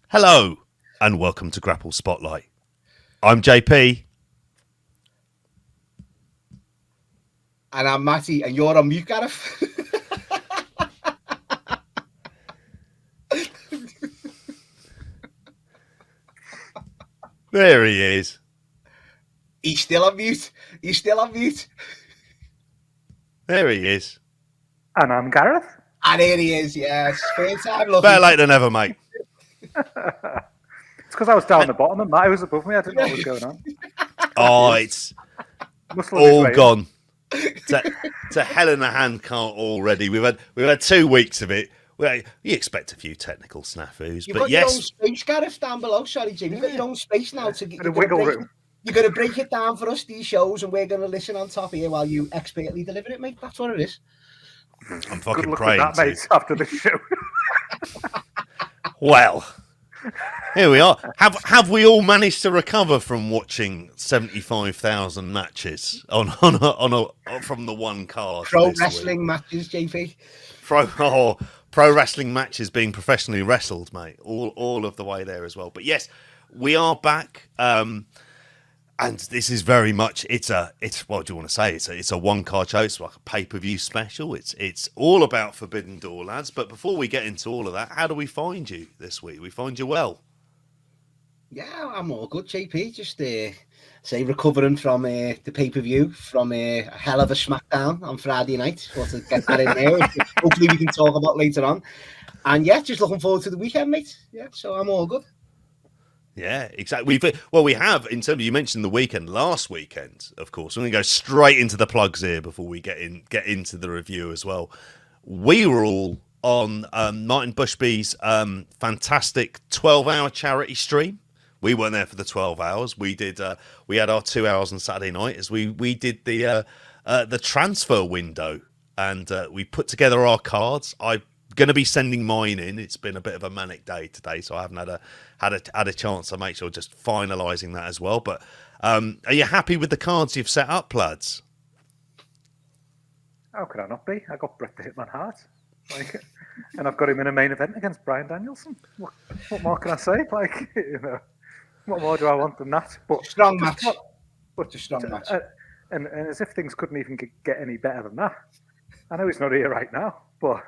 Hello, and welcome to Grapple Spotlight. I'm JP. And I'm Matty, and you're on mute, Gareth. There he is. He's still on mute. There he is. And I'm Gareth. And here he is, yes. First time lucky. Better late than ever, mate. It's because I was down the bottom and Matty was above me. I didn't know what was going on. Oh, it's all gone to hell in a handcart already. We've had 2 weeks of it. You expect a few technical snafus, You've but got yes, your own space, Gareth, down below. Sorry, Jim. You've got your own space now to get a wiggle room. You're going to break it down for us, these shows, and we're going to listen on top here while you expertly deliver it, mate. That's what it is. I'm fucking Good luck praying. with that, mate, after this show. Well, here we are. Have we all managed to recover from watching 75,000 matches on from the one card? Pro wrestling matches, JP. Pro wrestling matches being professionally wrestled, mate. All of the way there as well. But yes, we are back. And this is very much it's what do you want to say? It's a one card show. It's like a pay-per-view special. It's all about Forbidden Door, lads. But before we get into all of that, how do we find you this week? We find you well. Yeah, I'm all good, JP. Just recovering from the pay-per-view from a hell of a Smackdown on Friday night. Want to get that in there. Hopefully we can talk about later on. And yeah, just looking forward to the weekend, mate. Yeah, so I'm all good. Yeah, exactly. We have, in terms of, you mentioned the weekend, last weekend, of course. We're going to go straight into the plugs here before we get into the review as well. We were all on Martin Bushby's fantastic 12-hour charity stream. We weren't there for the 12 hours. We did. We had our 2 hours on Saturday night as we did the transfer window, and we put together our cards. I'm going to be sending mine in. It's been a bit of a manic day today, so I haven't had a chance to make sure just finalising that as well. But are you happy with the cards you've set up, lads? How could I not be? I got Bret the Hitman Hart, and I've got him in a main event against Bryan Danielson. What more can I say? What more do I want than that? But strong match. But a strong match. And as if things couldn't even get any better than that. I know he's not here right now, but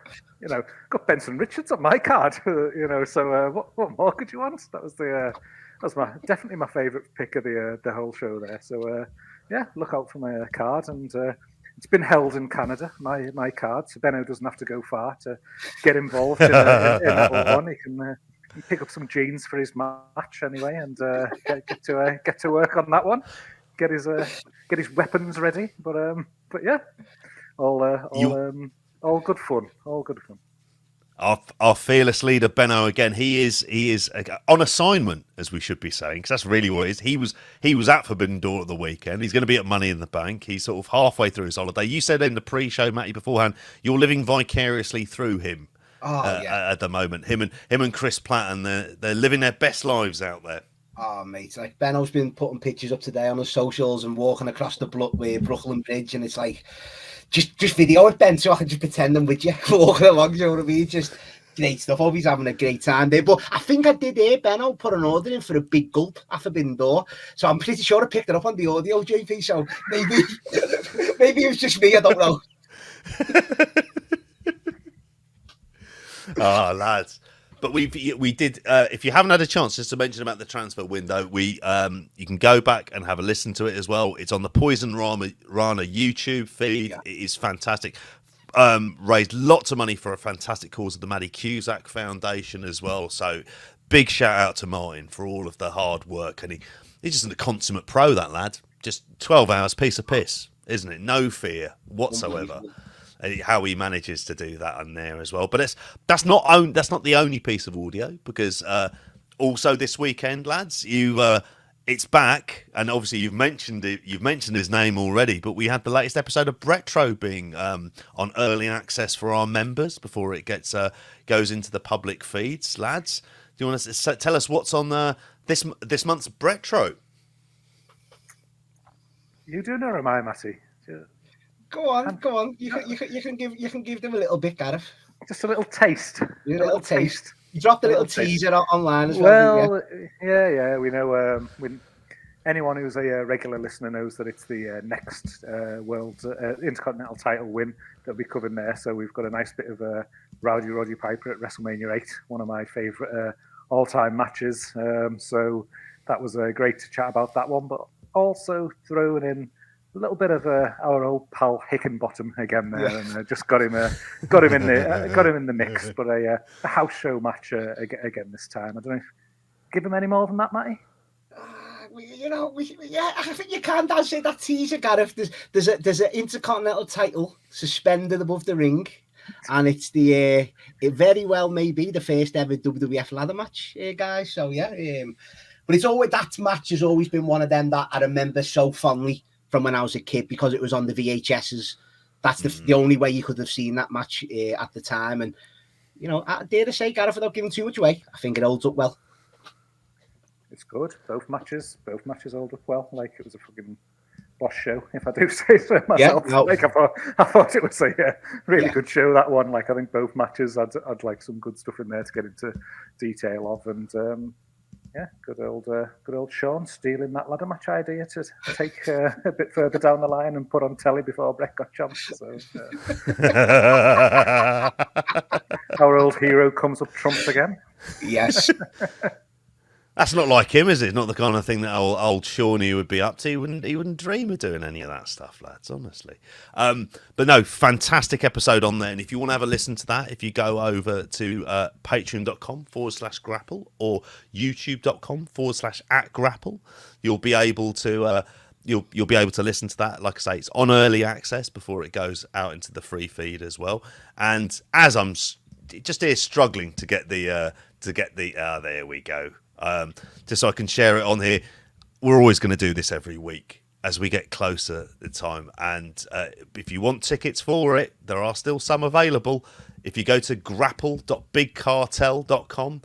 got Benson Richards on my card. So what more could you want? That was definitely my favourite pick of the whole show there. So yeah, look out for my card, and it's been held in Canada. My card, so Benno doesn't have to go far to get involved in that one. He can pick up some jeans for his match anyway, and get to work on that one. Get his weapons ready. But yeah. All good fun. All good fun. Our fearless leader Benno again. He is on assignment, as we should be saying, because that's really what it is. He was at Forbidden Door at the weekend. He's going to be at Money in the Bank. He's sort of halfway through his holiday. You said in the pre-show, Matty, beforehand, you're living vicariously through him. At the moment. Him and Chris Platt, and they're living their best lives out there. Oh, mate, like Benno's been putting pictures up today on his socials and walking across the Brooklyn Bridge, and it's like, just video it, Ben, so I can just pretend I'm with you walking along, you know what I mean? Just great stuff. Hope he's having a great time there. But I think I did hear Benno put an order in for a big gulp at Forbidden Door, so I'm pretty sure I picked it up on the audio, JP, so maybe it was just me, I don't know. Oh, lads. But we did. If you haven't had a chance, just to mention about the transfer window, you can go back and have a listen to it as well. It's on the Poison Rana YouTube feed. Yeah. It is fantastic. Raised lots of money for a fantastic cause of the Maddie Cusack Foundation as well. So big shout out to Martin for all of the hard work, and he's just a consummate pro. That lad, just 12 hours, piece of piss, isn't it? No fear whatsoever. How he manages to do that on there as well, but that's not the only piece of audio, because also this weekend, lads, it's back, and obviously you've mentioned his name already, but we had the latest episode of Bretro being on early access for our members before it goes into the public feeds. Lads, do you want to tell us what's on this month's Bretro? You do know, or am I, Matty? Go on. You can give them a little bit, Gareth. Just a little taste. A little taste. You dropped a little teaser online as well. Well, yeah, we know. Anyone who's a regular listener knows that it's the next World Intercontinental title win that we covered there. So we've got a nice bit of Rowdy Roddy Piper at WrestleMania 8, one of my favourite all-time matches. So that was great to chat about that one, but also throwing in a little bit of our old pal Hickenbottom again there, and just got him in the mix. But a house show match again this time. I don't know. Give him any more than that, Matty? I think you can. I'll say that teaser, Gareth. There's an Intercontinental title suspended above the ring, and it's it very well may be the first ever WWF ladder match, guys. So yeah, but it's always, that match has always been one of them that I remember so fondly from when I was a kid, because it was on the VHSs. That's the only way you could have seen that match at the time. And I dare to say, Gareth, without giving too much away, I think it holds up well. It's good. Both matches hold up well. Like, it was a fucking boss show, if I do say so myself. Yeah, no. Like, I thought it was a really good show, that one. Like, I think both matches had like some good stuff in there to get into detail of, and good old Sean stealing that ladder match idea to take a bit further down the line and put on telly before Brett got jumped. So our old hero comes up trumps again. Yes. That's not like him, is it? Not the kind of thing that old Shawnee would be up to. He wouldn't dream of doing any of that stuff, lads, honestly. But no, fantastic episode on there. And if you want to have a listen to that, if you go over to patreon.com/grapple or youtube.com/@grapple, you'll be able to you'll be able to listen to that. Like I say, it's on early access before it goes out into the free feed as well. And as I'm just here struggling to get the there we go. Just so I can share it on here. We're always going to do this every week as we get closer to the time. And if you want tickets for it, there are still some available. If you go to grapple.bigcartel.com,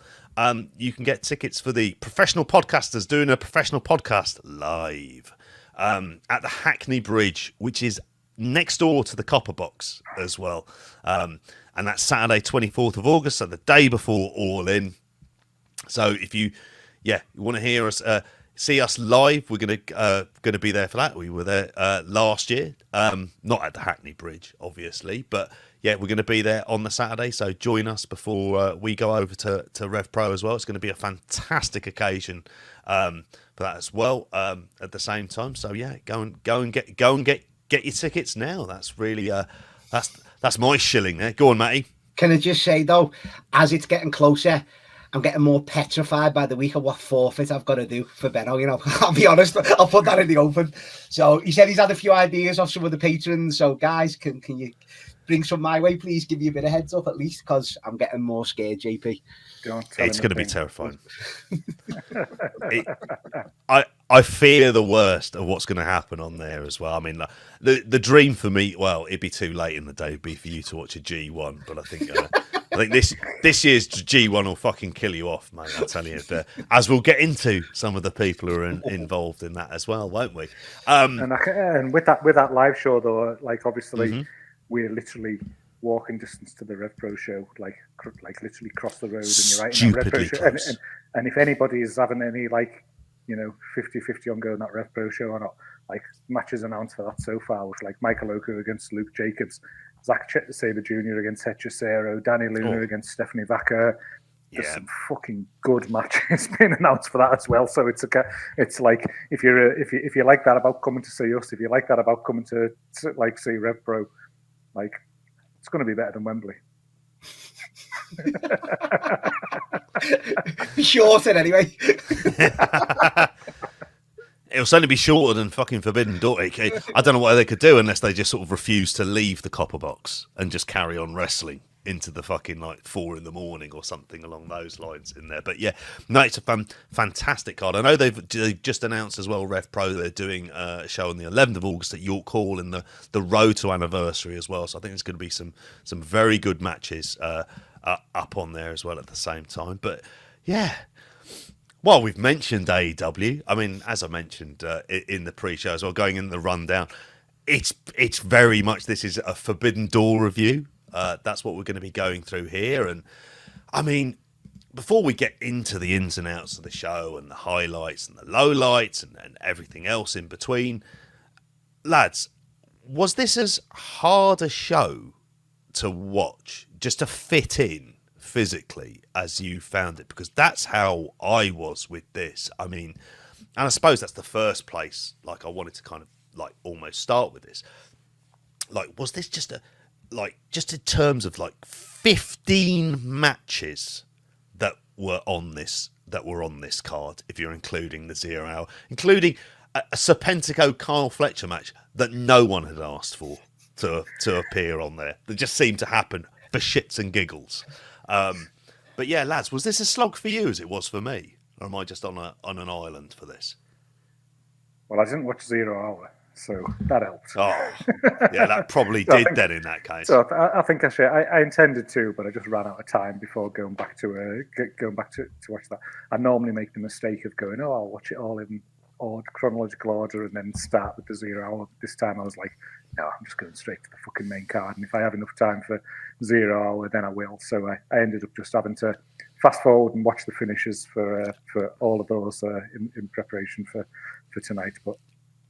you can get tickets for the professional podcasters doing a professional podcast live at the Hackney Bridge, which is next door to the Copper Box as well. And that's Saturday, 24th of August, so the day before All In. So if you want to hear us, see us live, we're gonna be there for that. We were there last year, not at the Hackney Bridge, obviously, but yeah, we're going to be there on the Saturday. So join us before we go over to Rev Pro as well. It's going to be a fantastic occasion for that as well. At the same time, so yeah, go and get your tickets now. That's really that's my shilling there. Go on, Matty. Can I just say though, as it's getting closer, I'm getting more petrified by the week of what forfeit I've got to do for Benno. I'll be honest, I'll put that in the open. So he said he's had a few ideas off some of the patrons. So guys, can you bring some my way, please? Give you a bit of heads up at least, because I'm getting more scared, JP. It's going to be terrifying. I fear the worst of what's going to happen on there as well. I mean, the dream for me, well, it'd be too late in the day, would be for you to watch a G1, but I think this year's G1 will fucking kill you off, mate. I'll tell you. As we'll get into some of the people who are involved in that as well, won't we? And with that live show though, like obviously we're literally walking distance to the Rev Pro show, like literally cross the road, and you're right in the Rev Pro show. And if anybody is having any 50-50 on going that Rev Pro show or not, like matches announced for that so far with like Michael Oku against Luke Jacobs, Zack Sabre Jr. against Hechicero, Danny Luna against Stephanie Vaca. There's some fucking good matches been announced for that as well. So it's like if you like that about coming to see us, if you like that about coming to like see Rev Pro, like it's going to be better than Wembley. Shorter anyway. It'll certainly be shorter than fucking Forbidden Door. I don't know what they could do unless they just sort of refuse to leave the Copper Box and just carry on wrestling into the fucking 4 a.m. or something along those lines in there. But yeah, no, it's a fantastic card. I know they've just announced as well, Rev Pro, they're doing a show on the 11th of August at York Hall in the road to anniversary as well. So I think there's going to be some very good matches up on there as well at the same time. But yeah. Well, we've mentioned AEW. I mean, as I mentioned in the pre-show as well, going in the rundown, it's very much, this is a Forbidden Door review. That's what we're going to be going through here. And I mean, before we get into the ins and outs of the show and the highlights and the lowlights and everything else in between, lads, was this as hard a show to watch, just to fit in physically, as you found it? Because that's how I was with this. I mean, and I suppose that's the first place, like, I wanted to kind of, like, almost start with this. Like, was this just in terms of, like, 15 matches that were on this card, if you're including the 0 hour, including a Serpentico Kyle Fletcher match that no one had asked for to appear on there, that just seemed to happen for shits and giggles. But yeah, lads, was this a slog for you as it was for me, or am I just on an island for this? Well, I didn't watch 0 hour, so that helped. Oh, yeah, that probably did then in that case. So I think I intended to, but I just ran out of time before going back to watch that. I normally make the mistake of going, I'll watch it all in chronological order and then start with the 0 hour. This time I was like, no, I'm just going straight to the fucking main card, and if I have enough time for 0 hour, then I will. So I ended up just having to fast forward and watch the finishes for all of those in preparation for tonight. But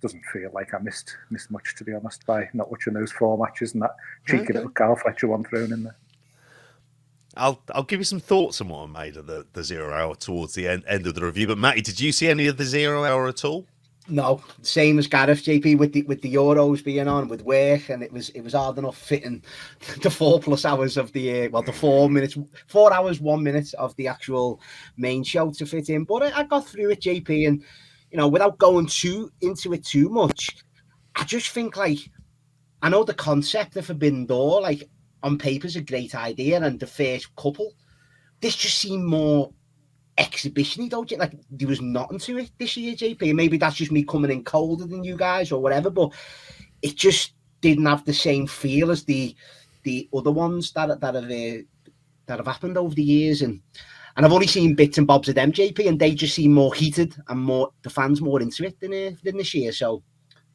doesn't feel like I missed much, to be honest, by not watching those 4 matches and that cheeky little Kyle Fletcher one thrown in there. I'll give you some thoughts on what I made of the 0 hour towards the end of the review. But Matty, did you see any of the 0 hour at all? No, same as Gareth, JP, with the Euros being on, with work, and it was hard enough fitting the 4+ hours of the the 4 hours 1 minute of the actual main show to fit in. But I got through it, JP, and without going into it too much, I just think, like, I know the concept of Forbidden Door, like, on paper is a great idea, and the first couple, this just seemed more exhibition-y, don't you? Like, there was nothing to it this year, JP. Maybe that's just me coming in colder than you guys or whatever, but it just didn't have the same feel as the other ones that have happened over the years, and I've only seen bits and bobs of them, JP, and they just seem more heated and more the fans more into it than this year. So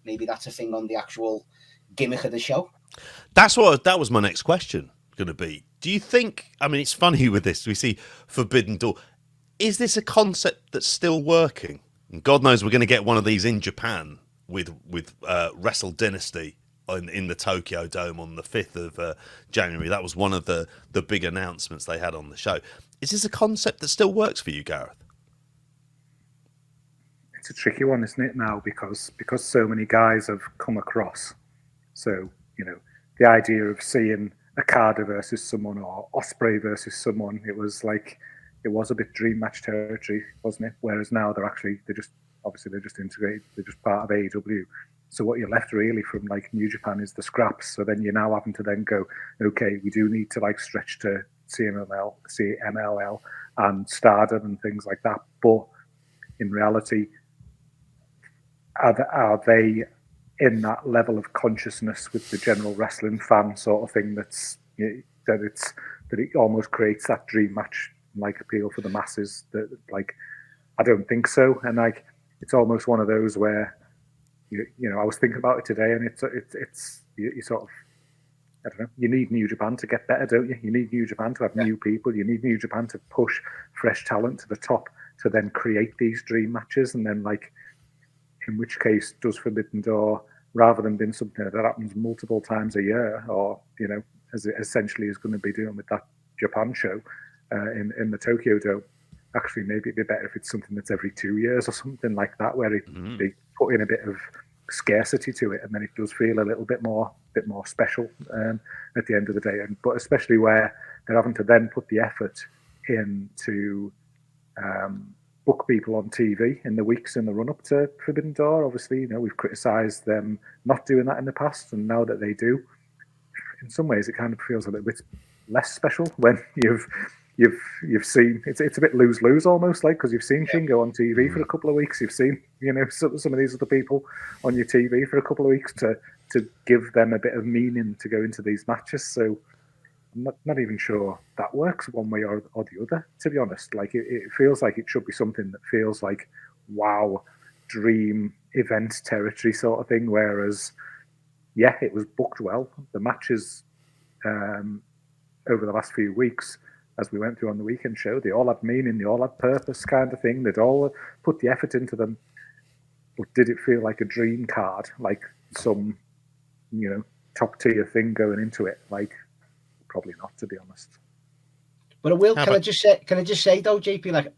maybe that's a thing on the actual gimmick of the show. That was my next question going to be. Do you think? I mean, it's funny with this. We see Forbidden Door. Is this a concept that's still working? And God knows we're going to get one of these in Japan with Wrestle Dynasty in the Tokyo Dome on the 5th of January. That was one of the big announcements they had on the show. Is this a concept that still works for you, Gareth? It's a tricky one, isn't it, now, because so many guys have come across. So, the idea of seeing Okada versus someone or Ospreay versus someone, it was a bit dream match territory, wasn't it? Whereas now they're just integrated, they're just part of AEW. So what you're left really from, like, New Japan is the scraps. So then you're now having to then go, okay, we do need to, like, stretch to CMLL and Stardom and things like that. But in reality, are they in that level of consciousness with the general wrestling fan sort of thing that it almost creates that dream match, like, appeal for the masses? That, like, I don't think so. And, like, it's almost one of those where I was thinking about it today, and it's you sort of, I don't know, you need New Japan to get better, don't you? You need New Japan to have new people. You need New Japan to push fresh talent to the top to then create these dream matches. And then, like, in which case does Forbidden Door, rather than being something that happens multiple times a year, or, as it essentially is going to be doing with that Japan show in the Tokyo Dome, actually maybe it'd be better if it's something that's every 2 years or something like that, where they put in a bit of scarcity to it, and then it does feel a little bit more special at the end of the day. But especially where they're having to then put the effort in to book people on TV in the weeks in the run up to Forbidden Door. Obviously, we've criticised them not doing that in the past, and now that they do, in some ways it kind of feels a little bit less special when you've seen it's a bit lose almost, like, because you've seen Shingo on TV for a couple of weeks, you've seen some of these other people on your TV for a couple of weeks to give them a bit of meaning to go into these matches. So I'm not even sure that works one way or the other, to be honest. Like, it feels like it should be something that feels like, wow, dream event territory sort of thing, whereas it was booked well. The matches over the last few weeks as we went through on the weekend show. They all had meaning, they all had purpose, kind of thing. They'd all put the effort into them. But did it feel like a dream card, like some, top tier thing going into it? Like, probably not, to be honest. But I will. Can I just say though, JP, like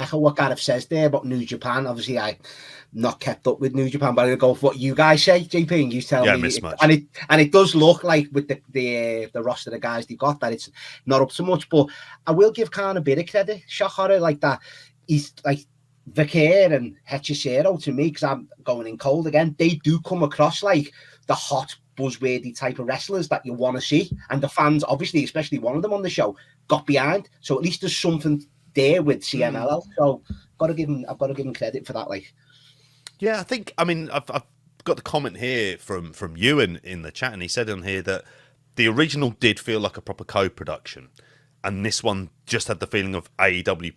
echo what Gareth says there about New Japan. Obviously, I not kept up with New Japan, but I'm gonna go for what you guys say, JP, and you tell me. And it does look like with the roster of the guys they got that it's not up so much. But I will give Khan a bit of credit. Shocker like that. He's like Vicaire and Hechicero to me, because I'm going in cold again. They do come across like the hot, buzzworthy type of wrestlers that you want to see, and the fans, obviously, especially one of them on the show, got behind. So at least there's something there with CMLL. So I've got to give him credit for that. Like, yeah, I think. I mean, I've got the comment here from Ewan in the chat, and he said on here that the original did feel like a proper co-production, and this one just had the feeling of AEW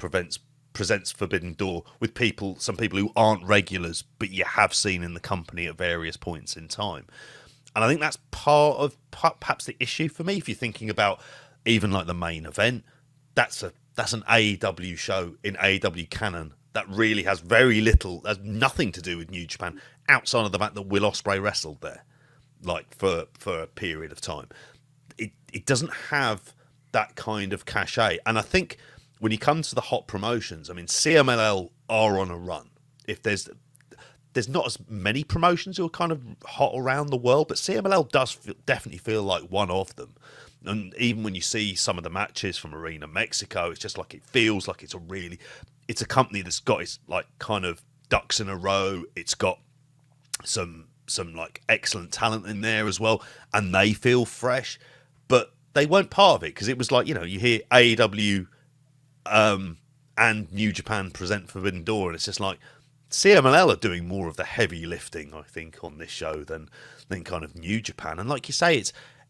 presents Forbidden Door with some people who aren't regulars, but you have seen in the company at various points in time. And I think that's part of perhaps the issue for me. If you're thinking about even like the main event, that's an AEW show in AEW canon that really has has nothing to do with New Japan outside of the fact that Will Ospreay wrestled there, like for a period of time. It doesn't have that kind of cachet. And I think when you come to the hot promotions, I mean, CMLL are on a run. If there's not as many promotions who are kind of hot around the world, but CMLL does definitely feel like one of them. And even when you see some of the matches from Arena Mexico, it's just like it feels like it's a company that's got its like kind of ducks in a row. It's got some like excellent talent in there as well, and they feel fresh, but they weren't part of it because it was like, you hear AEW and New Japan present Forbidden Door, and it's just like CMLL are doing more of the heavy lifting, I think, on this show than kind of New Japan. And like you say,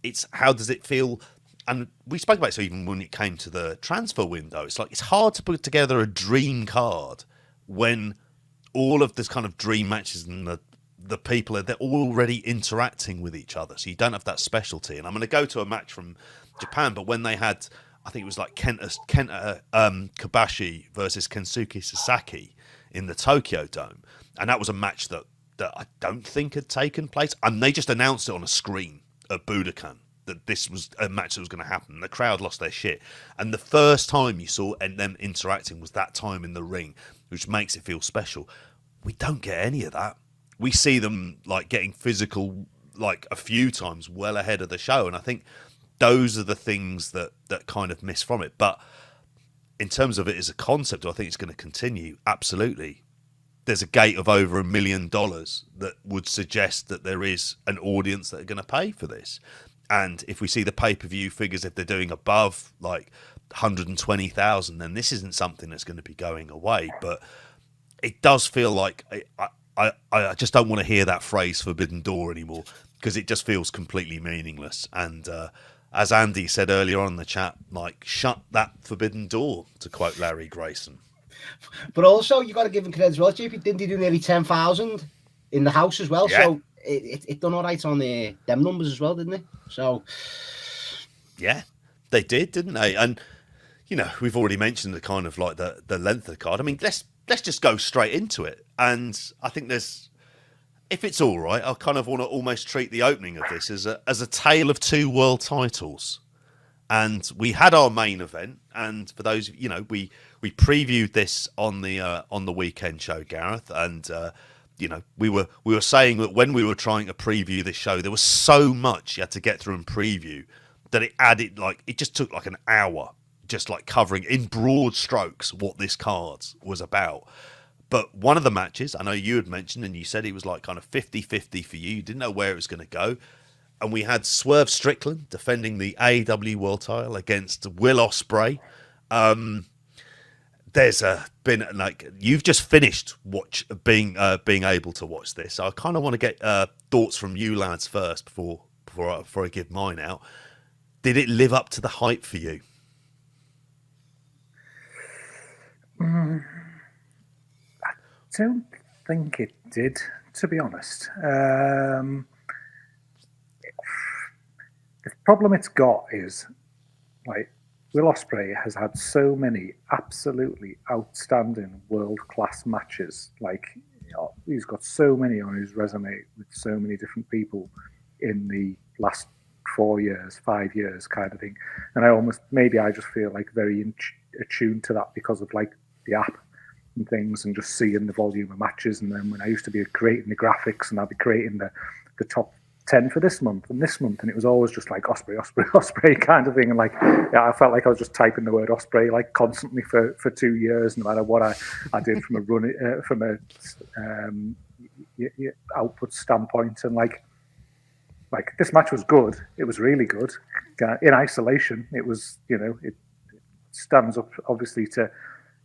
it's how does it feel? And we spoke about it, so even when it came to the transfer window, it's like it's hard to put together a dream card when all of this kind of dream matches and the people they're already interacting with each other, so you don't have that specialty. And I'm going to go to a match from Japan, but when they had, I think it was like Kenta Kobashi versus Kensuke Sasaki in the Tokyo Dome, and that was a match that I don't think had taken place, and they just announced it on a screen at Budokan that this was a match that was going to happen. The crowd lost their shit, and the first time you saw them interacting was that time in the ring, which makes it feel special. We don't get any of that. We see them like getting physical like a few times well ahead of the show, and I think those are the things that kind of miss from it. But in terms of it as a concept, I think it's going to continue. Absolutely. There's a gate of over $1 million that would suggest that there is an audience that are going to pay for this. And if we see the pay-per-view figures, if they're doing above like 120,000, then this isn't something that's going to be going away. But it does feel like I just don't want to hear that phrase Forbidden Door anymore, because it just feels completely meaningless. And as Andy said earlier on in the chat, like, shut that forbidden door, to quote Larry Grayson. But also, you got to give him credit as well, JP. Didn't he do nearly 10,000 in the house as well? Yeah. So it done all right on them numbers as well, didn't it? So yeah, they did, didn't they? And we've already mentioned the kind of like the length of the card. I mean, let's just go straight into it. And I think if it's all right, I kind of want to almost treat the opening of this as a tale of two world titles. And we had our main event, and for those, we previewed this on the weekend show, Gareth, and we were saying that when we were trying to preview this show, there was so much you had to get through and preview that it just took like an hour, just like covering in broad strokes what this card was about. But one of the matches, I know you had mentioned, and you said it was like kind of 50-50 for you. You didn't know where it was going to go. And we had Swerve Strickland defending the AEW World title against Will Ospreay. There's been like, you've just finished being able to watch this. So I kind of want to get thoughts from you lads first before I give mine out. Did it live up to the hype for you? I don't think it did, to be honest. The problem it's got is, like, Will Ospreay has had so many absolutely outstanding world-class matches. Like, he's got so many on his resume with so many different people in the last 4 years, 5 years kind of thing. And I just feel like very attuned to that because of like the app and things, and just seeing the volume of matches. And then when I used to be creating the graphics, and I'd be creating the top 10 for this month, and it was always just like Ospreay kind of thing. And like, yeah, I felt like I was just typing the word Ospreay like constantly for 2 years, no matter what I did from a run from a output standpoint. And like this match was good. It was really good in isolation. It was, it stands up obviously to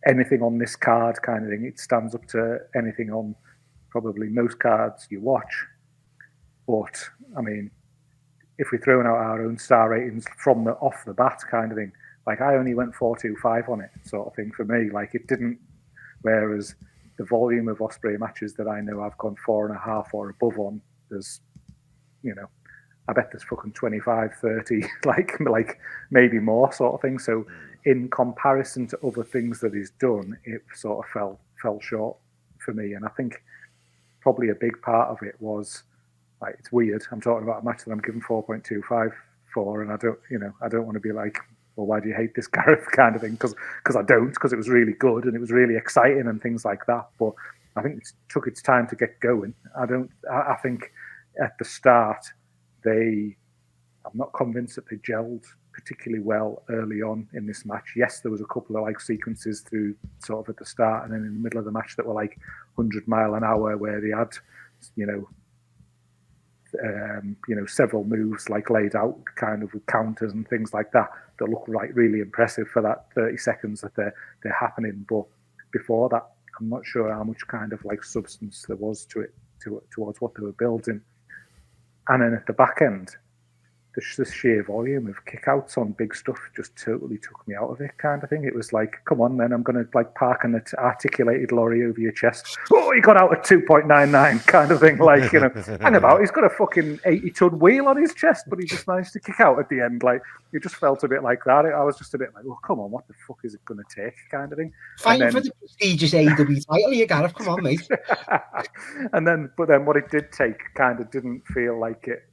anything on this card kind of thing. It stands up to anything on probably most cards you watch. But I mean, if we're throwing out our own star ratings from off the bat kind of thing, like I only went 4.25 on it, sort of thing for me. Like it didn't. Whereas the volume of Ospreay matches that I know I've gone 4.5 or above on, there's, I bet there's fucking 25, 30, like maybe more sort of thing. So in comparison to other things that he's done, it sort of fell short for me. And I think probably a big part of it was, like, it's weird. I'm talking about a match that I'm giving 4.25 for, and I don't want to be like, well, why do you hate this, Gareth, kind of thing? Because I don't, because it was really good and it was really exciting and things like that. But I think it took its time to get going. I think at the start, I'm not convinced that they gelled particularly well early on in this match. Yes, there was a couple of like sequences through sort of at the start and then in the middle of the match that were like 100 mile an hour, where they had, several moves like laid out kind of with counters and things like that look like really impressive for that 30 seconds that they're happening. But before that, I'm not sure how much kind of like substance there was to it, towards what they were building. And then at the back end, the sheer volume of kickouts on big stuff just totally took me out of it, kind of thing. It was like, come on, then I'm going to like park an articulated lorry over your chest. Oh, he got out at 2.99 kind of thing. Like, hang about, he's got a fucking 80-ton wheel on his chest, but he just managed to kick out at the end. Like, it just felt a bit like that. I was just a bit like, well, come on, what the fuck is it going to take, kind of thing. Fighting for the prestigious AEW title, you got it. Come on, mate. But then what it did take kind of didn't feel like it.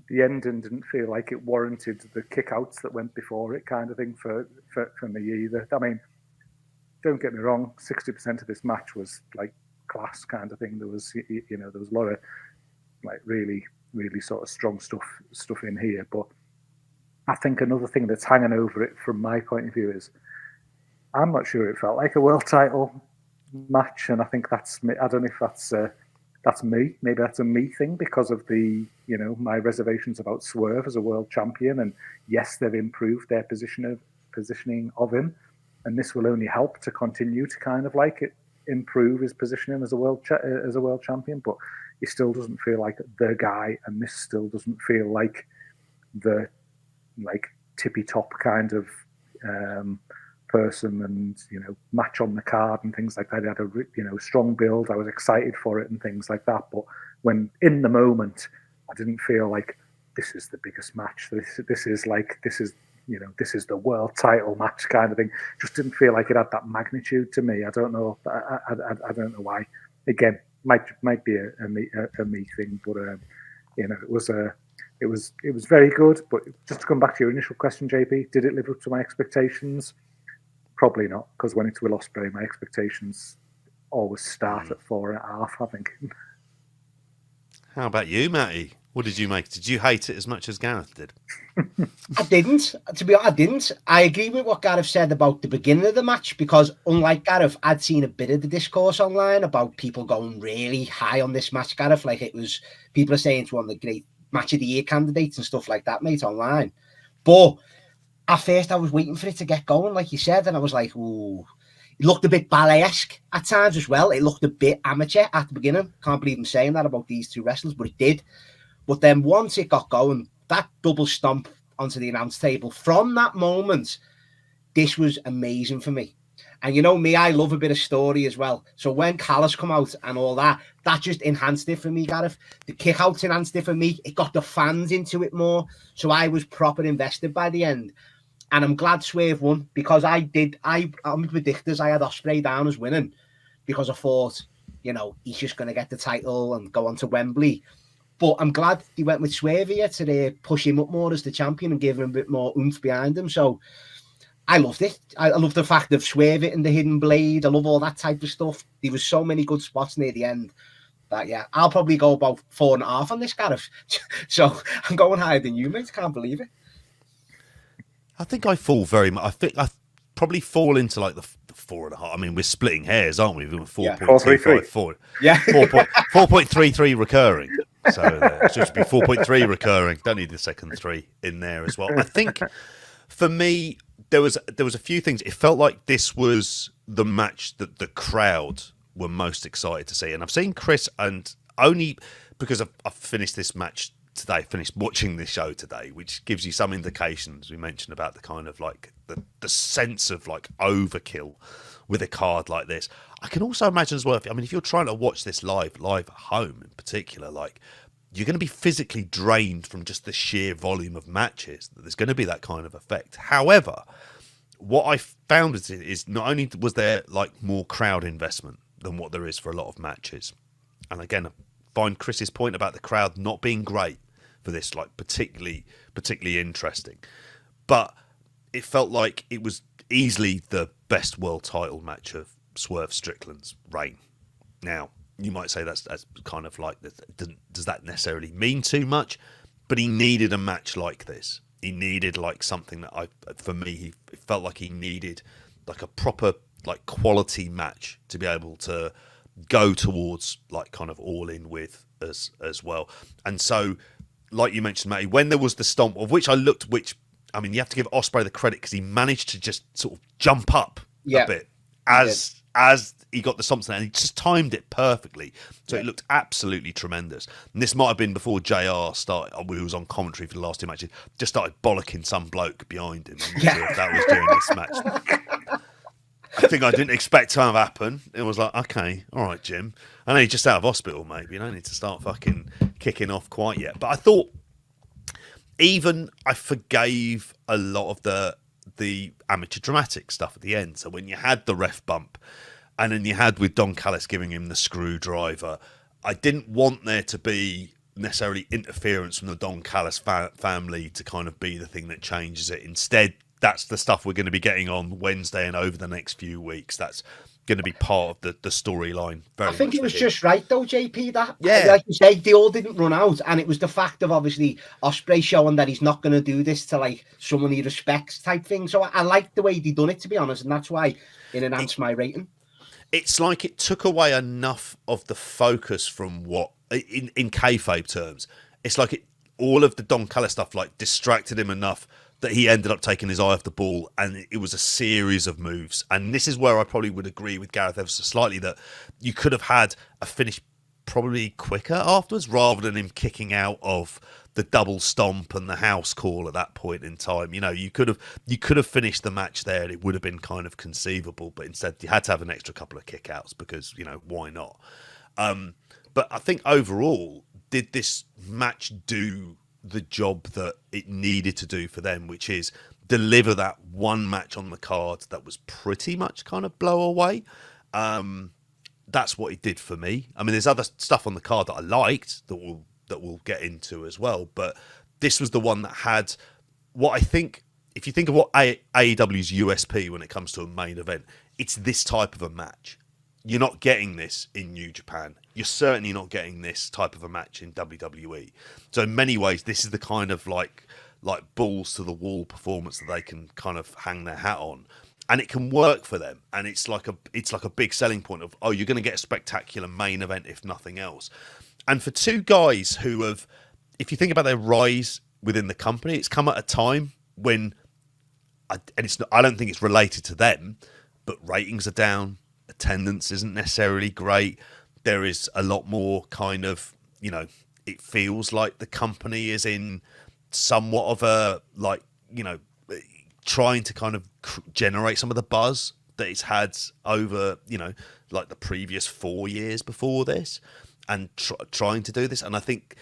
The ending didn't feel like it warranted the kickouts that went before it, kind of thing, for me either. I mean, don't get me wrong, 60% of this match was like class, kind of thing. There was, there was a lot of like really, really sort of strong stuff in here. But I think another thing that's hanging over it from my point of view is I'm not sure it felt like a world title match, and I think that's me. I don't know if that's me. Maybe that's a me thing because of the, my reservations about Swerve as a world champion. And yes, they've improved their positioning of him, and this will only help to continue to kind of like improve his positioning as a world champion. But he still doesn't feel like the guy, and this still doesn't feel like the like tippy top kind of person and match on the card and things like that. It had a strong build. I was excited for it and things like that. But when in the moment, I didn't feel like this is the biggest match. This is the world title match kind of thing. Just didn't feel like it had that magnitude to me. I don't know. I don't know why. Again, might be a me thing, but it was very good. But just to come back to your initial question, JP, did it live up to my expectations? Probably not, because when it's Will Ospreay, my expectations always start at 4.5, I think. How about you, Matty? What did you make? Did you hate it as much as Gareth did? I didn't. To be honest, I didn't. I agree with what Gareth said about the beginning of the match, because unlike Gareth, I'd seen a bit of the discourse online about people going really high on this match, Gareth. Like, it was, people are saying it's one of the great match of the year candidates and stuff like that, mate, online. But at first, I was waiting for it to get going, like you said, and I was like, ooh. It looked a bit ballet-esque at times as well. It looked a bit amateur at the beginning. Can't believe I'm saying that about these two wrestlers, but it did. But then once it got going, that double stomp onto the announce table, from that moment, this was amazing for me. And you know me, I love a bit of story as well. So when Callis come out and all that, that just enhanced it for me, Gareth. The kickouts enhanced it for me. It got the fans into it more. So I was proper invested by the end. And I'm glad Swerve won, because I'm with Predictors. I had Ospreay down as winning because I thought, you know, he's just going to get the title and go on to Wembley. But I'm glad he went with Swerve here to push him up more as the champion and give him a bit more oomph behind him. So I loved it. I love the fact of Swerve hitting the hidden blade. I love all that type of stuff. There was so many good spots near the end. But yeah, I'll probably go about 4.5 on this, Gareth. So I'm going higher than you, mate. Can't believe it. I think I fall very much. I think I probably fall into like the 4.5. I mean, we're splitting hairs, aren't we? We're 4.254. Yeah, 4.33 recurring. So it should be 4.3 recurring. Don't need the second 3 in there as well. I think for me, there was a few things. It felt like this was the match that the crowd were most excited to see, and I've seen Chris, and only because I've finished this match today, finished watching this show today, which gives you some indications. We mentioned about the kind of like the sense of like overkill with a card like this. I can also imagine as well, if you're trying to watch this live at home in particular, like you're going to be physically drained from just the sheer volume of matches. There's going to be that kind of effect. However, what I found is not only was there like more crowd investment than what there is for a lot of matches, and again, I find Chris's point about the crowd not being great for this like particularly interesting, but it felt like it was easily the best world title match of Swerve Strickland's reign. Now, you might say that's kind of like, does that necessarily mean too much? But he needed a match like this. He needed like something that he felt like he needed like a proper like quality match to be able to go towards like kind of all in with as well. And so, like you mentioned, Matty, when there was the stomp, of which you have to give Ospreay the credit because he managed to just sort of jump up a bit as he got the stomps, and he just timed it perfectly. So it looked absolutely tremendous. And this might have been before JR started, who was on commentary for the last 2 matches, just started bollocking some bloke behind him. I'm not sure if that was during this match. I think I didn't expect to have happen. It was like, okay, all right, Jim. I know you're just out of hospital, maybe. You don't need to start fucking kicking off quite yet. But I thought even I forgave a lot of the amateur dramatic stuff at the end. So when you had the ref bump, and then you had with Don Callis giving him the screwdriver, I didn't want there to be necessarily interference from the Don Callis family to kind of be the thing that changes it. Instead, that's the stuff we're going to be getting on Wednesday and over the next few weeks. That's going to be part of the storyline. I think it was just right though, JP. That like you say, they all didn't run out, and it was the fact of obviously Ospreay showing that he's not going to do this to like someone he respects type thing. So I liked the way they done it, to be honest, and that's why it enhanced my rating. It's like it took away enough of the focus from what in kayfabe terms. It's like all of the Don Callis stuff like distracted him enough that he ended up taking his eye off the ball, and it was a series of moves. And this is where I probably would agree with Gareth ever so slightly, that you could have had a finish probably quicker afterwards, rather than him kicking out of the double stomp and the house call at that point in time. You know, you could have finished the match there, and it would have been kind of conceivable. But instead, you had to have an extra couple of kickouts because, you know, why not? But I think overall, did this match do the job that it needed to do for them, which is deliver that one match on the card that was pretty much kind of blow away. That's what it did for me. I mean, there's other stuff on the card that I liked that we'll get into as well, but this was the one that had what I think, if you think of what AEW's USP when it comes to a main event, it's this type of a match. You're not getting this in New Japan. You're certainly not getting this type of a match in WWE. So in many ways, this is the kind of like balls to the wall performance that they can kind of hang their hat on, and it can work for them. And it's like a big selling point of, oh, you're going to get a spectacular main event if nothing else. And for two guys who have, if you think about their rise within the company, it's come at a time when, I don't think it's related to them, but ratings are down. Attendance isn't necessarily great. There is a lot more kind of, you know, it feels like the company is in somewhat of a, like, you know, trying to kind of generate some of the buzz that it's had over, you know, like the previous 4 years before this, and trying to do this. And I think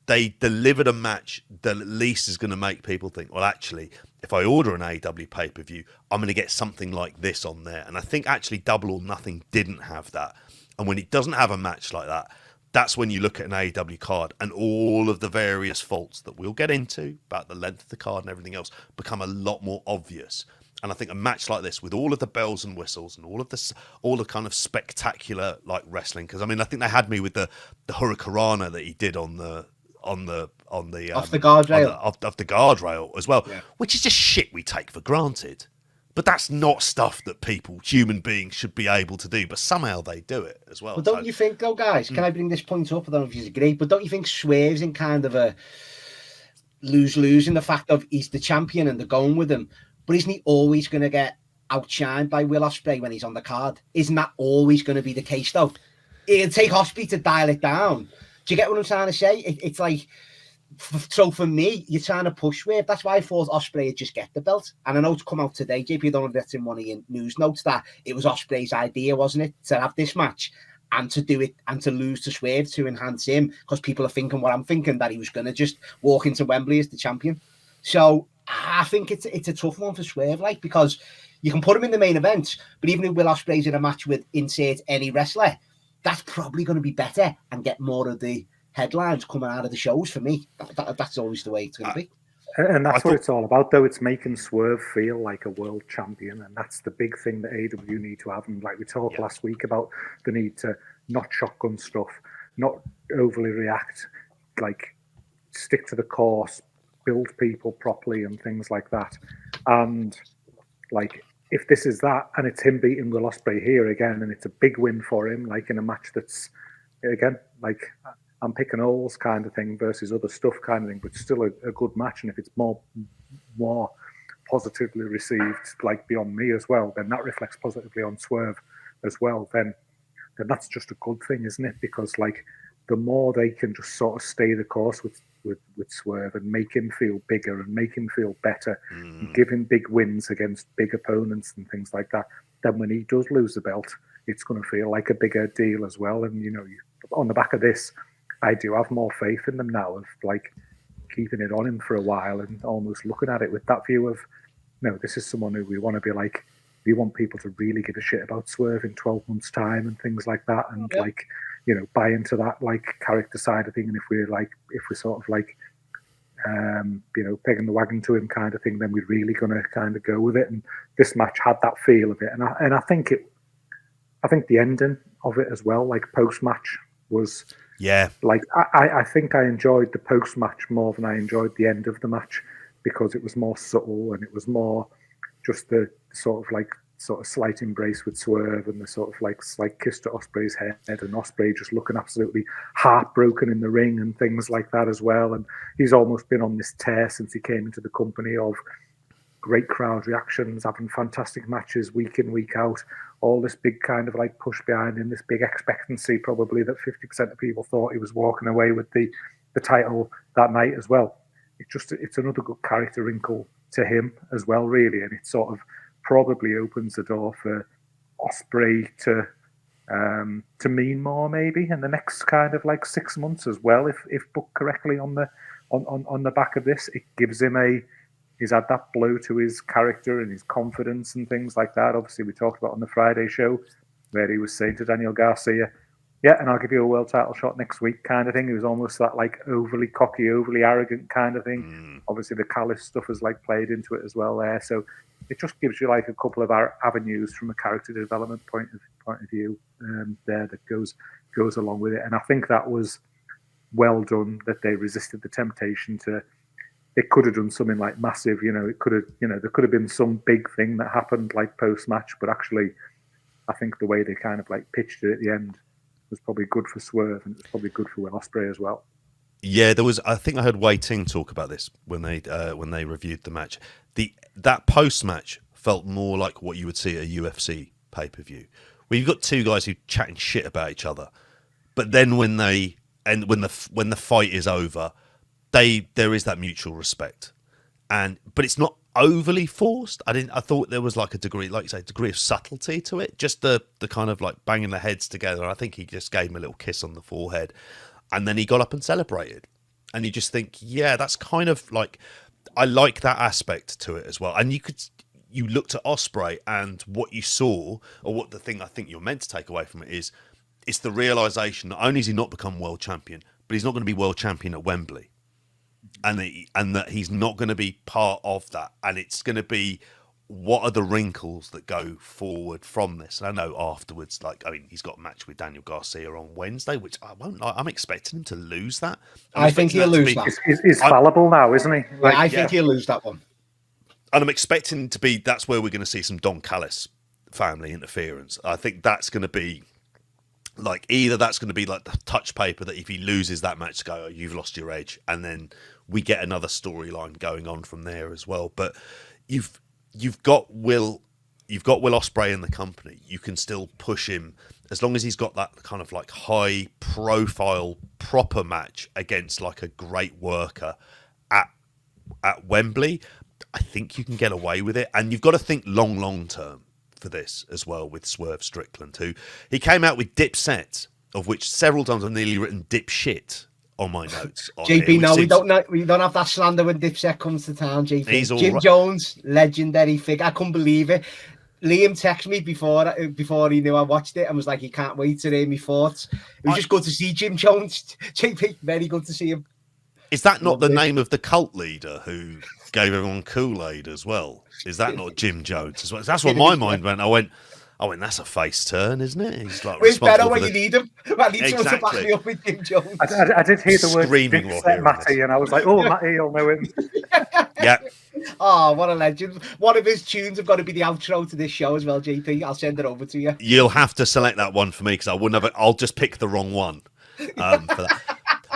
they delivered a match that at least is going to make people think, well, actually, if I order an AEW pay-per-view, I'm going to get something like this on there. And I think actually Double or Nothing didn't have that. And when it doesn't have a match like that, that's when you look at an AEW card and all of the various faults that we'll get into about the length of the card and everything else become a lot more obvious. And I think a match like this with all of the bells and whistles and all the kind of spectacular like wrestling, because I mean I think they had me with the Hurricanrana that he did on the off the guardrail off the guardrail as well, yeah. Which is just shit we take for granted. But that's not stuff that human beings, should be able to do. But somehow they do it as well. But don't you think, though, guys? Can I bring this point up? I don't know if you agree, but don't you think Swerve's in kind of a lose-lose in the fact of he's the champion and they're going with him, but isn't he always going to get outshined by Will Ospreay when he's on the card? Isn't that always going to be the case, though? It'll take Ospreay to dial it down. Do you get what I'm trying to say? It's like, so for me, you're trying to push Swerve. That's why I thought Ospreay would just get the belt. And I know it's come out today, JP, I don't know if that's in one of your news notes, that it was Ospreay's idea, wasn't it, to have this match and to do it and to lose to Swerve to enhance him, because people are thinking what I'm thinking, that he was going to just walk into Wembley as the champion. So I think it's a tough one for Swerve, like, because you can put him in the main event, but even if Will Ospreay's in a match with insert any wrestler, that's probably going to be better and get more of the headlines coming out of the shows for me. That's always the way it's going to be. And that's what it's all about, though. It's making Swerve feel like a world champion, and that's the big thing that AEW need to have. And like we talked last week about the need to not shotgun stuff, not overly react, like stick to the course, build people properly and things like that. And like, if this is that, and it's him beating Will Ospreay here again, and it's a big win for him, like in a match that's, again, like I'm picking holes kind of thing versus other stuff kind of thing, but still a good match. And if it's more positively received, like beyond me as well, then that reflects positively on Swerve as well. Then that's just a good thing, isn't it? Because like the more they can just sort of stay the course with Swerve and make him feel bigger and make him feel better, and give him big wins against big opponents and things like that, then when he does lose the belt, it's going to feel like a bigger deal as well. And on the back of this, I do have more faith in them now of like keeping it on him for a while and almost looking at it with that view of, no, this is someone who we want to be like, we want people to really give a shit about Swerve in 12 months' time and things like that, and like, buy into that like character side of thing. And if we're sort of like, pegging the wagon to him kind of thing, then we're really going to kind of go with it. And this match had that feel of it, and I think the ending of it as well, like post match, was. Yeah, like I think I enjoyed the post match more than I enjoyed the end of the match, because it was more subtle and it was more just the sort of slight embrace with Swerve and the sort of like slight kiss to Ospreay's head, and Ospreay just looking absolutely heartbroken in the ring and things like that as well. And he's almost been on this tear since he came into the company of great crowd reactions, having fantastic matches week in, week out, all this big kind of like push behind him, this big expectancy probably that 50% of people thought he was walking away with the title that night as well. It's another good character wrinkle to him as well, really, and it sort of probably opens the door for Ospreay to mean more maybe in the next kind of like 6 months as well, if booked correctly on the back of this. It gives him he's had that blow to his character and his confidence and things like that. Obviously, we talked about on the Friday show where he was saying to Daniel Garcia, yeah, and I'll give you a world title shot next week kind of thing. It was almost that like overly cocky, overly arrogant kind of thing. Obviously, the Callis stuff has like played into it as well there. So it just gives you like a couple of avenues from a character development point of view there that goes along with it. And I think that was well done, that they resisted the temptation to. It could have done something like massive, it could have, there could have been some big thing that happened like post-match, but actually I think the way they kind of like pitched it at the end was probably good for Swerve, and it was probably good for Will Ospreay as well. Yeah, I think I heard Wei Ting talk about this when they reviewed the match. That post-match felt more like what you would see at a UFC pay-per-view, where you've got two guys who chatting shit about each other, but then when the fight is over, there is that mutual respect, but it's not overly forced. I thought there was like a degree, like you say, degree of subtlety to it. Just the kind of like banging the heads together. I think he just gave him a little kiss on the forehead, and then he got up and celebrated. and you just think, yeah, that's kind of like, I like that aspect to it as well. And you looked at Ospreay, and what you saw, or what the thing I think you're meant to take away from it is, it's the realization not only has he not become world champion, but he's not going to be world champion at Wembley, and that he's not going to be part of that, and it's going to be, what are the wrinkles that go forward from this? And I know afterwards, like, I mean, he's got a match with Daniel Garcia on Wednesday, which I won't like. I'm expecting him to lose that. I think he'll lose that. He's fallible now, isn't he? Like, I think he'll lose that one. And I'm expecting to be, that's where we're going to see some Don Callis family interference. I think that's going to be, like, either that's going to be like the touch paper that if he loses that match, go, oh, you've lost your edge. And then we get another storyline going on from there as well. But you've got Will Ospreay in the company. You can still push him as long as he's got that kind of like high profile proper match against like a great worker at Wembley. I think you can get away with it. And you've got to think long term for this as well with Swerve Strickland, who he came out with Dipset, of which several times I've nearly written dipshit on my notes. JP, no, we don't have that slander when Dipset comes to town, JP. He's all Jim right. Jones, legendary figure. I couldn't believe it. Liam texted me before he knew I watched it and was like, he can't wait to hear me thoughts. It was just good to see Jim Jones. JP, very good to see him. Is that not the name of the cult leader who gave everyone Kool-Aid as well? Is that not Jim Jones as well? That's what my mind went. I went, that's a face turn, isn't it? He's like, where's better when you need him? I need someone to back me up with Jim Jones. I did hear the word Dipset Matty, and I was like, oh, Matty, you'll know him. Yeah. Oh, what a legend. One of his tunes have got to be the outro to this show as well, JP. I'll send it over to you. You'll have to select that one for me because I wouldn't have it. I'll just pick the wrong one for that.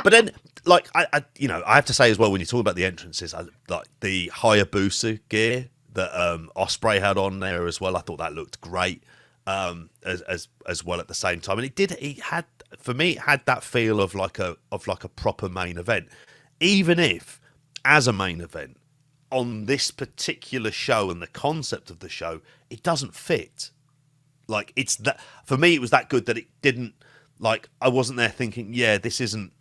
But then, like, I have to say as well, when you talk about the entrances, like the Hayabusa gear that Ospreay had on there as well, I thought that looked great as well at the same time. And it had that feel of like a proper main event, even if as a main event on this particular show and the concept of the show, it doesn't fit. Like, it's that for me, it was that good that it didn't, like, I wasn't there thinking, yeah, this isn't,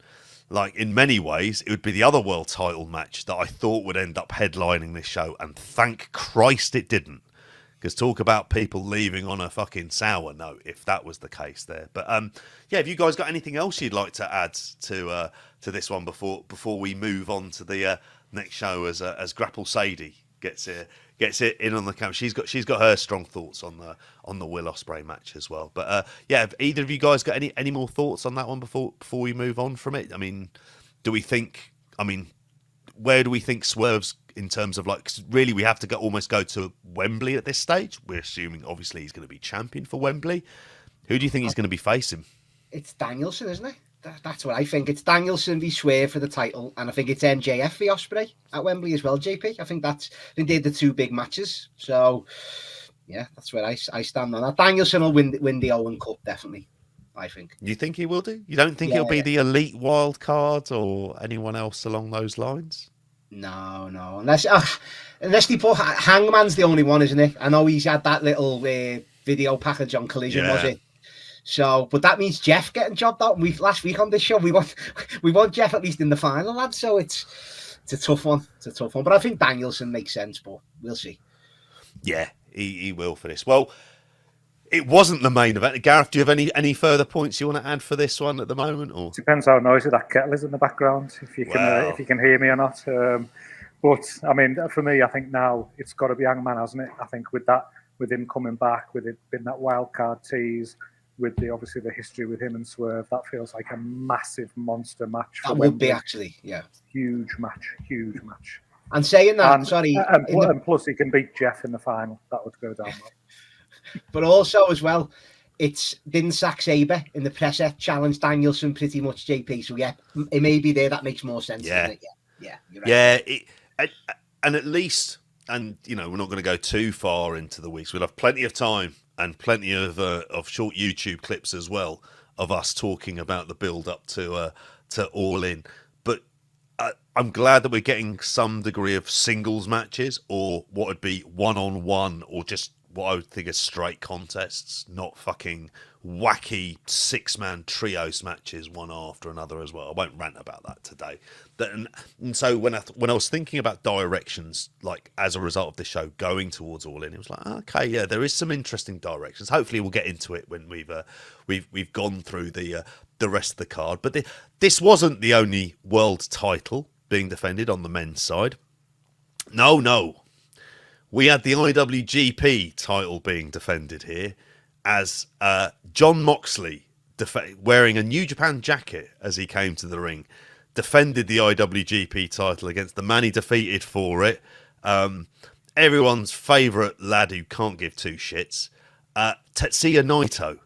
like, in many ways, it would be the other world title match that I thought would end up headlining this show, and thank Christ it didn't. Because talk about people leaving on a fucking sour note, if that was the case there. But yeah, have you guys got anything else you'd like to add to this one before we move on to the next show as Grapple Sadie gets it in on the camera? She's got her strong thoughts on the Will Ospreay match as well. But yeah, have either of you guys got any more thoughts on that one before we move on from it? I mean, where do we think Swerve's in terms of, like, 'cause really we have to almost go to Wembley at this stage. We're assuming obviously he's going to be champion for Wembley. Who do you think he's going to be facing? It's Danielson, isn't it? That's what I think. It's Danielson v Swerve for the title, and I think it's NJF v Ospreay at Wembley as well, JP. I think they're the two big matches. So yeah, that's where I stand on that. Danielson will win the Owen Cup, definitely, I think. You think he will do? You don't think he'll be the elite wild card or anyone else along those lines? No. Unless they put Hangman's the only one, isn't it? I know he's had that little video package on Collision, was it? So, but that means Jeff getting jobbed out. Last week on this show, we want Jeff at least in the final, lad. So it's a tough one. But I think Danielson makes sense, but we'll see. Yeah, he will for this. Well, it wasn't the main event. Gareth, do you have any further points you want to add for this one at the moment? Or depends how noisy that kettle is in the background, if you can hear me or not. But I mean, for me, I think now it's got to be Hangman, hasn't it? I think with him coming back, with it being that wild card tease, with obviously the history with him and Swerve, that feels like a massive monster match. That would be actually, yeah, huge match. And saying that, and plus he can beat Jeff in the final. That would go down well. But also as well, didn't Zack Sabre in the presser challenge Danielson pretty much, JP. So yeah, it may be there. That makes more sense. Yeah, doesn't it? Yeah. You're right. Yeah, and at least, and we're not going to go too far into the weeks. We'll have plenty of time and plenty of short YouTube clips as well of us talking about the build up to All In. But I'm glad that we're getting some degree of singles matches, or what would be one-on-one, or just what I would think are straight contests, not fucking wacky 6-man trios matches one after another as well. I won't rant about that today. And so when I was thinking about directions, like as a result of the show going towards All In, it was like, okay, yeah, there is some interesting directions. Hopefully, we'll get into it when we've gone through the rest of the card. But this wasn't the only world title being defended on the men's side. No. We had the IWGP title being defended here as Jon Moxley, wearing a New Japan jacket as he came to the ring, defended the IWGP title against the man he defeated for it. Everyone's favourite lad who can't give two shits, Tetsuya Naito.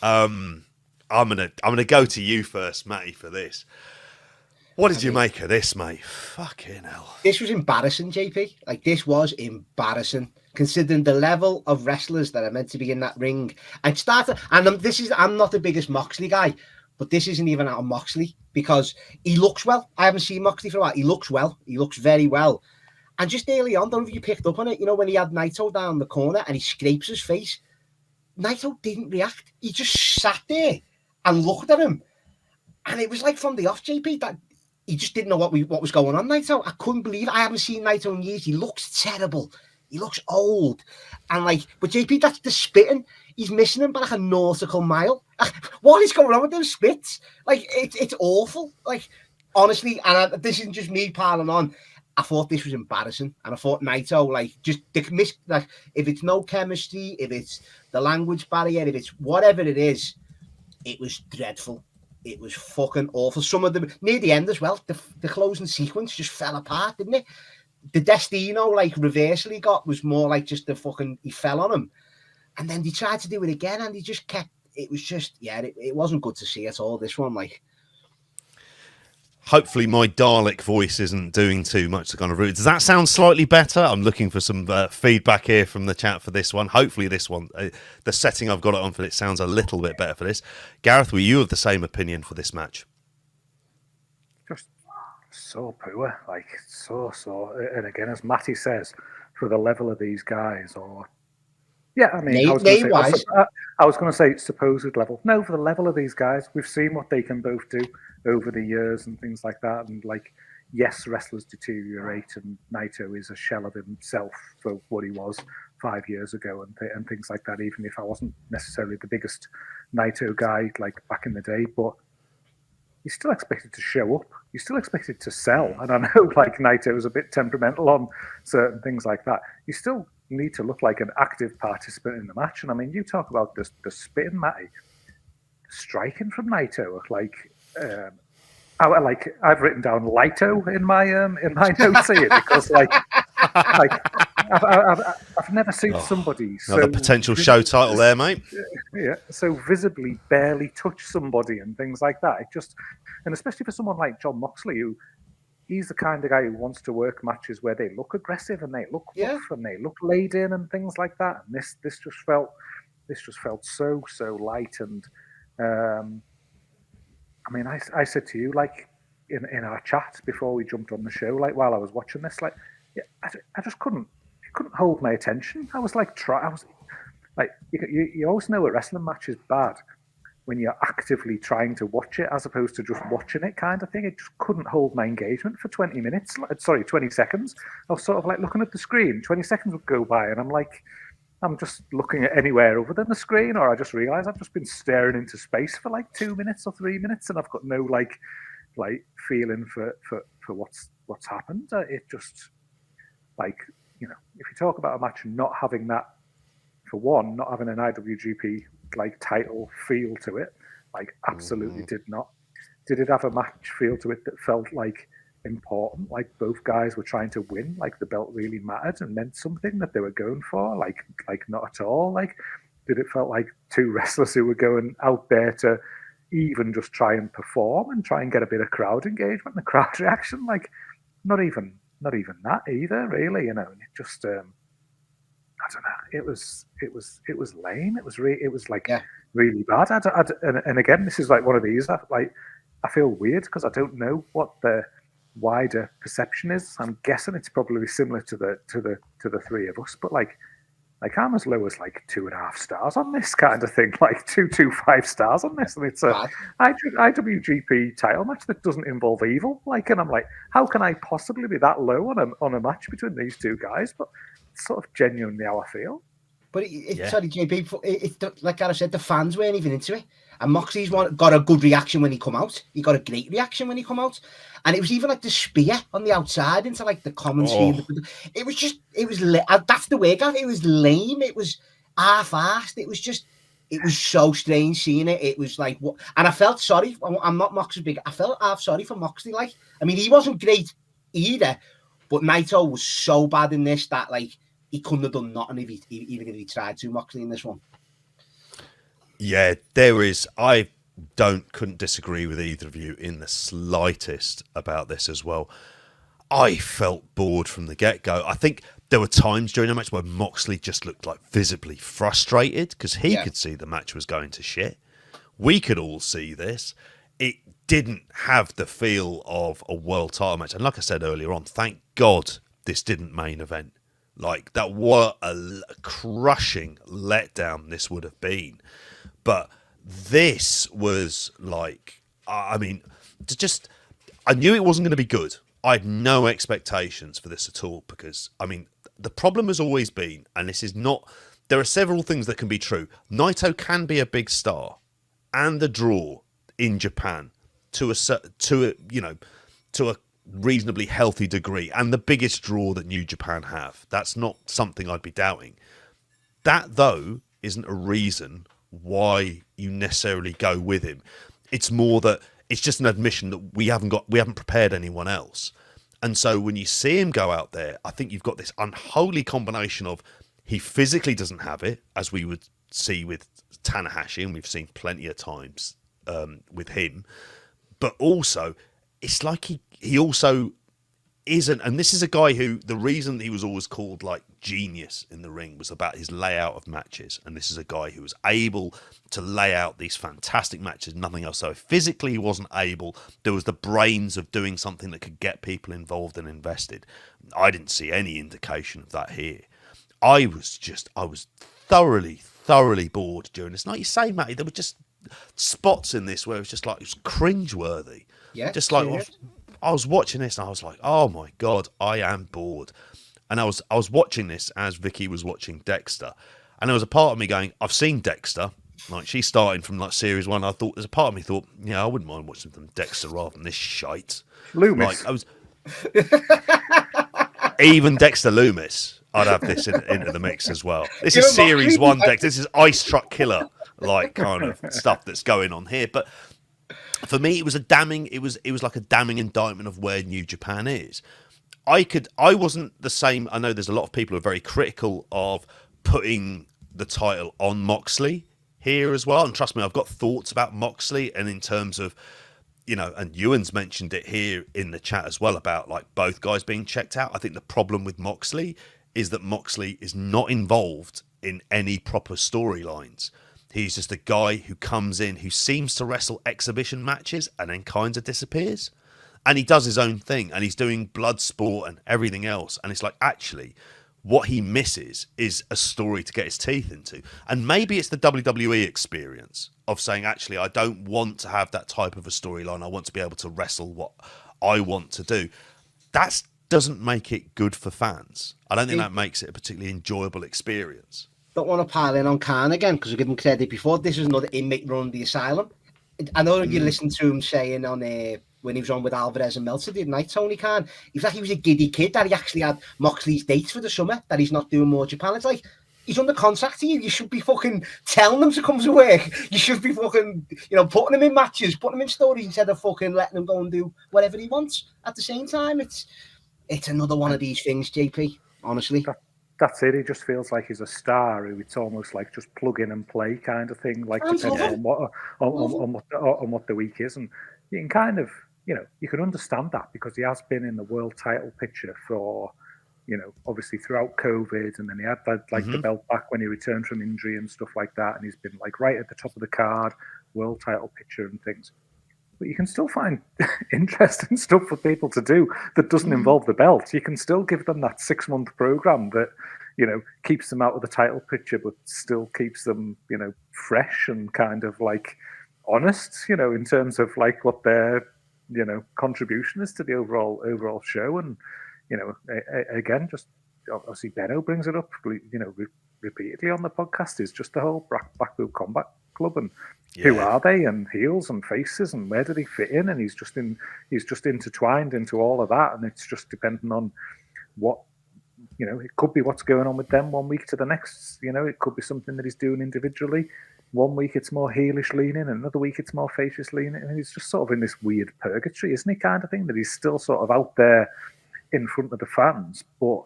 I'm gonna go to you first, Matty, for this. What did you make of this, mate? Fucking hell. This was embarrassing, JP. Like, this was embarrassing, considering the level of wrestlers that are meant to be in that ring. I'm not the biggest Moxley guy, but this isn't even out of Moxley because he looks well. I haven't seen Moxley for a while. He looks well. He looks very well. And just early on, don't know if you picked up on it, you know, when he had Naito down the corner and he scrapes his face, Naito didn't react. He just sat there and looked at him. And it was like from the off, JP, that he just didn't know what was going on, Naito. I couldn't believe it. I haven't seen Naito in years. He looks terrible. He looks old. And but JP, that's the spitting. He's missing him by like a nautical mile. What is going on with those spits? Like, it's awful. Like, honestly, and this isn't just me piling on. I thought this was embarrassing. And I thought Naito, if it's no chemistry, if it's the language barrier, if it's whatever it is, it was dreadful. It was fucking awful. Some of them near the end as well. The closing sequence just fell apart, didn't it? The Destino reversal he got was more like just he fell on him, and then they tried to do it again, and he just kept. It was just it wasn't good to see at all. This one, Hopefully my Dalek voice isn't doing too much to kind of ruin. Does that sound slightly better? I'm looking for some feedback here from the chat for this one. Hopefully this one, the setting I've got it on for it sounds a little bit better for this. Gareth, were you of the same opinion for this match? Just so poor, so. And again, as Matty says, for the level of these guys, I was going to say supposed level. No, for the level of these guys, we've seen what they can both do over the years and things like that. And yes, wrestlers deteriorate, and Naito is a shell of himself for what he was 5 years ago and things like that. Even if I wasn't necessarily the biggest Naito guy back in the day, but you're still expected to show up. You're still expected to sell. And I know Naito was a bit temperamental on certain things like that. You still need to look like an active participant in the match. And I mean, you talk about the spitting, Matty, striking from Naito. I've written down Lito in my notes here because I've never seen somebody another potential show title there, mate. Yeah, so visibly barely touch somebody and things like that. And especially for someone like Jon Moxley, who he's the kind of guy who wants to work matches where they look aggressive and they look rough and they look laid in and things like that. And this just felt so light. And I mean, I said to you in our chat before we jumped on the show, while I was watching this, I just couldn't hold my attention. I was you always know a wrestling match is bad when you're actively trying to watch it as opposed to just watching it kind of thing. It just couldn't hold my engagement for 20 seconds. I was sort of looking at the screen. 20 seconds would go by and I'm just looking at anywhere other than the screen, or I just realised I've just been staring into space for 2 minutes or 3 minutes and I've got no feeling for what's happened. It just if you talk about a match not having that, for one, not having an IWGP title feel to it, absolutely did not. Did it have a match feel to it that felt important? Both guys were trying to win, the belt really mattered and meant something that they were going for? Not at all. Did it felt like two wrestlers who were going out there to even just try and perform and try and get a bit of crowd engagement and the crowd reaction? Not even that either, really. And it just I don't know. It was lame. It was really bad. And again, this is one of these. I feel weird because I don't know what the wider perception is. I'm guessing it's probably similar to the three of us. But Like, I'm as low as like 2.5 stars on this kind of thing, like 2.25 stars on this, and it's a IWGP title match that doesn't involve Evil. Like, and I'm like, how can I possibly be that low on a match between these two guys? But it's sort of genuinely how I feel. But sorry, JP, like I said, the fans weren't even into it. And Moxley's got a good reaction when he come out. He got a great reaction when he come out. And it was even like the spear on the outside into like the commentary. It was that's the way, Gav. It was lame. It was half-assed. It was so strange seeing it. It was like, what? And I felt sorry. I'm not Moxley big. I felt half sorry for Moxley. Like, I mean, he wasn't great either, but Naito was so bad in this that like, he couldn't have done nothing even if he tried to, Moxley, in this one. Yeah, I couldn't disagree with either of you in the slightest about this as well. I felt bored from the get-go. I think there were times during the match where Moxley just looked like visibly frustrated because he could see the match was going to shit. We could all see this. It didn't have the feel of a world title match. And like I said earlier on, thank God this didn't main event. Like, that, what a crushing letdown this would have been. But this was like, I mean, I knew it wasn't going to be good. I had no expectations for this at all because, I mean, the problem has always been, and this is not, there are several things that can be true. Naito can be a big star and the draw in Japan to a reasonably healthy degree, and the biggest draw that New Japan have. That's not something I'd be doubting. That, though, isn't a reason why you necessarily go with him. It's more that it's just an admission that we haven't prepared anyone else. And so when you see him go out there, I think you've got this unholy combination of he physically doesn't have it, as we would see with Tanahashi, and we've seen plenty of times with him, but also it's like he also isn't, and this is a guy who, the reason he was always called like genius in the ring was about his layout of matches, and this is a guy who was able to lay out these fantastic matches, nothing else. So if physically he wasn't able, there was the brains of doing something that could get people involved and invested. I didn't see any indication of that here. I was thoroughly bored during this. Like you say, Matty, there were just spots in this where it was just like, it was cringeworthy. Yeah, just like I was watching this and I was like, oh my God, I am bored. And I was watching this as Vicky was watching Dexter, and there was a part of me going, I've seen Dexter, like she's starting from like series 1. I thought, there's a part of me thought, yeah, I wouldn't mind watching them Dexter rather than this shite. Loomis. Like I was even Dexter Loomis, I'd have this into the mix as well. This is series 1 Dexter. This is Ice Truck Killer like kind of stuff that's going on here. But for me, it was like a damning indictment of where New Japan is. I wasn't the same. I know there's a lot of people who are very critical of putting the title on Moxley here as well. And trust me, I've got thoughts about Moxley, and in terms of, you know, and Ewan's mentioned it here in the chat as well about like both guys being checked out. I think the problem with Moxley is that Moxley is not involved in any proper storylines. He's just a guy who comes in, who seems to wrestle exhibition matches and then kind of disappears. And he does his own thing, and he's doing blood sport and everything else. And it's like, actually, what he misses is a story to get his teeth into. And maybe it's the WWE experience of saying, actually, I don't want to have that type of a storyline. I want to be able to wrestle what I want to do. That doesn't make it good for fans. I don't think that makes it a particularly enjoyable experience. Don't want to pile in on Khan again, because I give him credit before. This is another inmate running the asylum. I know you listened to him saying on when he was on with Alvarez and Meltzer the night, Tony Khan, he was like he was a giddy kid that he actually had Moxley's dates for the summer, that he's not doing more Japan. It's like, he's under contract to you. You should be fucking telling him to come to work. You should be fucking, putting him in matches, putting him in stories instead of fucking letting him go and do whatever he wants. At the same time, it's another one of these things, JP, honestly. That's it. He just feels like he's a star who it's almost like just plug in and play kind of thing, like depending on what the week is. And you can kind of, you can understand that because he has been in the world title picture for, obviously throughout COVID, and then he had that, the belt back when he returned from injury and stuff like that. And he's been like right at the top of the card, world title picture and things. But you can still find interesting stuff for people to do that doesn't involve the belt. You can still give them that 6-month program that, keeps them out of the title picture, but still keeps them, fresh and kind of like honest, in terms of like what their, contribution is to the overall show. And, again, just obviously Benno brings it up, repeatedly on the podcast, is just the whole Blackpool Combat Club and who are they, and heels and faces, and where do they fit in? And he's just intertwined into all of that, and it's just depending on what, it could be what's going on with them one week to the next. It could be something that he's doing individually. One week it's more heelish leaning, another week it's more facious leaning, and he's just sort of in this weird purgatory, isn't he, kind of thing, that he's still sort of out there in front of the fans, but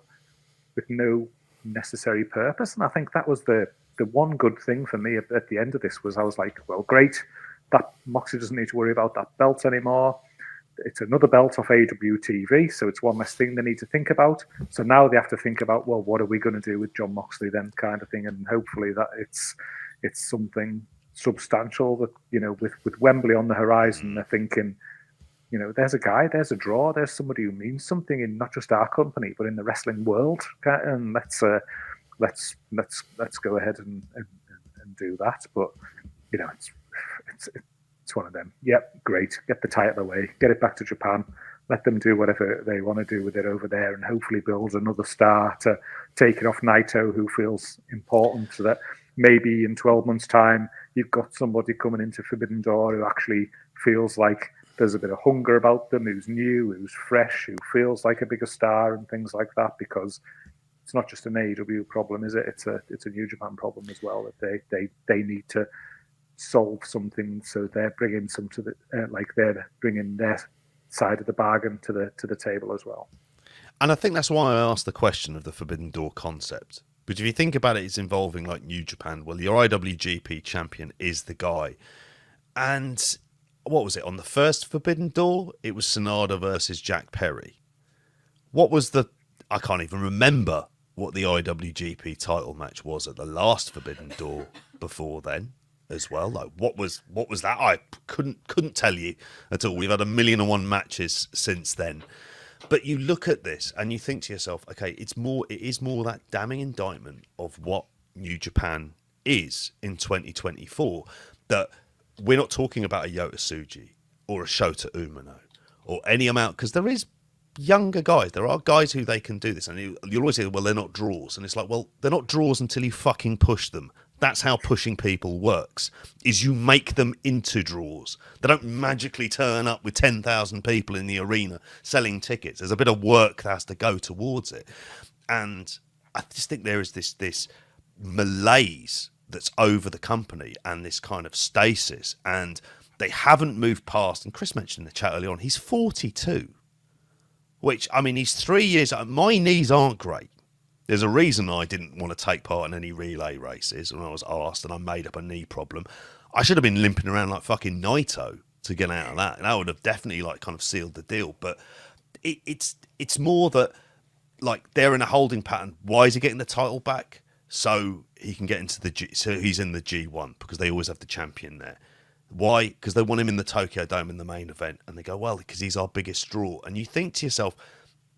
with no necessary purpose. And I think that was the one good thing for me at the end of this, was I was like, well, great, that Moxley doesn't need to worry about that belt anymore. It's another belt off AEW TV, so it's one less thing they need to think about. So now they have to think about, well, what are we going to do with Jon Moxley then, kind of thing. And hopefully that it's something substantial that, with Wembley on the horizon, they're thinking, there's a guy, there's a draw, there's somebody who means something in not just our company, but in the wrestling world. And let's go ahead and do that. But, it's one of them. Yep, great. Get the title away. Get it back to Japan. Let them do whatever they want to do with it over there, and hopefully build another star to take it off Naito, who feels important, so that maybe in 12 months' time, you've got somebody coming into Forbidden Door who actually feels like there's a bit of hunger about them, who's new, who's fresh, who feels like a bigger star and things like that, because it's not just an AEW problem, is it? It's a New Japan problem as well, that they need to solve something, so they're bringing some to the they're bringing their side of the bargain to the table as well. And I think that's why I asked the question of the Forbidden Door concept, because if you think about it, it's involving like New Japan. Well, your IWGP champion is the guy, and what was it on the first Forbidden Door? It was Sonata versus Jack Perry. What was I can't even remember what the IWGP title match was at the last Forbidden Door before then as well. Like what was that? I couldn't tell you at all. We've had 1,000,001 matches since then. But you look at this and you think to yourself, okay, it is more that damning indictment of what New Japan is in 2024, that we're not talking about a Yota Tsuji or a Shota Umino or any amount, because there is younger guys. There are guys who they can do this, and you'll always say, well, they're not draws, and it's like, well, they're not draws until you fucking push them. That's how pushing people works, is you make them into draws. They don't magically turn up with 10,000 people in the arena selling tickets. There's a bit of work that has to go towards it. And I just think there is this malaise that's over the company, and this kind of stasis, and they haven't moved past. And Chris mentioned in the chat earlier on, he's 42, which, I mean, he's 3 years. My knees aren't great. There's a reason I didn't want to take part in any relay races when I was asked, and I made up a knee problem. I should have been limping around like fucking Naito to get out of that, and that would have definitely like kind of sealed the deal. But it's more that like they're in a holding pattern. Why is he getting the title back? So he can get into so he's in the G1, because they always have the champion there. Why? Because they want him in the Tokyo Dome in the main event, and they go, well, because he's our biggest draw. And you think to yourself,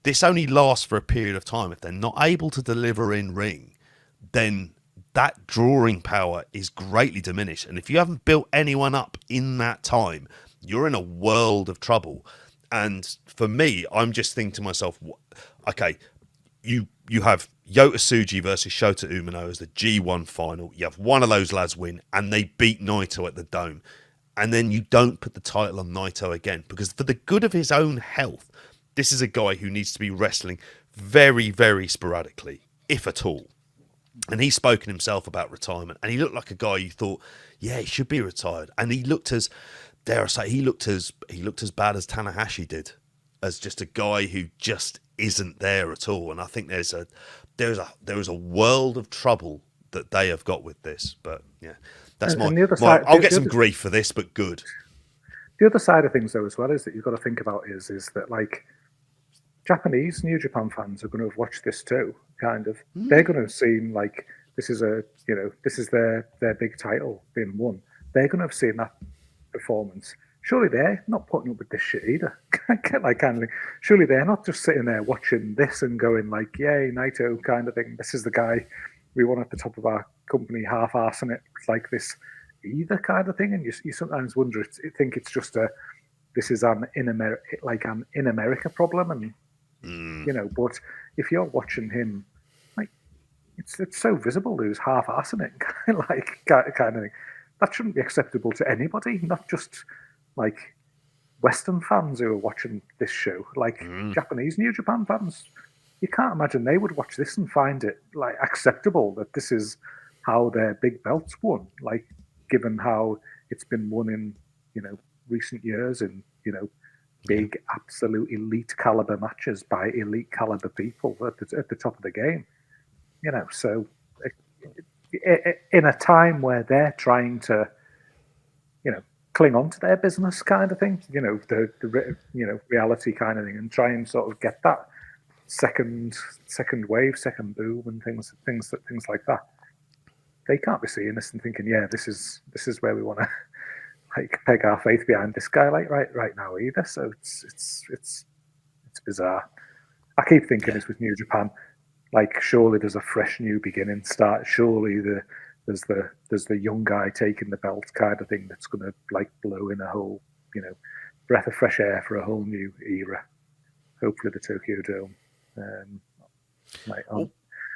this only lasts for a period of time. If they're not able to deliver in ring, then that drawing power is greatly diminished. And if you haven't built anyone up in that time, you're in a world of trouble. And for me, I'm just thinking to myself, okay, you have Yota Tsuji versus Shota Umino as the G1 final. You have one of those lads win, and they beat Naito at the Dome. And then you don't put the title on Naito again, because for the good of his own health, this is a guy who needs to be wrestling very, very sporadically, if at all. And he's spoken himself about retirement, and he looked like a guy you thought, yeah, he should be retired. And he looked as, dare I say, he looked as bad as Tanahashi did, as just a guy who just isn't there at all. And I think there is a world of trouble that they have got with this. But yeah, that's I'll get some grief for this, but good. The other side of things, though, as well, is that you've got to think about is that like Japanese New Japan fans are going to have watched this too. Kind of, they're going to have seen like this is their big title being won. They're going to have seen that performance surely they're not putting up with this shit either. Like, kind of thing. Surely they're not just sitting there watching this and going like, yay, Naito kind of thing. This is the guy we want at the top of our company, half-arsing it like this either kind of thing. And you sometimes wonder, think it's just this is an in America problem. And, but if you're watching him, like, it's so visible that he's half-arsing it, like, kind of thing. That shouldn't be acceptable to anybody, not just like Western fans who are watching this show, like Japanese New Japan fans. You can't imagine they would watch this and find it like acceptable that this is how their big belts won, like given how it's been won in recent years in big absolute elite caliber matches by elite caliber people at the top of the game. So in a time where they're trying to cling on to their business kind of thing, the reality kind of thing, and try and sort of get that second wave, second boom, and things like that. They can't be seeing this and thinking, yeah, this is where we want to like peg our faith behind this guy like right now either. So it's bizarre. I keep thinking it's with New Japan. Like, surely there's a fresh new beginning start. Surely there's the young guy taking the belt kind of thing that's going to like blow in a whole breath of fresh air for a whole new era. Hopefully the Tokyo Dome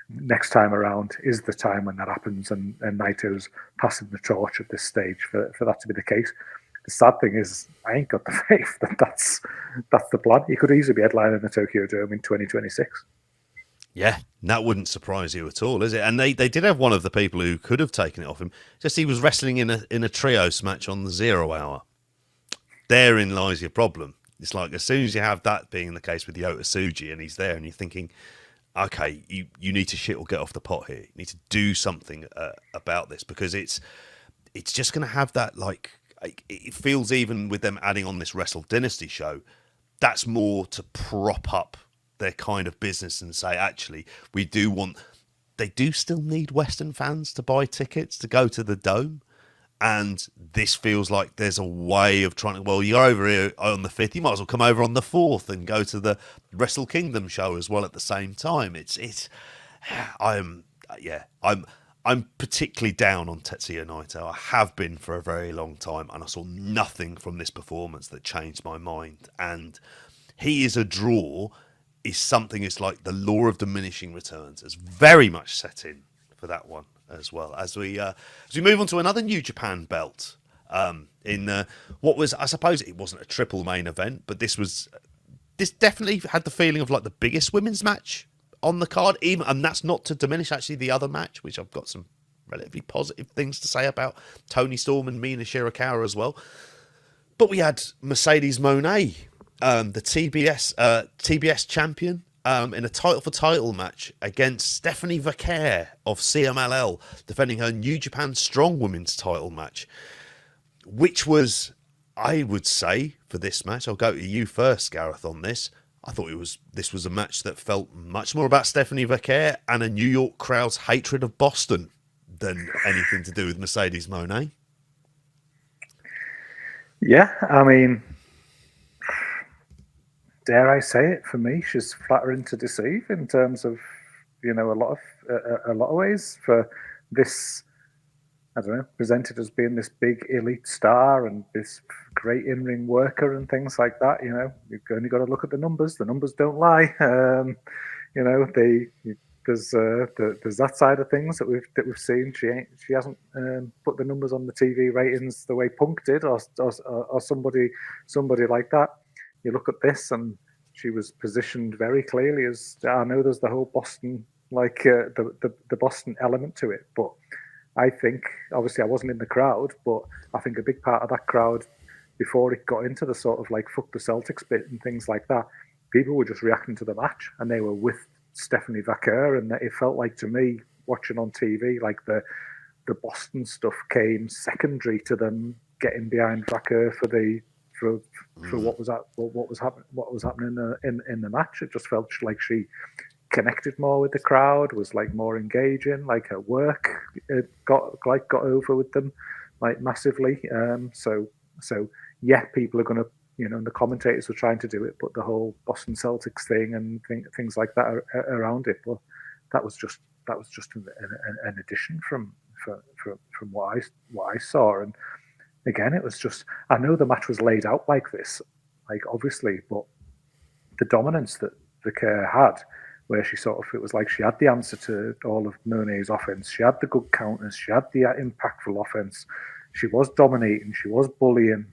next time around is the time when that happens, and Naito's passing the torch at this stage for that to be the case. The sad thing is, I ain't got the faith that that's the plan. He could easily be headlining the Tokyo Dome in 2026. Yeah, that wouldn't surprise you at all, is it? And they did have one of the people who could have taken it off him. Just he was wrestling in a trios match on the 0 hour. Therein lies your problem. It's like as soon as you have that being the case with Yota Tsuji and he's there and you're thinking, okay, you need to shit or get off the pot here. You need to do something about this, because it's just going to have that, like, it feels, even with them adding on this Wrestle Dynasty show, that's more to prop up their kind of business and say, actually, they do still need Western fans to buy tickets to go to the Dome. And this feels like there's a way of trying to, well, you're over here on the 5th, you might as well come over on the 4th and go to the Wrestle Kingdom show as well at the same time. I'm particularly down on Tetsuya Naito. I have been for a very long time, and I saw nothing from this performance that changed my mind. And he is a draw, is something, it's like the law of diminishing returns is very much set in for that one as well. As we move on to another New Japan belt, in what was, I suppose it wasn't a triple main event, but this definitely had the feeling of like the biggest women's match on the card, even, and that's not to diminish actually the other match, which I've got some relatively positive things to say about, Toni Storm and Mina Shirakawa as well. But we had Mercedes Mone, the TBS champion, in a title match against Stephanie Vaquer of CMLL, defending her New Japan Strong Women's title match, which was, I would say, for this match, I'll go to you first, Gareth, on this. I thought this was a match that felt much more about Stephanie Vaquer and a New York crowd's hatred of Boston than anything to do with Mercedes Mone. Yeah, I mean, dare I say it, for me, she's flattering to deceive in terms of, a lot of ways. For this, I don't know, presented as being this big elite star and this great in-ring worker and things like that. You've only got to look at the numbers. The numbers don't lie. There's that side of things that we've seen. She hasn't put the numbers on the TV ratings the way Punk did, or somebody like that. You look at this, and she was positioned very clearly as, I know there's the whole Boston, like the Boston element to it, but I think, obviously I wasn't in the crowd, but I think a big part of that crowd, before it got into the sort of like fuck the Celtics bit and things like that, people were just reacting to the match, and they were with Stephanie Vaquer, and it felt like, to me, watching on TV, like the Boston stuff came secondary to them getting behind Vaquer for what was happening in the match. It just felt like she connected more with the crowd, was like more engaging, like her work got over with them like massively. So So yeah, people are going to, and the commentators were trying to do it, but the whole Boston Celtics thing and things like that around it, well, that was just an addition from what I saw. And again, it was just, I know the match was laid out like this, like obviously, but the dominance that Vicker had, where she sort of, it was like she had the answer to all of Mone's offense. She had the good counters. She had the impactful offense. She was dominating. She was bullying.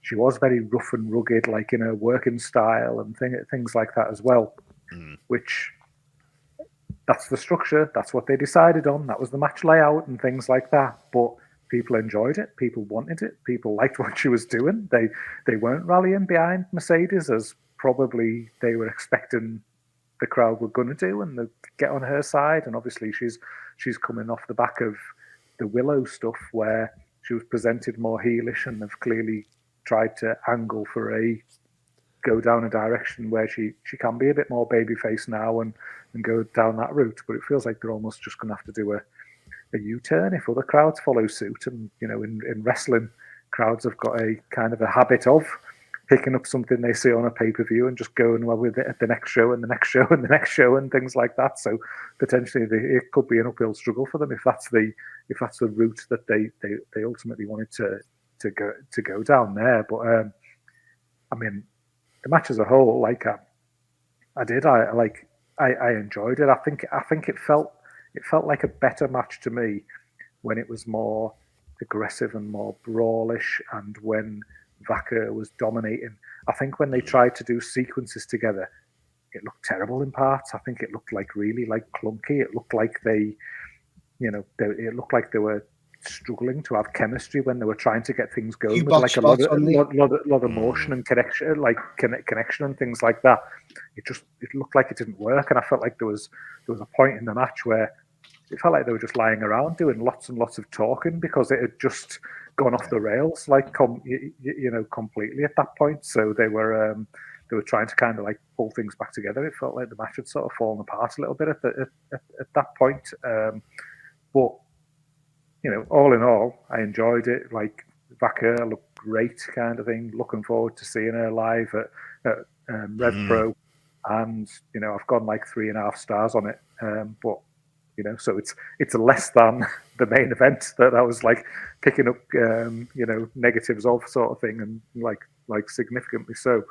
She was very rough and rugged, like in her working style and things like that as well, which that's the structure. That's what they decided on. That was the match layout and things like that. But people enjoyed it. People wanted it. People liked what she was doing. They weren't rallying behind Mercedes as probably they were expecting the crowd were going to do, and they get on her side. And obviously she's coming off the back of the Willow stuff where she was presented more heelish, and they've clearly tried to angle for go down a direction where she can be a bit more babyface now and go down that route. But it feels like they're almost just going to have to do a U-turn if other crowds follow suit. And in wrestling, crowds have got a kind of a habit of picking up something they see on a pay-per-view and just going well with it at the next show and the next show and the next show and things like that. So potentially it could be an uphill struggle for them if that's the route that they ultimately wanted to go down there. But I mean, the match as a whole, like I enjoyed it. I think it felt like a better match to me when it was more aggressive and more brawlish, and when Vaca was dominating. I think when they tried to do sequences together, it looked terrible in parts. I think it looked like really like clunky. It looked like it looked like they were struggling to have chemistry when they were trying to get things going with like a lot of motion and connection and things like that. It looked like it didn't work, and I felt like there was a point in the match where it felt like they were just lying around doing lots and lots of talking because it had just gone off the rails, like completely at that point. So they were trying to kind of like pull things back together. It felt like the match had sort of fallen apart a little bit at that point. But all in all, I enjoyed it. Like Vaca looked great, kind of thing. Looking forward to seeing her live at Rev Pro, and I've gone like 3.5 stars on it. But so it's less than the main event that I was like picking up, negatives of sort of thing, and like significantly so.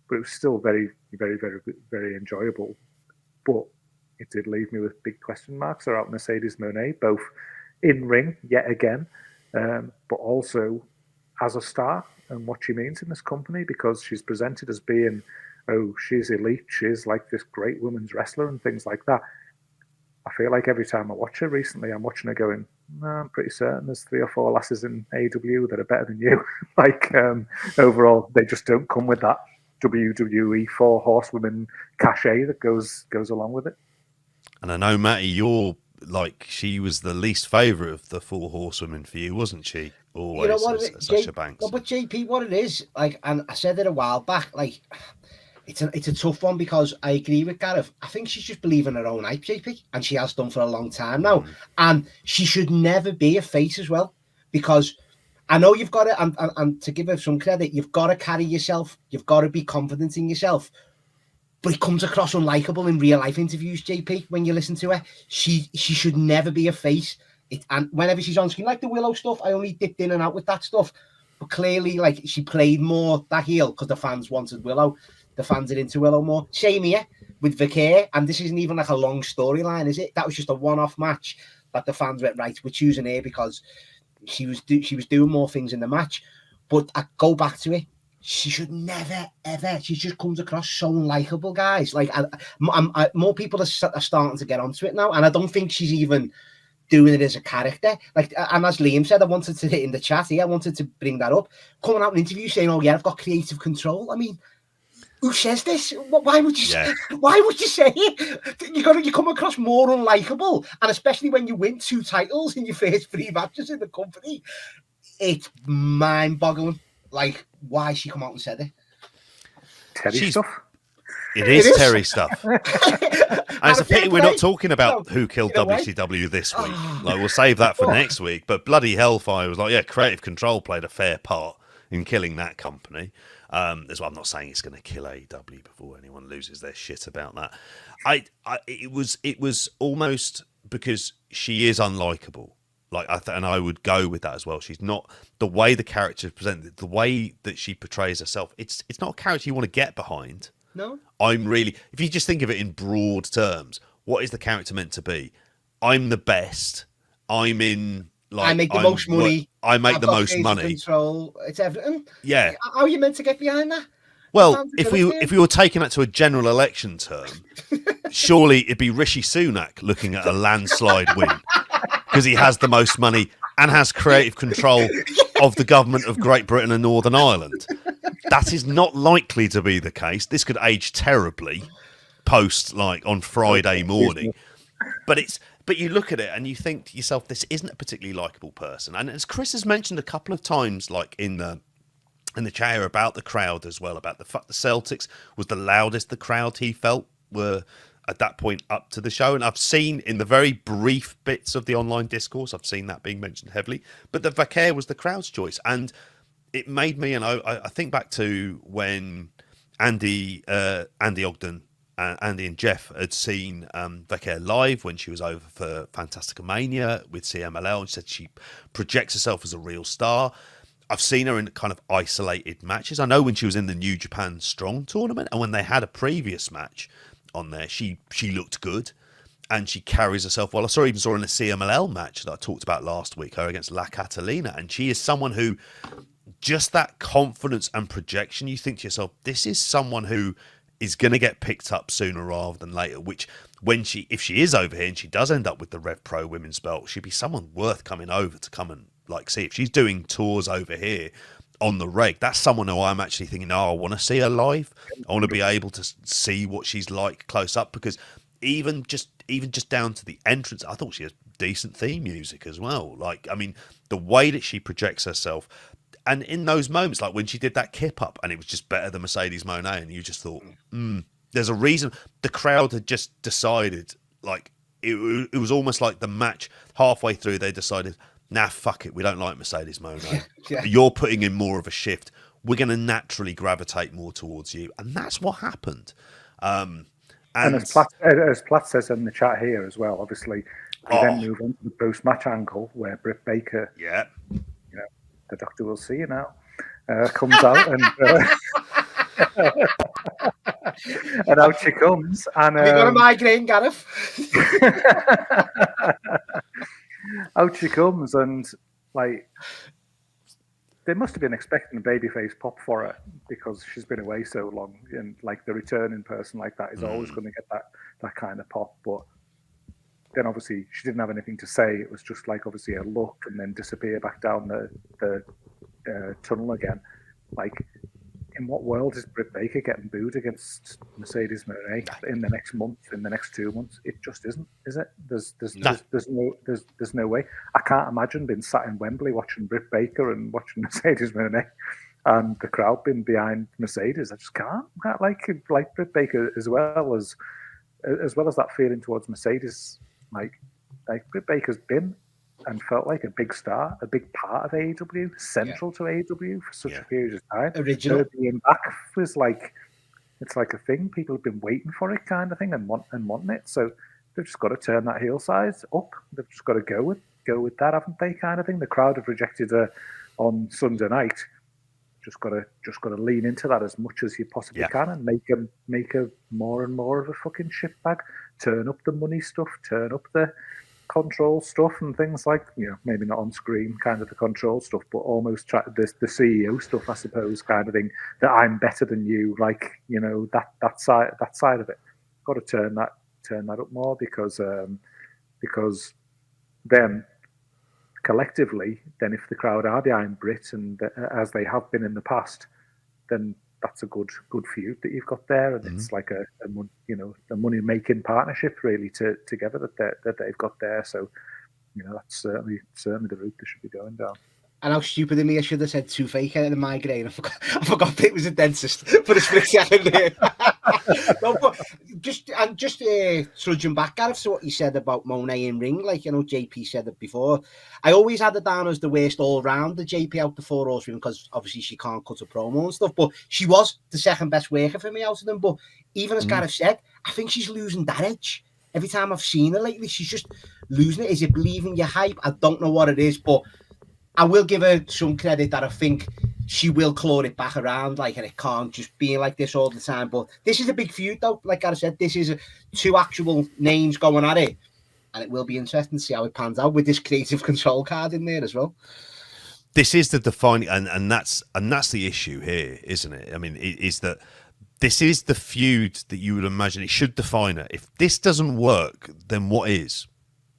But it was still very, very, very, very enjoyable. But it did leave me with big question marks about Mercedes Mone, both in ring yet again, but also as a star and what she means in this company, because she's presented as being, she's elite, she's like this great women's wrestler and things like that. I feel like every time I watch her recently, I'm watching her going, no, I'm pretty certain there's 3 or 4 lasses in AEW that are better than you. Overall, they just don't come with that WWE 4 horsewomen cachet that goes along with it. And I know, Matty, you're like, she was the least favourite of the 4 horsewomen for you, wasn't she? Always, Sasha Banks. No, but JP, what it is, like, and I said it a while back, like, it's a tough one, because I agree with Gareth. I think she's just believing her own hype, JP, and she has done for a long time now. And she should never be a face as well, because I know you've got to, and to give her some credit, you've got to carry yourself, you've got to be confident in yourself. But it comes across unlikable in real life interviews, JP, when you listen to her. She should never be a face. And whenever she's on screen, like the Willow stuff, I only dipped in and out with that stuff. But clearly, like, she played more that heel because the fans wanted Willow. The fans are into Willow more. Same here with Vicker, and this isn't even like a long storyline, is it? That was just a one-off match that the fans went, right, we're choosing her because she was doing more things in the match. But I go back to it. She should never, ever. She just comes across so unlikable, guys. Like, more people are starting to get onto it now, and I don't think she's even doing it as a character. Like, and as Liam said, I wanted to hit in the chat here. I wanted to bring that up. Coming out in an interview saying, "Oh yeah, I've got creative control." I mean, who says this? Why would you? Yeah. Why would you say it? You come across more unlikable, and especially when you win 2 titles in your first 3 matches in the company, it's mind-boggling. Like, why she come out and said it? Terry stuff. It is Terry stuff. And it's a pity we're not talking about who killed WCW this week. Like, we'll save that for next week. But bloody Hellfire was like, yeah, creative control played a fair part in killing that company. As well, I'm not saying it's going to kill AEW before anyone loses their shit about that. It was almost because she is unlikable. Like and I would go with that as well. She's not the way the character is presented, the way that she portrays herself. It's not a character you want to get behind. No. If you just think of it in broad terms, what is the character meant to be? I'm the best. I make the most money. I make the most money. Control. It's everything. Yeah. How are you meant to get behind that? Well, if we were taking that to a general election term, surely it'd be Rishi Sunak looking at a landslide win because he has the most money and has creative control of the government of Great Britain and Northern Ireland. That is not likely to be the case. This could age terribly on Friday morning. But you look at it and you think to yourself, this isn't a particularly likable person. And as Chris has mentioned a couple of times, like in the chair about the crowd as well, about the fact the Celtics was the loudest the crowd he felt were at that point up to the show. And I've seen in the very brief bits of the online discourse, I've seen that being mentioned heavily, but the Vaquer was the crowd's choice. And it made me, and I think back to when Andy Ogden, Andy and Jeff had seen Vaquer live when she was over for Fantastica Mania with CMLL, and said she projects herself as a real star. I've seen her in kind of isolated matches. I know when she was in the New Japan Strong tournament, and when they had a previous match on there, she looked good and she carries herself well. I even saw her in a CMLL match that I talked about last week, her against La Catalina, and she is someone who, just that confidence and projection, you think to yourself, this is someone who is going to get picked up sooner rather than later, which if she is over here and she does end up with the Rev Pro women's belt, she'd be someone worth coming over to come and see. If she's doing tours over here on the reg, that's someone who I'm actually thinking, I want to see her live. I want to be able to see what she's like close up, because even just down to the entrance, I thought she has decent theme music as well. The way that she projects herself, and in those moments, like when she did that kip up and it was just better than Mercedes Mone, and you just thought, there's a reason. The crowd had just decided, it was almost like the match halfway through, they decided, nah, fuck it, we don't like Mercedes Mone. Yeah. You're putting in more of a shift. We're going to naturally gravitate more towards you. And that's what happened. And as Platt says in the chat here as well, obviously, we then move on to the post-match angle where Britt Baker, the doctor will see you now, comes out and and out she comes. And have you got a migraine, Gareth? Out she comes, and they must have been expecting a babyface pop for her because she's been away so long, and the returning person like that is always going to get that kind of pop. But then obviously she didn't have anything to say. It was just obviously a look and then disappear back down the tunnel again. In what world is Britt Baker getting booed against Mercedes Mone in the next month, in the next 2 months? It just isn't, is it? There's no way. I can't imagine being sat in Wembley watching Britt Baker and watching Mercedes Mone and the crowd being behind Mercedes. I just can't. I can't like Britt Baker as well as that feeling towards Mercedes. Britt Baker's been and felt like a big star, a big part of AEW, central to AEW for such a period of time. Original. Her being back was it's like a thing. People have been waiting for it, kind of thing, and wanting it. So they've just got to turn that heel size up. They've just got to go with that, haven't they? Kind of thing. The crowd have rejected her on Sunday night. Just got to lean into that as much as you possibly can, and make her more and more of a fucking shitbag. Turn up the money stuff. Turn up the control stuff and things maybe not on screen, kind of the control stuff, but almost the CEO stuff, I suppose, kind of thing. That I'm better than you, that side of it. Got to turn that up more because then collectively, then if the crowd are behind Brit and as they have been in the past, then that's a good feud that you've got there, and it's like a money making partnership really together that they've got there. So that's certainly the route they should be going down. And how stupid of me, I should have said two fake and a migraine. I forgot it was a dentist for a split second there. No, but just trudging back, Gareth, to what you said about Monet in ring. Like, JP said it before. I always had her down as the worst all round, the JP out the 4 horsewomen, because obviously she can't cut a promo and stuff. But she was the second best worker for me out of them. But even as Gareth said, I think she's losing that edge. Every time I've seen her lately, she's just losing it. Is it believing your hype? I don't know what it is, but I will give her some credit that I think she will claw it back around, and it can't just be like this all the time. But this is a big feud, though. Like I said, this is 2 actual names going at it, and it will be interesting to see how it pans out with this creative control card in there as well. This is the defining, and that's the issue here, isn't it? I mean, it is that this is the feud that you would imagine it should define it. If this doesn't work, then what is?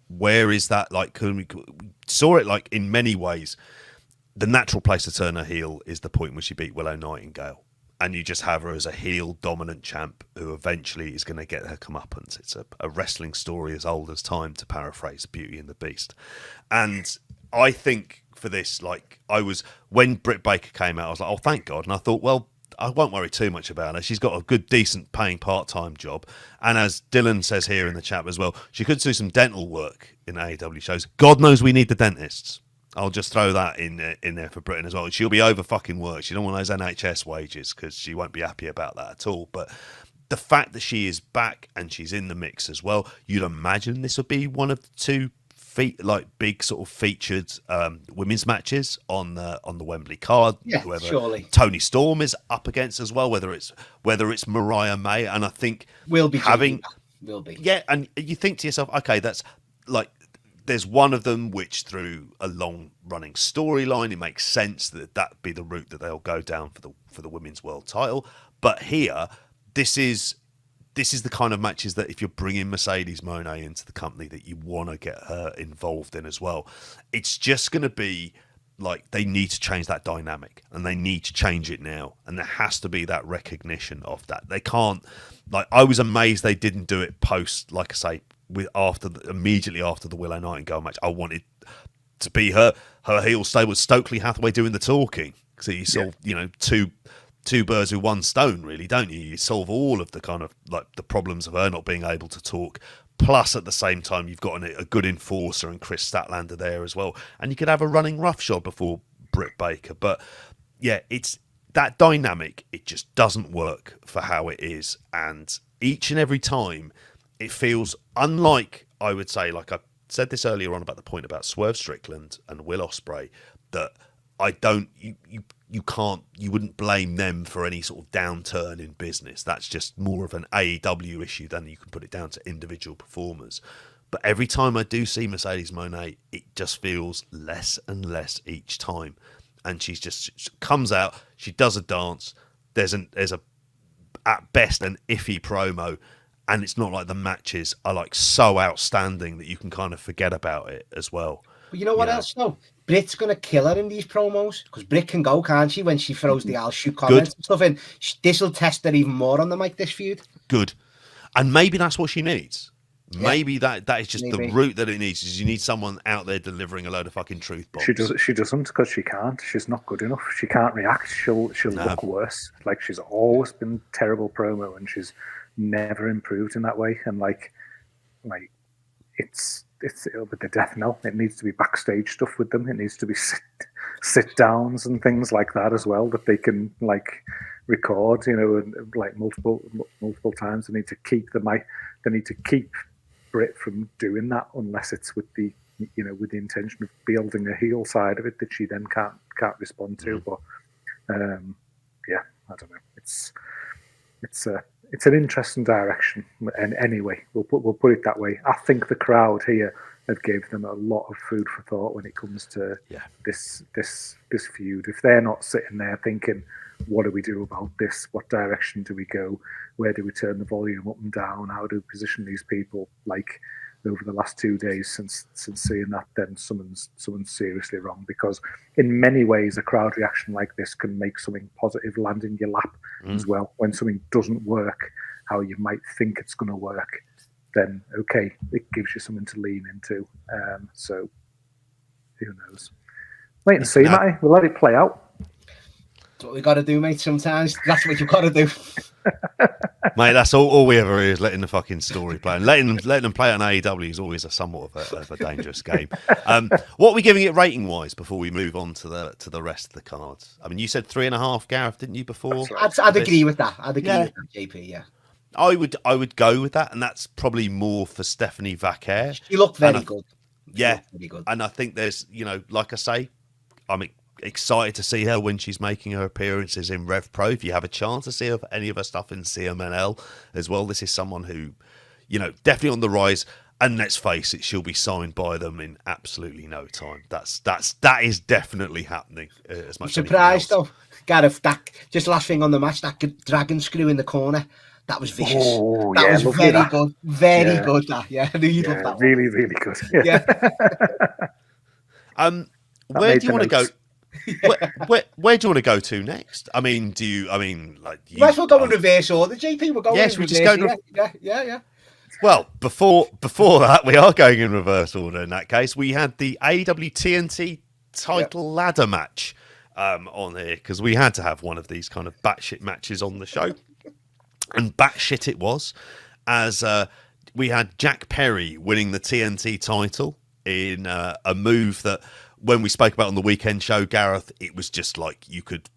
Where is that? We saw it in many ways. The natural place to turn her heel is the point where she beat Willow Nightingale, and you just have her as a heel dominant champ who eventually is going to get her comeuppance. It's a wrestling story as old as time, to paraphrase Beauty and the Beast. And I think for this, when Britt Baker came out, I was like, oh, thank God. And I thought, well, I won't worry too much about her. She's got a good, decent paying part-time job. And as Dylan says here in the chat as well, she could do some dental work in AEW shows. God knows we need the dentists. I'll just throw that in there for Britain as well. She'll be over fucking work. She don't want those NHS wages because she won't be happy about that at all. But the fact that she is back and she's in the mix as well, you'd imagine this would be one of the 2 big sort of featured women's matches on the Wembley card. Yeah, whoever surely Toni Storm is up against as well, whether it's Mariah May, and I think will be. Yeah, and you think to yourself, okay, that's there's one of them which, through a long running storyline, it makes sense that be the route that they'll go down for the women's world title. But here, this is the kind of matches that if you're bringing Mercedes Mone into the company, that you want to get her involved in as well. It's just going to be they need to change that dynamic, and they need to change it now. And there has to be that recognition of that. They can't, I was amazed they didn't do it post, like I say, immediately after the Willow Nightingale match. I wanted to be her heel stay with Stokely Hathaway doing the talking. So you solve, two birds with one stone, really, don't you? You solve all of the kind of the problems of her not being able to talk. Plus, at the same time, you've got a good enforcer and Chris Statlander there as well. And you could have a running roughshod before Britt Baker. But yeah, it's that dynamic. It just doesn't work for how it is. And each and every time, it feels unlike, I would say, like I said this earlier on about the point about Swerve Strickland and Will Ospreay, that you wouldn't blame them for any sort of downturn in business. That's just more of an AEW issue than you can put it down to individual performers. But every time I do see Mercedes Mone, it just feels less and less each time. And she comes out, she does a dance, there's a at best an iffy promo, and it's not like the matches are so outstanding that you can kind of forget about it as well. But you know what else, though? Britt's going to kill her in these promos, because Britt can go, can't she, when she throws the I'll shoot comments and stuff in. This will test her even more on the mic, this feud. Good. And maybe that's what she needs. Yeah. Maybe that is just the route that it needs. Is you need someone out there delivering a load of fucking truth bombs. She doesn't, because she can't. She's not good enough. She can't react. She'll look worse. She's always been terrible promo, and she's never improved in that way. And it'll be the death knell. It needs to be backstage stuff with them. It needs to be sit downs and things like that as well, that they can record, multiple times. They need to keep the mic. They need to keep Britt from doing that, unless it's with the intention of building a heel side of it that she then can't respond to. But yeah, I don't know. It's an interesting direction, and anyway, we'll put it that way. I think the crowd here have gave them a lot of food for thought when it comes to this feud. If they're not sitting there thinking, what do we do about this? What direction do we go? Where do we turn the volume up and down? How do we position these people? Over the last 2 days since seeing that, then someone's seriously wrong, because in many ways a crowd reaction like this can make something positive land in your lap as well. When something doesn't work how you might think it's going to work, then okay, it gives you something to lean into. So who knows? Wait and see, Matty. We'll let it play out. That's what we got to do, mate. Sometimes that's what you've got to do. Mate, that's all we ever hear is letting the fucking story play. And letting them play on AEW is always a somewhat of a dangerous game. What are we giving it rating-wise before we move on to the rest of the cards? I mean, you said 3.5, Gareth, didn't you, before? I'd agree with that. I'd agree with that, JP, yeah. I would go with that, and that's probably more for Stephanie Vaquer. She looked very good. Yeah, very good. And I think there's, like I say, I'm excited to see her when she's making her appearances in Rev Pro. If you have a chance to see any of her stuff in CMLL as well, this is someone who, definitely on the rise. And let's face it, she'll be signed by them in absolutely no time. That is definitely happening. As much surprised though, Gareth. That just last thing on the match, that dragon screw in the corner. That was vicious. Oh, that was very good. Very good. I knew you'd love that. Really, really good. Yeah. Where do you want to go? Where do you want to go to next? I mean, might as well go in reverse order, JP. We're going. Yes, we just go. Yeah. Well, before that, we are going in reverse order. In that case, we had the AEW TNT title ladder match on here because we had to have one of these kind of batshit matches on the show. And batshit it was, as we had Jack Perry winning the TNT title in a move that, when we spoke about on the weekend show, Gareth, it was just like you could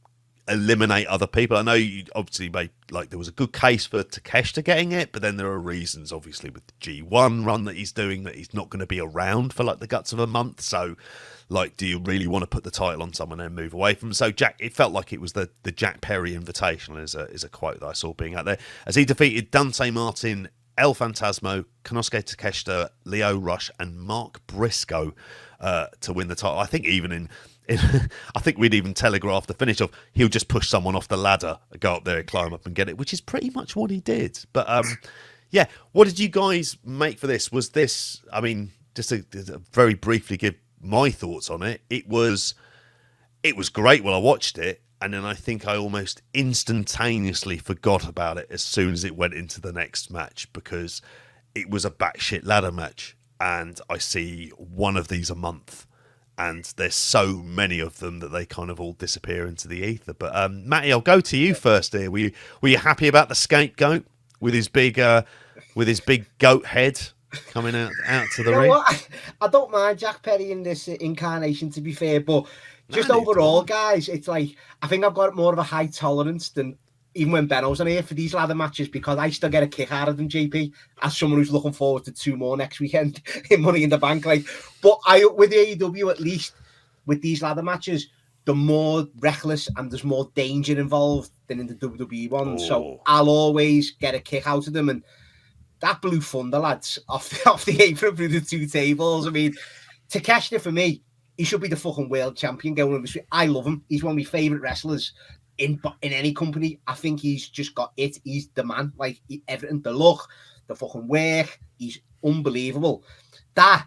eliminate other people. I know you obviously made, there was a good case for Takeshita getting it, but then there are reasons, obviously, with the G1 run that he's doing, that he's not going to be around for the guts of a month. So, do you really want to put the title on someone and move away from him? So it felt like it was the Jack Perry Invitational is a quote that I saw being out there, as he defeated Dante Martin, El Phantasmo, Konosuke Takeshita, Leo Rush, and Mark Briscoe to win the title. I think even I think we'd even telegraphed the finish of he'll just push someone off the ladder, go up there, climb up and get it, which is pretty much what he did. But what did you guys make for this? Was this, I mean, just to very briefly give my thoughts on it, it was great when I watched it, and then I think I almost instantaneously forgot about it as soon as it went into the next match, because it was a batshit ladder match, and I see one of these a month. And there's so many of them that they kind of all disappear into the ether. But Matty, I'll go to you first here. Were you happy about the scapegoat with his big goat head coming out to the ring? I don't mind Jack Perry in this incarnation, to be fair, but just overall, guys, it's like I think I've got more of a high tolerance than even when Benno's on here for these ladder matches, because I still get a kick out of them, JP, as someone who's looking forward to 2 more next weekend in Money in the Bank. But with the AEW, at least with these ladder matches, they're more reckless and there's more danger involved than in the WWE ones. So I'll always get a kick out of them. And that Blue Thunder, lads, off the apron through the 2 tables. I mean, Takeshita, for me, he should be the fucking world champion going on the street. I love him. He's one of my favourite wrestlers in any company. I think he's just got it. He's the man. Everything, the look, the fucking work, he's unbelievable. That,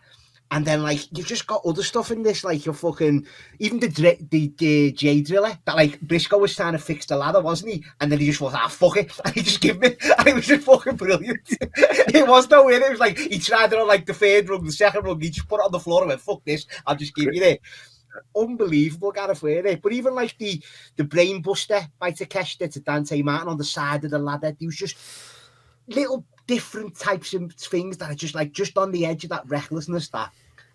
and then you've just got other stuff in this, your fucking, even the J Driller, that Briscoe was trying to fix the ladder, wasn't he? And then he just was, fuck it, and he just gave me, and it was just fucking brilliant. It was no way. It was he tried it on the 3rd rung, the 2nd rung, he just put it on the floor and went, fuck this, I'll just give you it. Unbelievable, Gareth Wade. But even the brain buster by Takeshita to Dante Martin on the side of the ladder, there was just little different types of things that are just on the edge of that recklessness that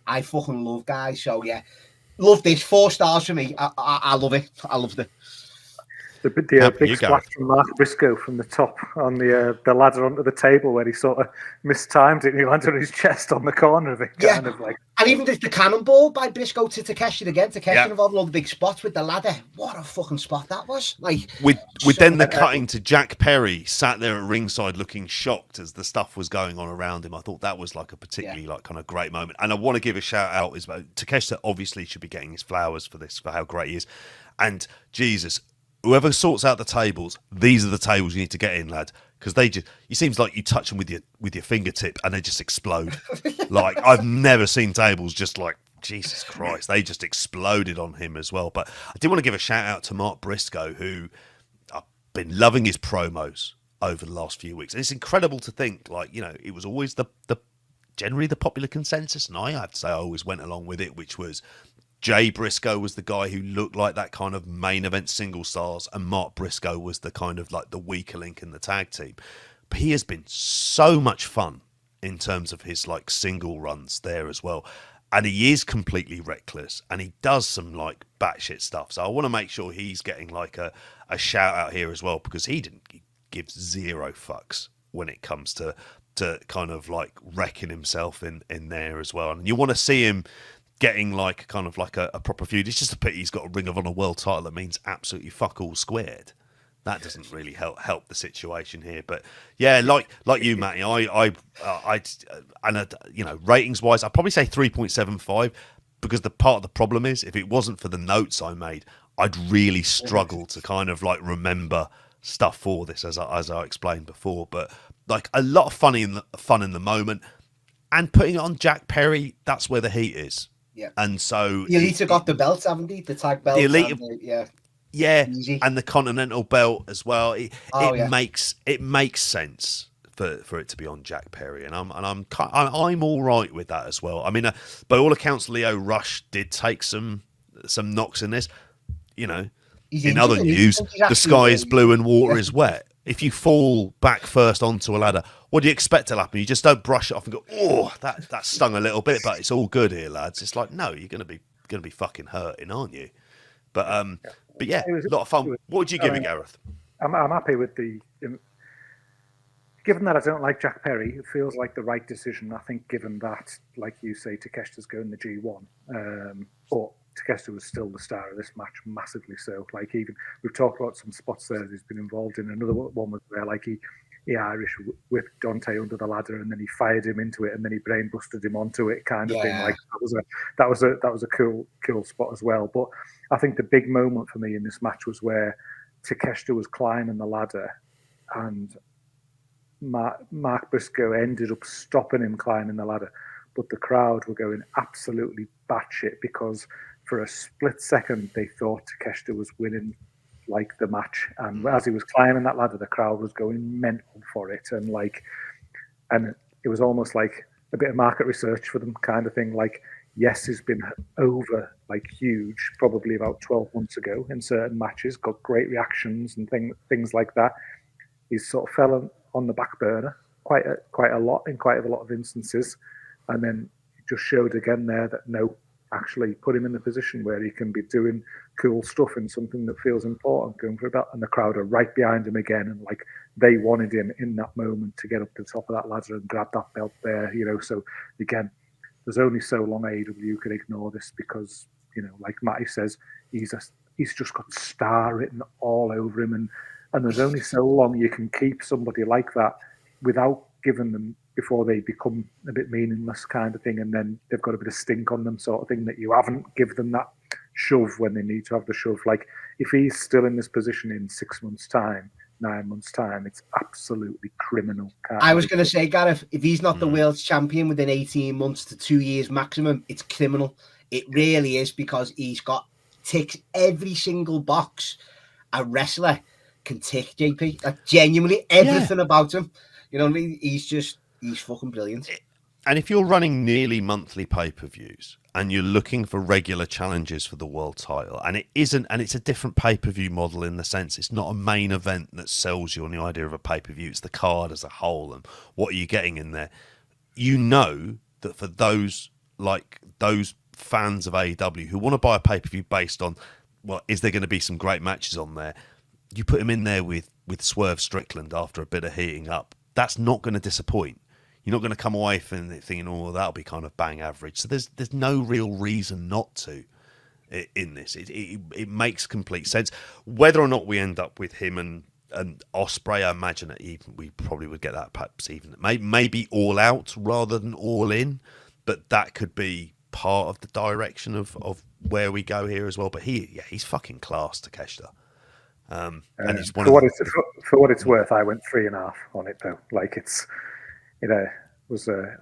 I fucking love, guys. So yeah, love this. 4 stars for me. I love it. I loved it. The big splash from Mark Briscoe from the top on the ladder onto the table, where he sort of mistimed it and he landed on his chest on the corner of it. And even the cannonball by Briscoe to Takeshita again. Takeshita involved all the big spots with the ladder. What a fucking spot that was! With then the cutting to Jack Perry sat there at ringside looking shocked as the stuff was going on around him. I thought that was a particularly kind of great moment. And I want to give a shout out is about Takeshita. Obviously, should be getting his flowers for this, for how great he is. And Jesus, whoever sorts out the tables, these are the tables you need to get in, lad. Because it seems like you touch them with your fingertip and they just explode. I've never seen tables just Jesus Christ, they just exploded on him as well. But I did want to give a shout out to Mark Briscoe, who I've been loving his promos over the last few weeks. And it's incredible to think, it was always the generally the popular consensus, and I have to say I always went along with it, which was Jay Briscoe was the guy who looked like that kind of main event single stars, and Mark Briscoe was the kind of like the weaker link in the tag team. But he has been so much fun in terms of his like single runs there as well. And he is completely reckless, and he does some like batshit stuff. So I want to make sure he's getting like a shout out here as well, because he didn't give zero fucks when it comes to kind of like wrecking himself in there as well. And you want to see him getting like kind of like a proper feud. It's just a pity he's got a Ring of Honor world title that means absolutely fuck all squared. That doesn't really help the situation here. But yeah, like you, Matty, you know, ratings wise, I'd probably say 3.75, because the part of the problem is, if it wasn't for the notes I made, I'd really struggle to kind of like remember stuff for this, as I explained before. But like a lot of fun in the moment, and putting it on Jack Perry, that's where the heat is. Yeah. And so the Elite have got the belts, haven't they? The tag belts. The Elite, yeah, easy. And the Continental belt as well. It makes sense for it to be on Jack Perry, and I'm all right with that as well. I mean, by all accounts, Leo Rush did take some knocks in this. You know, in other news, the sky is blue and water is wet. If you fall back first onto a ladder, what do you expect to happen? You just don't brush it off and go, "Oh, that stung a little bit, but it's all good here, lads." It's like, no, you're gonna be fucking hurting, aren't you? But yeah, a lot of fun. What would you give it, Gareth? I'm happy with the. Given that I don't like Jack Perry, it feels like the right decision. I think, given that, like you say, Takeshita's going the G1, but Takeshita was still the star of this match, massively so. Like, even we've talked about some spots there that he's been involved in. Another one was where like he Irish whipped Dante under the ladder, and then he fired him into it, and then he brain busted him onto it, kind of thing. Like that was a cool spot as well. But I think the big moment for me in this match was where Takeshita was climbing the ladder, and Mark Briscoe ended up stopping him climbing the ladder, but the crowd were going absolutely batshit, because for a split second they thought Takeshita was winning like the match, and as he was climbing that ladder, the crowd was going mental for it, and it was almost like a bit of market research for them, kind of thing. Like, yes, he's been over like huge, probably about 12 months ago in certain matches, got great reactions and things like that. He's sort of fell on the back burner quite a lot in quite a lot of instances, and then it just showed again there that no, actually put him in the position where he can be doing cool stuff and something that feels important, going for a belt, and the crowd are right behind him again, and like they wanted him in that moment to get up to the top of that ladder and grab that belt there, you know. So again, there's only so long AEW can ignore this, because, you know, like Matty says, he's just got star written all over him, and there's only so long you can keep somebody like that without giving them, before they become a bit meaningless, kind of thing, and then they've got a bit of stink on them, sort of thing, that you haven't given them that shove when they need to have the shove. Like, if he's still in this position in 6 months' time, 9 months' time, it's absolutely criminal. I was going to say, Gareth, if he's not the world's champion within 18 months to 2 years maximum, it's criminal. It really is, because he's ticks every single box a wrestler can tick, JP. Like, genuinely everything about him. You know what I mean? He's fucking brilliant. And if you're running nearly monthly pay-per-views and you're looking for regular challenges for the world title, and it's a different pay-per-view model in the sense it's not a main event that sells you on the idea of a pay-per-view, it's the card as a whole and what are you getting in there. You know that for those fans of AEW who want to buy a pay-per-view based on, well, is there going to be some great matches on there? You put him in there with Swerve Strickland after a bit of heating up. That's not going to disappoint. You're not going to come away from it thinking, oh, that'll be kind of bang average. So there's no real reason not to in this. It makes complete sense. Whether or not we end up with him and Ospreay, I imagine that we probably would get that perhaps even maybe all out rather than all in, but that could be part of the direction of where we go here as well. But he's fucking class, Takeshita. And it's for what it's worth, I went 3.5 on it though. Like, it's, you know,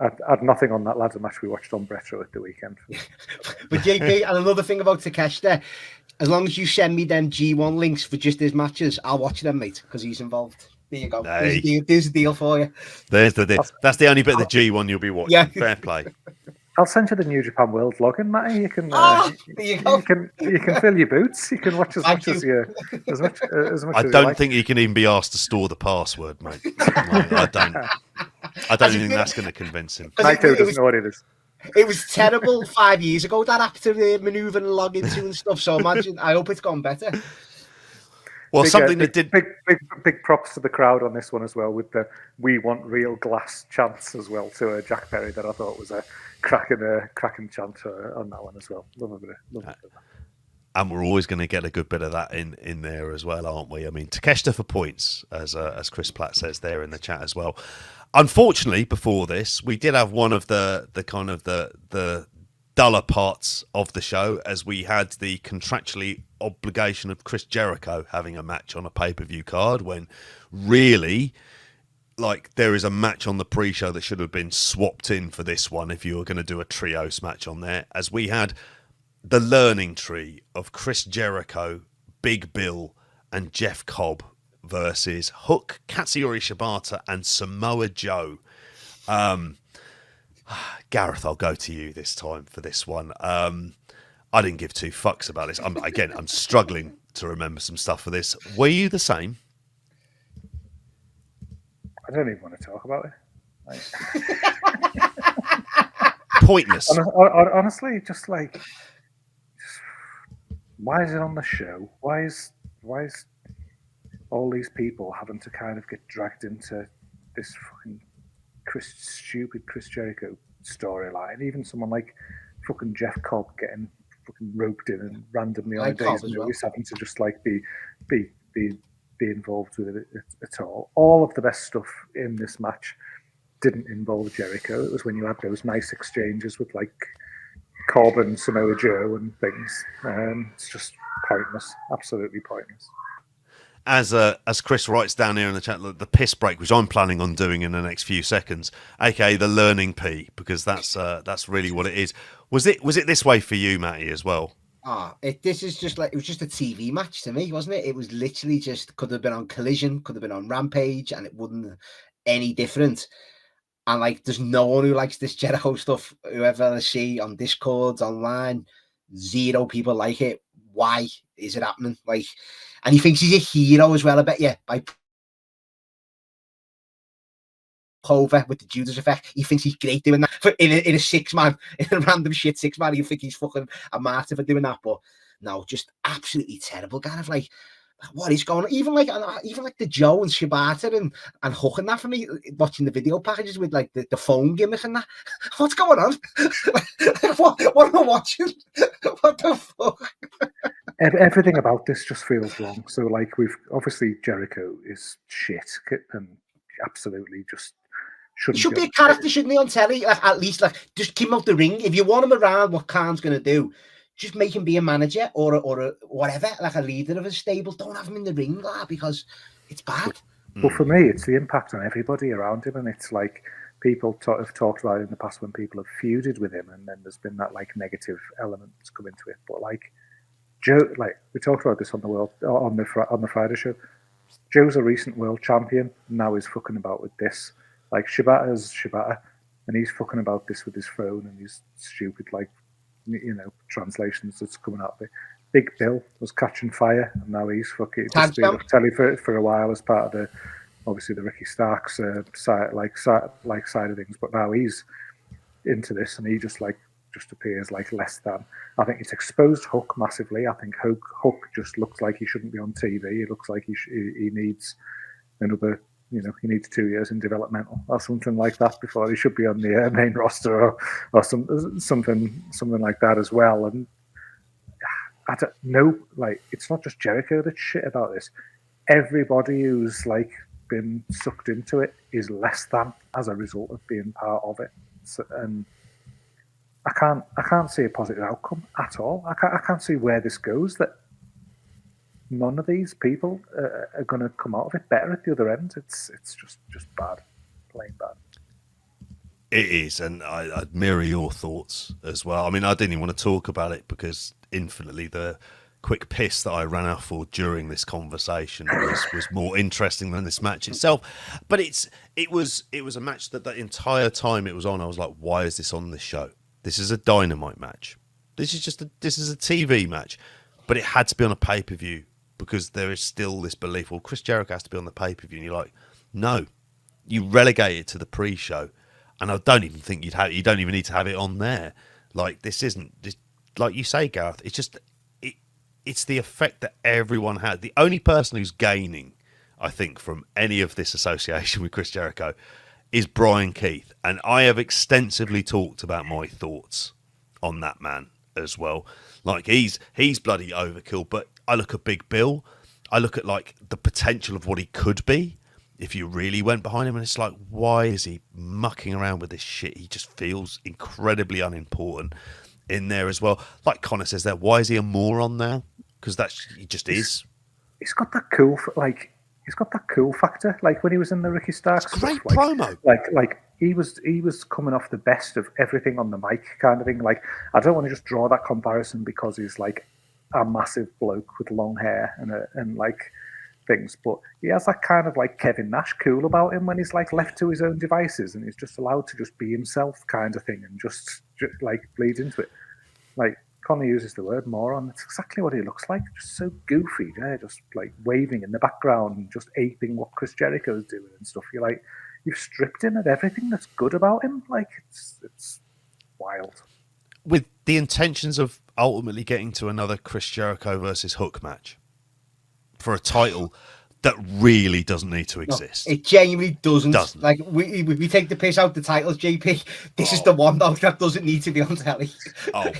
I had nothing on that ladder match we watched on Retro at the weekend. But JP, and another thing about Takeshita, as long as you send me them G1 links for just his matches, I'll watch them, mate, because he's involved. There you go. There's a deal for you. There's the deal. That's the only bit of the G1 you'll be watching. Yeah. Fair play. I'll send you the New Japan World login, Matty. You can, there you go. you can fill your boots. You can watch as Thank much you. as much I as don't you like. think you can even be asked to store the password, mate. I don't think that's going to convince him. Naito doesn't know what it is. It was terrible 5 years ago, that app to manoeuvre and log into and stuff. So imagine, I hope it's gone better. Well, Big, something big, that did big props to the crowd on this one as well, with the "We want real glass" chants as well to Jack Perry, that I thought was a cracking chant on that one as well. Love a bit of that. And we're always going to get a good bit of that in there as well, aren't we? I mean, Takeshita for points, as Chris Platt says there in the chat as well. Unfortunately, before this, we did have one of the kind of the duller parts of the show, as we had the contractually obligation of Chris Jericho having a match on a pay-per-view card, when really, like, there is a match on the pre-show that should have been swapped in for this one if you were going to do a trios match on there, as we had the learning tree of Chris Jericho, Big Bill, and Jeff Cobb versus Hook, Katsuyori Shibata, and Samoa Joe. Gareth, I'll go to you this time for this one. I didn't give two fucks about this. I'm struggling to remember some stuff for this. Were you the same? I don't even want to talk about it. Pointless. Honestly, just why is it on the show? Why is all these people having to kind of get dragged into this fucking stupid Chris Jericho storyline? Even someone like fucking Jeff Cobb getting fucking roped in and randomly on a day's notice having to just like be involved with it at all. All of the best stuff in this match didn't involve Jericho. It was when you had those nice exchanges with like Cobb and Samoa Joe and things. It's just pointless, absolutely pointless. As Chris writes down here in the chat, the piss break, which I'm planning on doing in the next few seconds, aka the learning pee, because that's really what it is. Was it this way for you, Matty, as well? This is just like, it was just a TV match to me, wasn't it? It was literally just, could have been on Collision, could have been on Rampage, and it wouldn't any different. And like, there's no one who likes this Jericho stuff. Whoever I see on Discords, online, zero people like it. Why is it happening? Like, and he thinks he's a hero as well, I bet you, by over with the Judas effect. He thinks he's great doing that in a 6-man, in a random shit 6-man. You think he's fucking a martyr for doing that, but no, just absolutely terrible. Kind of like, what is going on? Even like the Joe and Shibata and Hook and that, for me, watching the video packages with like the phone gimmick and that. What's going on? what am I watching? What the fuck? Everything about this just feels wrong. So like, we've obviously Jericho is shit and absolutely just shouldn't. He should be a character, shouldn't he, on telly? Like, at least like, just keep him out the ring. If you want him around, what Khan's gonna do? Just make him be a manager or a whatever, like a leader of a stable. Don't have him in the ring, because it's bad. But for me, it's the impact on everybody around him, and it's like, people have talked about it in the past when people have feuded with him, and then there's been that like negative element that's come into it. But like Joe, like we talked about this on the Friday show. Joe's a recent world champion, and now he's fucking about with this. Like, Shibata's Shibata, and he's fucking about this with his phone and his stupid, like, translations that's coming out of it. Big Bill was catching fire, and now he's fucking just been off telly for a while as part of obviously the Ricky Starks side of things. But now he's into this, and he just appears like less than. I think it's exposed Hook massively. I think Hook just looks like he shouldn't be on TV. He looks like he needs another. He needs 2 years in developmental or something like that before he should be on the main roster or something like that as well. And I don't know, like, it's not just Jericho that's shit about this. Everybody who's like been sucked into it is less than as a result of being part of it. And I can't see a positive outcome at all. I can't see where this goes. That none of these people are going to come out of it better at the other end. It's just bad, plain bad. It is, and I'd mirror your thoughts as well. I mean, I didn't even want to talk about it because infinitely the quick piss that I ran out for during this conversation was more interesting than this match itself. But it was a match that the entire time it was on, I was like, why is this on this show? This is a Dynamite match. This is a TV match, but it had to be on a pay-per-view because there is still this belief, well, Chris Jericho has to be on the pay-per-view, and you're like, no, you relegate it to the pre-show, and I don't even think you don't even need to have it on there. Like, this isn't just like you say, Gareth. It's just it's the effect that everyone had. The only person who's gaining, I think, from any of this association with Chris Jericho is Brian Keith, and I have extensively talked about my thoughts on that man as well. Like, he's bloody overkill, but I look at Big Bill, I look at like the potential of what he could be if you really went behind him, and it's like, why is he mucking around with this shit? He just feels incredibly unimportant in there as well. Like Connor says there, why is he a moron now? Because he just is. He's got that cool, like, he's got that cool factor. Like when he was in the Ricky Starks, it's great stuff, promo. Like he was coming off the best of everything on the mic, kind of thing. Like, I don't want to just draw that comparison because he's like a massive bloke with long hair and like things, but he has that kind of like Kevin Nash cool about him when he's like left to his own devices and he's just allowed to just be himself, kind of thing, and just like bleed into it. Like Connor uses the word moron. That's exactly what he looks like. Just so goofy, yeah, just like waving in the background and just aping what Chris Jericho's doing and stuff. You're like, you've stripped him of everything that's good about him. Like, it's wild. With the intentions of ultimately getting to another Chris Jericho versus Hook match for a title that really doesn't need to exist. No, it genuinely doesn't. Like, we take the piss out the titles, JP. This is the one though that doesn't need to be on telly.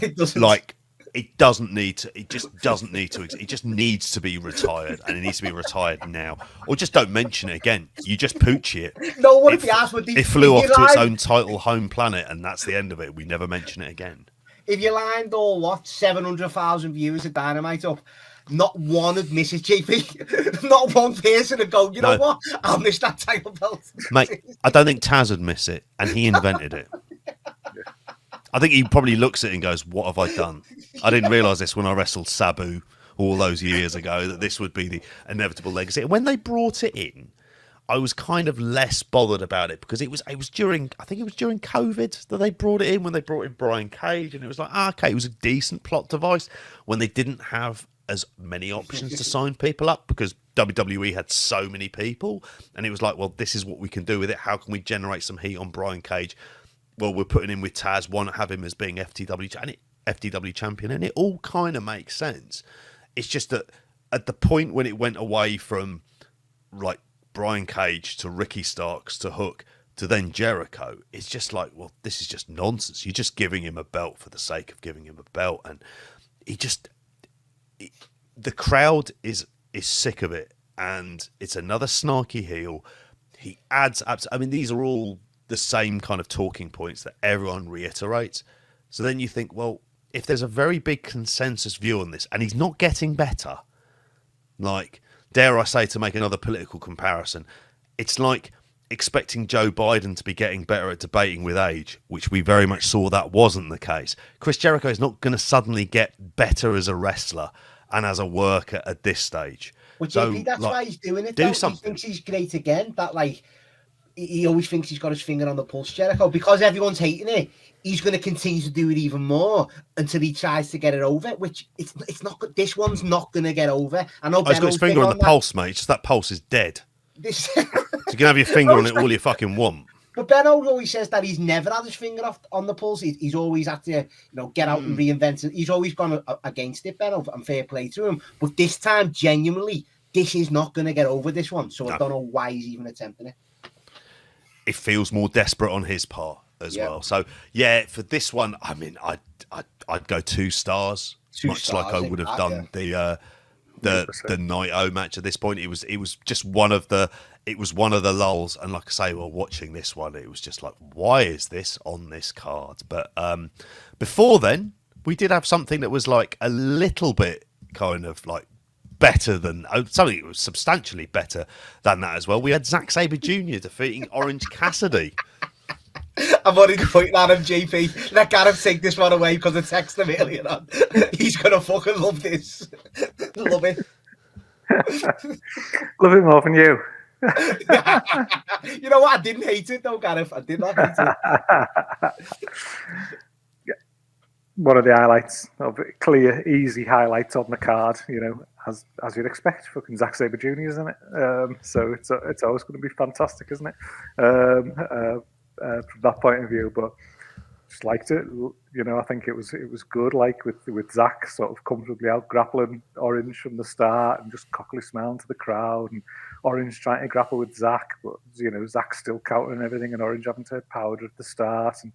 It doesn't. Like, it doesn't need to. It just doesn't need to. It just needs to be retired, and it needs to be retired now. Or just don't mention it again. You just poochie it. No, what if you ask? It flew off to its own title home planet, and that's the end of it. We never mention it again. If you lined all 700,000 viewers of Dynamite up, not one would miss it, JP. Not one person would go, you know what? I'll miss that title belt. Mate, I don't think Taz would miss it, and he invented it. I think he probably looks at it and goes, what have I done? I didn't realise this when I wrestled Sabu all those years ago, that this would be the inevitable legacy. And when they brought it in, I was kind of less bothered about it because it was during, I think it was during COVID that they brought it in, when they brought in Brian Cage, and it was like, okay, it was a decent plot device when they didn't have as many options to sign people up because WWE had so many people, and it was like, well, this is what we can do with it. How can we generate some heat on Brian Cage? Well, we're putting him with Taz, why not have him as being FTW champion, and it all kind of makes sense. It's just that at the point when it went away from like Brian Cage to Ricky Starks to Hook to then Jericho, it's just like, well, this is just nonsense. You're just giving him a belt for the sake of giving him a belt, and the crowd is sick of it, and it's another snarky heel. He adds, I mean, these are all the same kind of talking points that everyone reiterates. So then you think, well, if there's a very big consensus view on this, and he's not getting better, like, dare I say, to make another political comparison, it's like expecting Joe Biden to be getting better at debating with age, which we very much saw that wasn't the case. Chris Jericho is not going to suddenly get better as a wrestler and as a worker at this stage. Well, JP, that's why he's doing it. Do something. He thinks he's great again. That, like, he always thinks he's got his finger on the pulse, Jericho, because everyone's hating it. He's going to continue to do it even more until he tries to get it over, which it's not. This one's not going to get over. I know he's got his finger on the pulse, mate. It's just that pulse is dead. So you can have your finger on it all you fucking want. But Benno always says that he's never had his finger on the pulse. He's always had to, get out and reinvent it. He's always gone against it, Benno, and fair play to him. But this time, genuinely, this is not going to get over, this one. So I don't know why he's even attempting it. It feels more desperate on his part as well. So yeah, for this one, I mean, I'd go 2 stars, much like I would have done the Naito match. At this point, it was just one of the lulls. And like I say, well, watching this one, it was just like, why is this on this card? But before then, we did have something that was like a little bit kind of like better than something that was substantially better than that as well. We had Zack Sabre Jr. defeating Orange Cassidy. I'm already pointing at him, JP. Let Gareth take this one away because I texted him earlier on. He's gonna fucking love this. Love it. Love it more than you. You know what? I didn't hate it though, Gareth. I did not hate it. one of the highlights, of clear, easy highlights on the card, as you'd expect. Fucking Zack Sabre Jr., isn't it? So it's always going to be fantastic, isn't it? From that point of view, but just liked it. I think it was good. Like with Zack sort of comfortably out grappling Orange from the start and just cockily smiling to the crowd, and Orange trying to grapple with Zack, but Zack still countering everything, and Orange having to powder at the start. And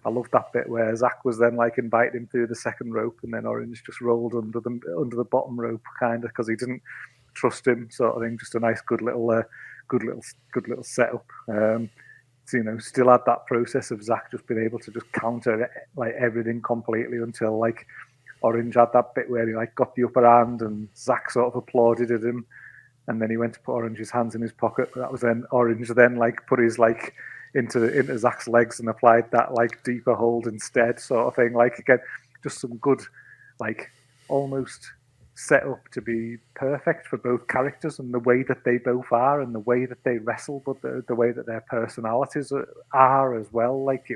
I loved that bit where Zack was then like inviting him through the second rope, and then Orange just rolled under the bottom rope, kind of, because he didn't trust him, sort of thing. Just a nice, good little setup. Still had that process of Zack just being able to just counter like everything completely until like Orange had that bit where he like got the upper hand and Zack sort of applauded at him, and then he went to put Orange's hands in his pocket. That was then Orange then like put his like into Zack's legs and applied that like deeper hold instead, sort of thing. Like, again, just some good like almost set up to be perfect for both characters and the way that they both are and the way that they wrestle, but the way that their personalities are as well. Like,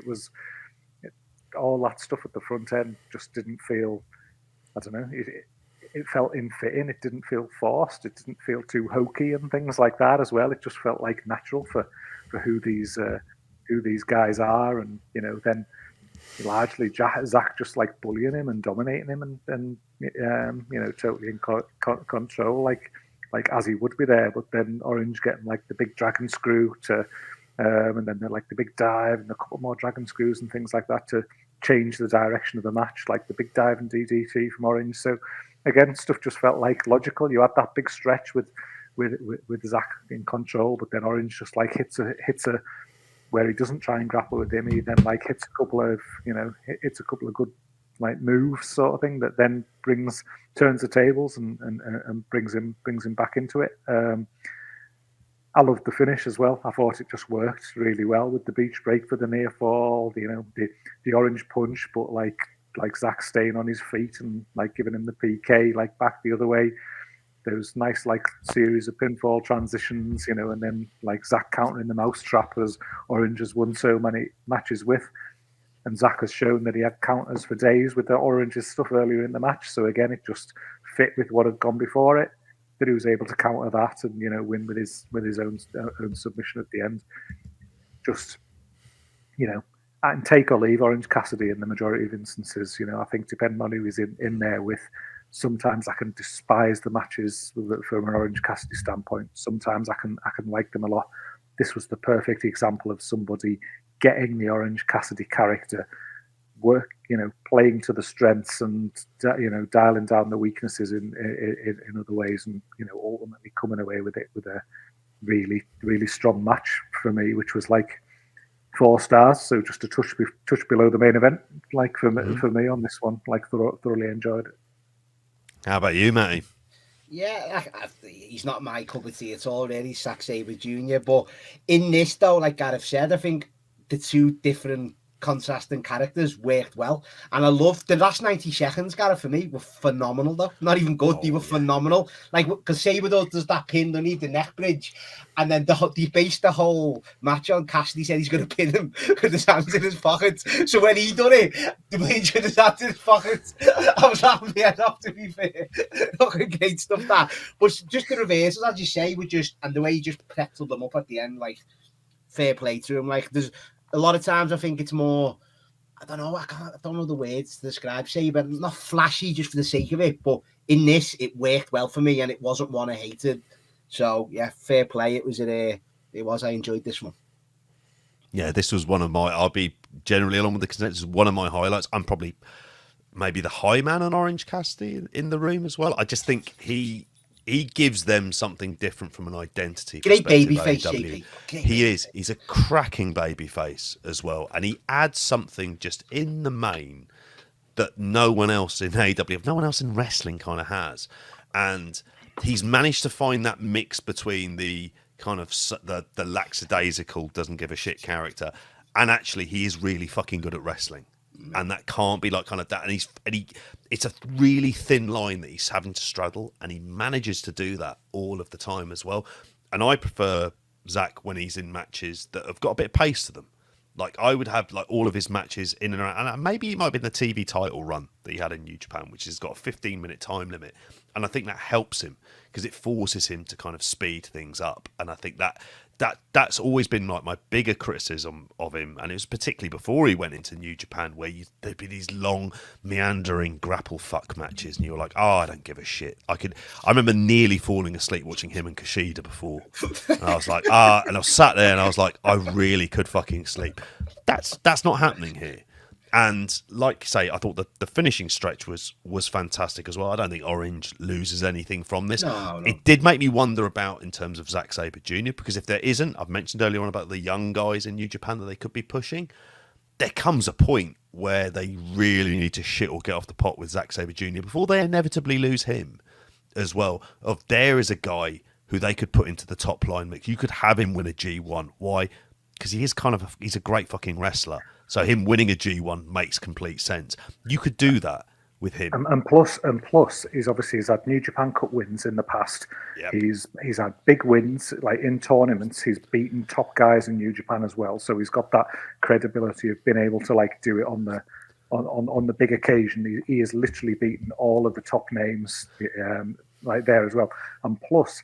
all that stuff at the front end just didn't feel, I don't know, it felt in-fitting. It didn't feel forced. It didn't feel too hokey and things like that as well. It just felt like natural for who these guys are, and then largely Zack just like bullying him and dominating him and totally in control, like as he would be there. But then Orange getting like the big dragon screw to and then like the big dive and a couple more dragon screws and things like that to change the direction of the match, like the big dive and DDT from Orange. So again, stuff just felt like logical. You had that big stretch with Zack in control, but then Orange just like hits a where he doesn't try and grapple with him. He then like hits a couple of good like moves, sort of thing, that then turns the tables and brings him back into it. I loved the finish as well. I thought it just worked really well with the beach break for the near fall, the Orange punch, but like Zack staying on his feet and like giving him the PK like back the other way. Those nice like series of pinfall transitions, and then like Zack countering the mousetrap, as Orange has won so many matches with. And Zack has shown that he had counters for days with the Orange's stuff earlier in the match. So again, it just fit with what had gone before it, that he was able to counter that and win with his own submission at the end. Just and take or leave Orange Cassidy in the majority of instances. I think depending on who he's in there with. Sometimes I can despise the matches from an Orange Cassidy standpoint. Sometimes I can like them a lot. This was the perfect example of somebody getting the Orange Cassidy character, playing to the strengths and dialing down the weaknesses in other ways, and ultimately coming away with it with a really, really strong match for me, which was like 4 stars. So just a touch below the main event, like for me on this one. Like thoroughly enjoyed it. How about you, Matty? Yeah, he's not my cup of tea at all, really, Zack Sabre Jr. But in this, though, like Gareth said, I think the two different contrasting characters worked well. And I loved the last 90 seconds, Gareth, for me, were phenomenal, though. Not even good, they were phenomenal. Like, because Sabre does that pin underneath the neck bridge, and then they based the whole match on Cassidy said he's going to pin him with his hands in his pockets. So when he done it, the page with his hands in his pockets, I was laughing my head off, to be fair. Fucking great stuff, that. But just the reversals, as you say, and the way he just pretzeled them up at the end, like, fair play to him. Like, there's a lot of times I think it's more, I don't know the words to describe Sabre, not flashy just for the sake of it, but in this, it worked well for me, and it wasn't one I hated. So, yeah, fair play. It was, I enjoyed this one. Yeah, this was one of my, I'll be generally along with the consensus, one of my highlights. I'm probably maybe the high man on Orange Cassidy in the room as well. I just think he gives them something different from an identity Great perspective. babyface, He is. He's a cracking babyface as well. And he adds something just in the main that no one else in AEW, no one else in wrestling kind of has. And he's managed to find that mix between the kind of the lackadaisical, doesn't give a shit character, and actually he is really fucking good at wrestling. And that can't be like kind of that. And it's a really thin line that he's having to straddle, and he manages to do that all of the time as well. And I prefer Zack when he's in matches that have got a bit of pace to them. Like I would have like all of his matches in and around, and maybe it might have been the TV title run that he had in New Japan, which has got a 15-minute time limit, and I think that helps him because it forces him to kind of speed things up, and I think that's always been like my bigger criticism of him, and it was particularly before he went into New Japan where there'd be these long meandering grapple fuck matches, and you were like, oh, I don't give a shit. I remember nearly falling asleep watching him and Kushida before, and I was like, and I was sat there and I was like, I really could fucking sleep. That's not happening here. And like you say, I thought the finishing stretch was fantastic as well. I don't think Orange loses anything from this. No. It did make me wonder about in terms of Zack Sabre Jr. because if there isn't, I've mentioned earlier on about the young guys in New Japan that they could be pushing. There comes a point where they really need to shit or get off the pot with Zack Sabre Jr. before they inevitably lose him as well. There is a guy who they could put into the top line mix. You could have him win a G1. Why? Because he is he's a great fucking wrestler. So him winning a G1 makes complete sense. You could do that with him. And plus, he's had New Japan Cup wins in the past. Yep. He's had big wins like in tournaments. He's beaten top guys in New Japan as well. So he's got that credibility of being able to like do it on the big occasion. He has literally beaten all of the top names like there as well. And plus,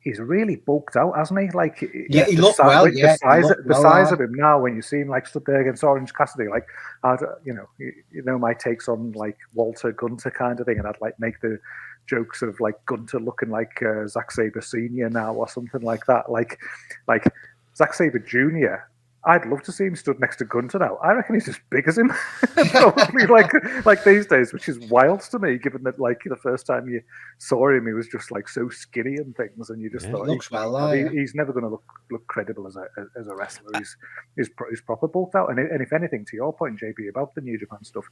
he's really bulked out, hasn't he? Like, he looked well. The size of him now, when you see him like stood there against Orange Cassidy, like, my takes on like Walter Gunter kind of thing, and I'd like make the jokes of like Gunter looking like Zack Sabre Senior now or something like that. Like Zack Sabre Junior. I'd love to see him stood next to Gunter now. I reckon he's as big as him, probably like these days, which is wild to me, given that like the first time you saw him, he was just like so skinny and things, and you just thought he's never going to look credible as a wrestler. He's proper bulked out, and if anything, to your point, JP, about the New Japan stuff,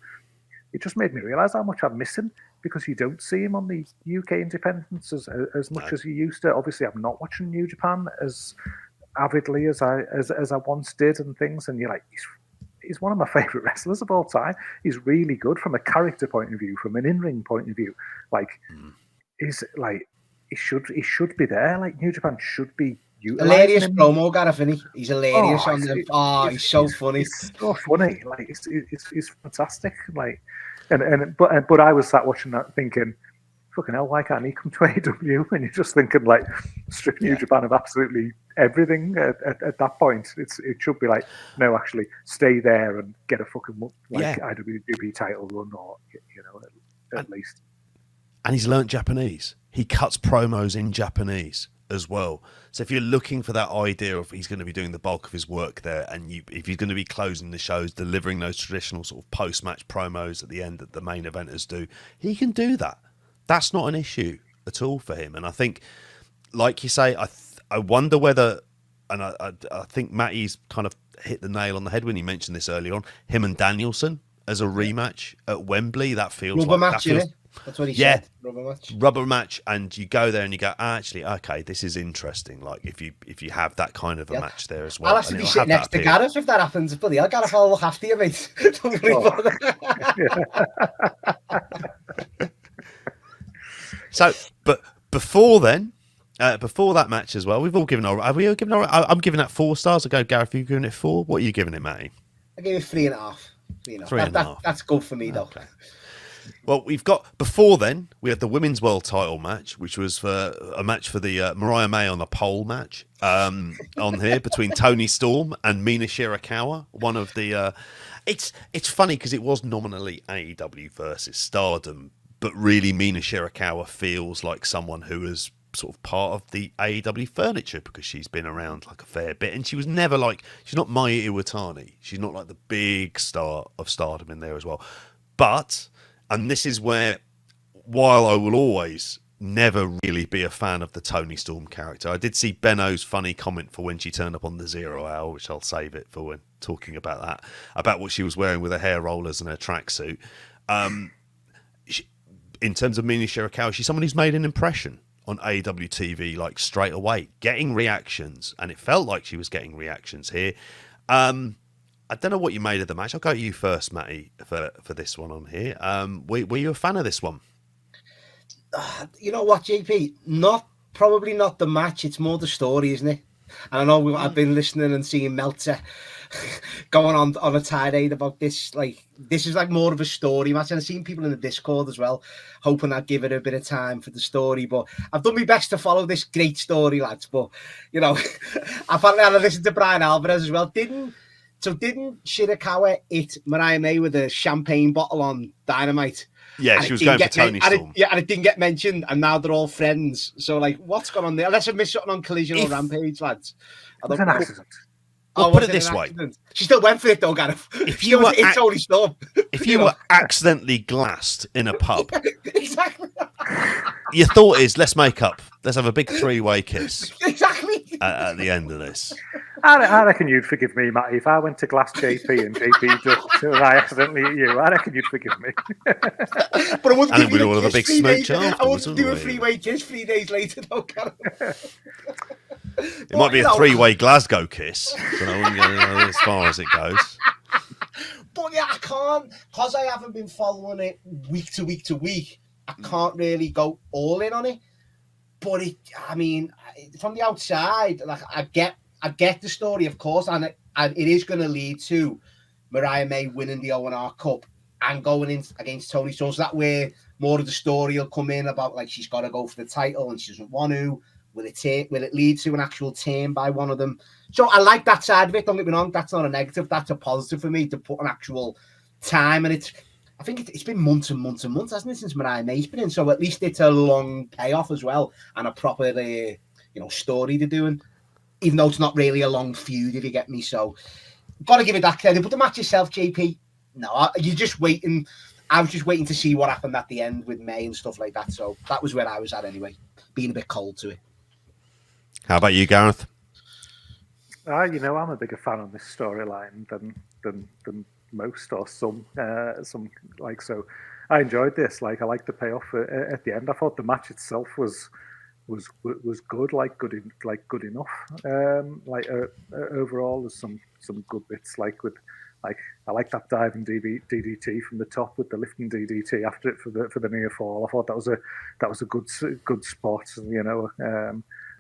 it just made me realise how much I'm missing because you don't see him on the UK independents as much as you used to. Obviously, I'm not watching New Japan as avidly as I once did and things, and you're like, he's one of my favourite wrestlers of all time. He's really good from a character point of view, from an in-ring point of view. Like, he's like, he should be there. Like, New Japan should be hilarious promo, Gareth, isn't he? He's hilarious on them. He's so funny. He's so funny. Like, it's fantastic. Like, but I was sat watching that thinking, fucking hell, why can't he come to AEW? And you're just thinking, like, strip New Japan of absolutely everything at that point. It should be like, no, actually, stay there and get a fucking IWGP title run, or at least. And he's learnt Japanese. He cuts promos in Japanese as well. So if you're looking for that idea of he's going to be doing the bulk of his work there, and if he's going to be closing the shows, delivering those traditional sort of post-match promos at the end that the main eventers do, he can do that. That's not an issue at all for him. And I think, like you say, I wonder whether, and I think Matty's kind of hit the nail on the head when he mentioned this earlier on, him and Danielson as a rematch at Wembley, that feels rubber like... match, that's what he said. Rubber match. And you go there and you go, actually, okay, this is interesting. Like, if you have that kind of a match there as well. I'll actually be sitting next to Gareth if that happens. Bloody hell, Gareth, I'll look after you, mate. Don't worry about that. So, but before then, before that match as well, we've all given our. Have we all given our? I'm giving that 4 stars. I go, Gareth, are you giving it 4? What are you giving it, Matty? I gave it 3.5. 3.5. That's good for me, though. Okay. Well, we've got before then. We had the women's world title match, which was for a match for the Mariah May on the pole match on here between Toni Storm and Mina Shirakawa. One of the. It's funny because it was nominally AEW versus Stardom. But really, Mina Shirakawa feels like someone who is sort of part of the AEW furniture because she's been around like a fair bit. And she was never like, she's not Maya Iwatani. She's not like the big star of Stardom in there as well. But, and this is where, while I will always never really be a fan of the Toni Storm character, I did see Benno's funny comment for when she turned up on the 0 Hour, which I'll save it for when talking about that, about what she was wearing with her hair rollers and her tracksuit. In terms of Mina Shirakawa, she's someone who's made an impression on AEW TV like straight away, getting reactions, and it felt like she was getting reactions here. I don't know what you made of the match. I'll go to you first, Matty, for this one on here. Were you a fan of this one? You know what, JP? Probably not the match. It's more the story, isn't it? And I know I've been listening and seeing Meltzer going on a tirade about this. Like, this is like more of a story match, and I've seen people in the Discord as well hoping I'd give it a bit of time for the story. But I've done my best to follow this great story, lads. But you know, apparently I listened to Brian Alvarez as well. Didn't Shirakawa hit Mariah May with a champagne bottle on Dynamite? Yeah, she was going for Tony Storm. And it didn't get mentioned, and now they're all friends. So, like, what's going on there? Unless I missed something on Collision or Rampage, lads. It was an accident. Well, put it this way. She still went for it, though, Gareth. If you were Tony Storm. If you were accidentally glassed in a pub, exactly, your thought is, let's make up. Let's have a big three-way kiss. Exactly. At the end of this. I reckon you'd forgive me, Matty, if I went to glass JP and JP just and I accidentally hit you. I reckon you'd forgive me. But I wouldn't and we'd all have a big smooch afterwards. I wouldn't do a three-way kiss 3 days later, though, Gareth. It might be a three-way Glasgow kiss, but I wouldn't go as far as it goes. But yeah, I can't, because I haven't been following it week to week to week, I can't really go all in on it. But I mean, from the outside, like I get the story, of course, and it is going to lead to Mariah May winning the O&R Cup and going in against Toni Storm. So that way, more of the story will come in about, like, she's got to go for the title and she doesn't want to. Will it lead to an actual turn by one of them? So I like that side of it. Don't get me wrong, that's not a negative. That's a positive for me to put an actual time. And I think it's been months and months and months, hasn't it, since Mariah May's been in? So at least it's a long payoff as well and a proper, story to do. And even though it's not really a long feud, if you get me. So got to give it that credit. But the match itself, JP, no, you're just waiting. I was just waiting to see what happened at the end with May and stuff like that. So that was where I was at anyway, being a bit cold to it. How about you, Gareth? I'm a bigger fan of this storyline than most or some. So I enjoyed this. Like, I liked the payoff at the end. I thought the match itself was good, good enough. Overall, there's some good bits. I like that diving DDT from the top with the lifting DDT after it for the near fall. I thought that was a good spot.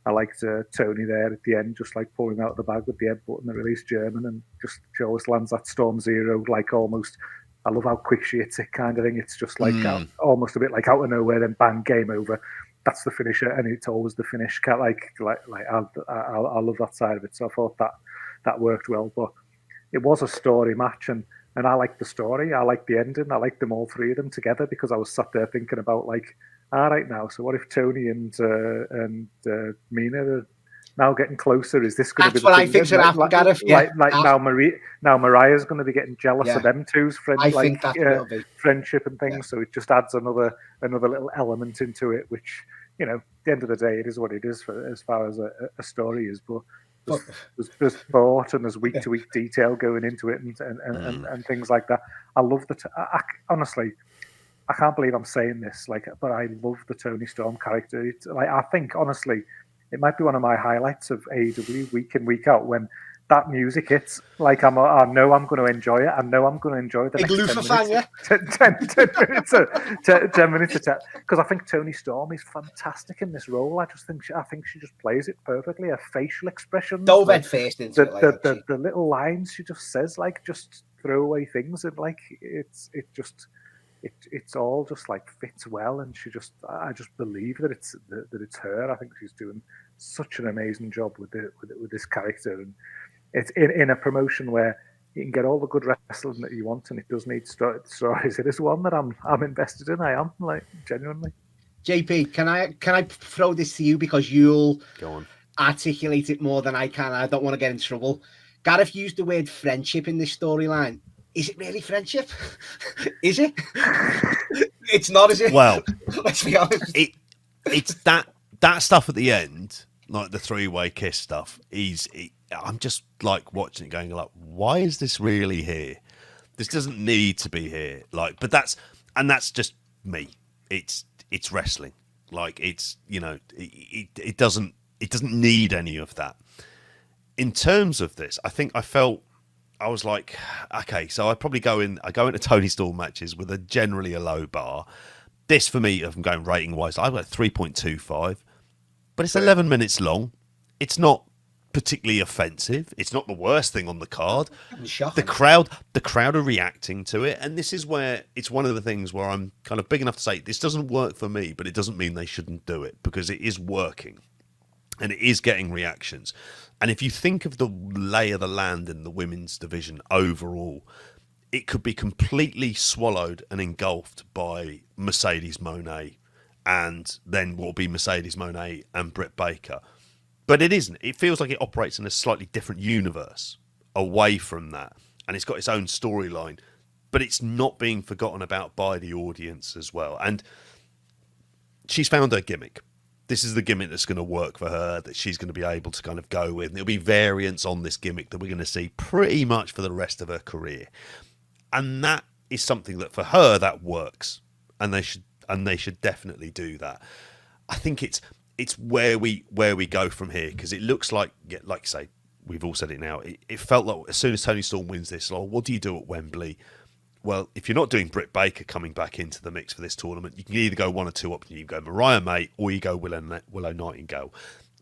I liked Tony there at the end, just like pulling out of the bag with the headbutt and the release German, and just she always lands that Storm Zero, like almost. I love how quick she hits it, kind of thing. It's just like almost a bit like out of nowhere, then bang, game over. That's the finisher, and it's always the finish. I love that side of it. So I thought that worked well, but it was a story match, and I liked the story. I liked the ending. I liked them all three of them together because I was sat there thinking about, like, all right, now, so what if Tony and Mina are now getting closer? Is this going to be? That's what I think should happen, Gareth. Yeah. Now Mariah's going to be getting jealous of them two's think friendship and things. Yeah. So it just adds another little element into it, which, at the end of the day, it is what it is as far as a story is. But there's thought and there's week to week detail going into it and things like that. I love honestly. I can't believe I'm saying this, but I love the Toni Storm character. I think, honestly, it might be one of my highlights of AEW week in, week out, when that music hits. Like, I know I'm going to enjoy it. I know I'm going to enjoy the next 10 minutes. Because I think Toni Storm is fantastic in this role. I think she just plays it perfectly. Her facial expressions, the little lines she just says, just throwaway things, and it's all just fits well, and I just believe that it's her. I think she's doing such an amazing job with this character, and it's in a promotion where you can get all the good wrestling that you want, and it does need stories. It is one that I'm invested in. I am, genuinely. JP, can I throw this to you because you'll go on, articulate it more than I can. I don't want to get in trouble. Gareth used the word friendship in this storyline. Is it really friendship? Is it? It's not, is it? Well, let's be honest. It's that stuff at the end, like the three-way kiss stuff. I'm just watching it, going why is this really here? This doesn't need to be here. But that's just me. It's wrestling. It doesn't need any of that. In terms of this, I think I was like, okay, so I probably go into Toni Storm matches with generally a low bar. This, for me, if I'm going rating wise, I've got 3.25, but it's 11 minutes long. It's not particularly offensive. It's not the worst thing on the card. Shocking. The crowd are reacting to it, and this is where it's one of the things where I'm kind of big enough to say this doesn't work for me, but it doesn't mean they shouldn't do it, because it is working and it is getting reactions. And if you think of the lay of the land in the women's division overall, it could be completely swallowed and engulfed by Mercedes Mone, and then what will be Mercedes Mone and Britt Baker. But it isn't. It feels like it operates in a slightly different universe away from that. And it's got its own storyline. But it's not being forgotten about by the audience as well. And she's found her gimmick. This is the gimmick that's going to work for her, that she's going to be able to kind of go with. And there'll be variants on this gimmick that we're going to see pretty much for the rest of her career. And that is something that for her, that works. And they should definitely do that. I think it's where we go from here, because it looks like you say, we've all said it now, it felt like as soon as Toni Storm wins this, what do you do at Wembley? Well, if you're not doing Britt Baker coming back into the mix for this tournament, you can either go one or two options. You go Mariah May or you go Willow Nightingale.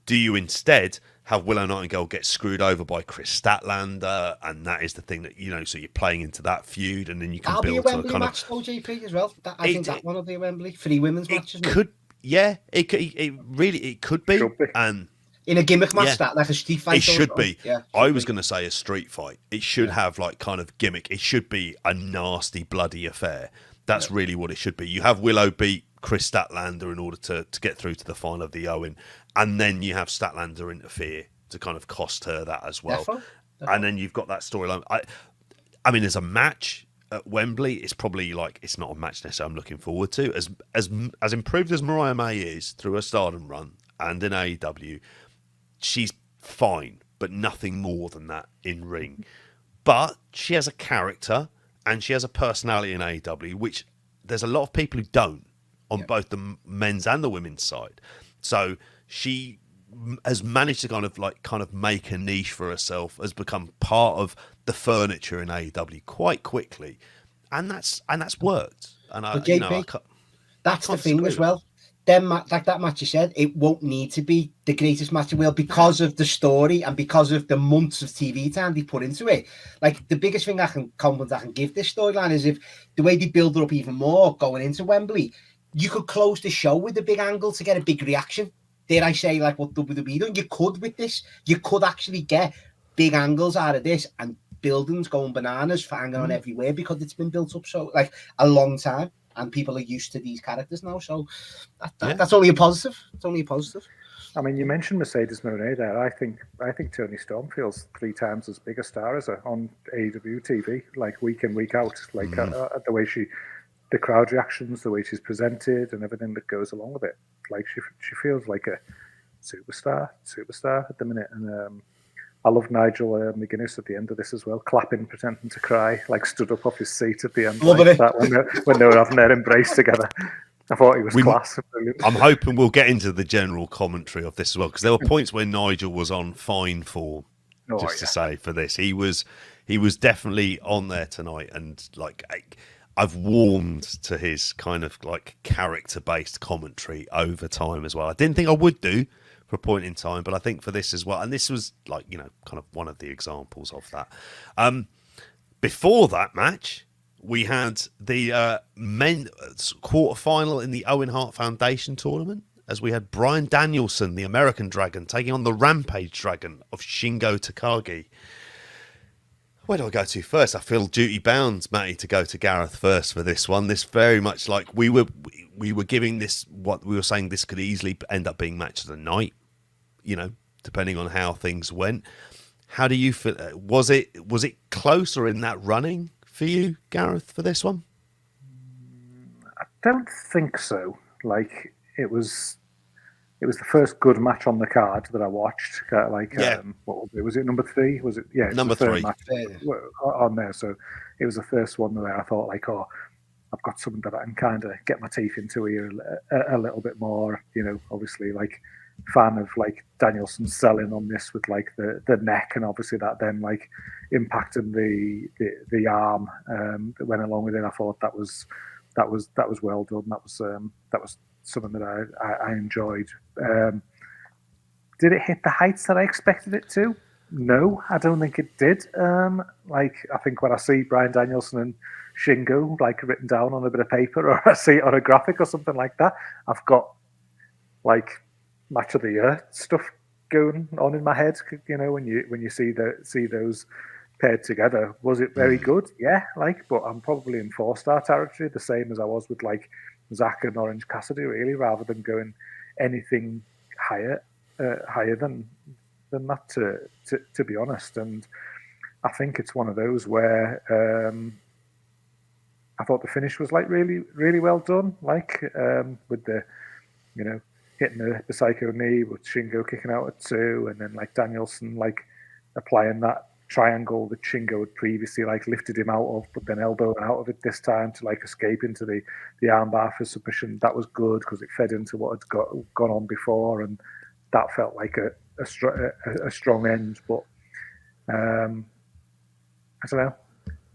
Do you instead have Willow Nightingale get screwed over by Chris Statlander, and that is the thing that, so you're playing into that feud, and then you can build to a Wembley match, though, JP, as well. I think that one will be a Wembley for the women's match, isn't it? Yeah, it could be. And in a gimmick match, that like a street fight. It should be. Yeah, I was going to say a street fight. It should have like kind of gimmick. It should be a nasty, bloody affair. That's really what it should be. You have Willow beat Chris Statlander in order to get through to the final of the Owen, and then you have Statlander interfere to kind of cost her that as well. Definitely. And then you've got that storyline. I mean, as a match at Wembley, it's probably like, it's not a match necessarily I'm looking forward to. As improved as Mariah May is through her Stardom run and in AEW, she's fine, but nothing more than that in ring. But she has a character and she has a personality in AEW, which there's a lot of people who don't on both the men's and the women's side. So she has managed to kind of make a niche for herself, has become part of the furniture in AEW quite quickly, and that's worked. And that's the thing as well. Then, like that match you said, it won't need to be the greatest match in the world because of the story and because of the months of TV time they put into it. Like, the biggest thing I can give this storyline is if the way they build it up even more going into Wembley, you could close the show with a big angle to get a big reaction. Dare I say, like what WWE done? You could with this. You could actually get big angles out of this and buildings going bananas for hanging on everywhere because it's been built up so like a long time and people are used to these characters now. So that's only a positive. It's only a positive. I mean, you mentioned Mercedes Mone there. I think Toni Storm feels 3 times as big a star as her on AEW TV, like week in, week out. Like the way the crowd reactions, the way she's presented, and everything that goes along with it. Like she feels like a superstar at the minute. And I love Nigel McGuinness at the end of this as well, clapping, pretending to cry, like stood up off his seat at the end, like that when they were having their embrace together. I thought he was class. I'm hoping we'll get into the general commentary of this as well, because there were points where Nigel was on fine form. To say for this, he was definitely on there tonight, and like I've warmed to his kind of like character-based commentary over time as well. I didn't think I would do for a point in time, but I think for this as well, and this was like, kind of one of the examples of that. Before that match, we had the men quarterfinal in the Owen Hart Foundation tournament, as we had Bryan Danielson, the American Dragon, taking on the Rampage Dragon of Shingo Takagi. Where do I go to first? I feel duty bound, Matty, to go to Gareth first for this one. This very much like we were giving this, what we were saying, this could easily end up being match of the night, depending on how things went. How do you feel? Was it closer in that running for you, Gareth, for this one? I don't think so. Like, it was the first good match on the card that I watched. What was it? Number 3? Was it? Yeah, number 3 match on there. So it was the first one that I thought, like, I've got something that I can kind of get my teeth into here a little bit more. Obviously, like, fan of like Danielson selling on this with like the neck, and obviously that then like impacting the arm that went along with it. I thought that was well done. That was something that I enjoyed. did it hit the heights that I expected it to? No, I don't think it did. I think when I see Bryan Danielson and Shingo like written down on a bit of paper, or I see it on a graphic or something like that, I've got like match of the year stuff going on in my head. When you see those paired together, was it very good? Yeah, but I'm probably in 4-star territory, the same as I was with like Zack and Orange Cassidy, really, rather than going anything higher than that, to be honest. And I think it's one of those where I thought the finish was like really, really well done, with the hitting the psycho knee with Shingo kicking out at 2, and then like Danielson like applying that triangle that Shingo had previously like lifted him out of, but then elbowing out of it this time to like escape into the armbar for submission. That was good because it fed into what had gone on before, and that felt like a strong end. But I don't know.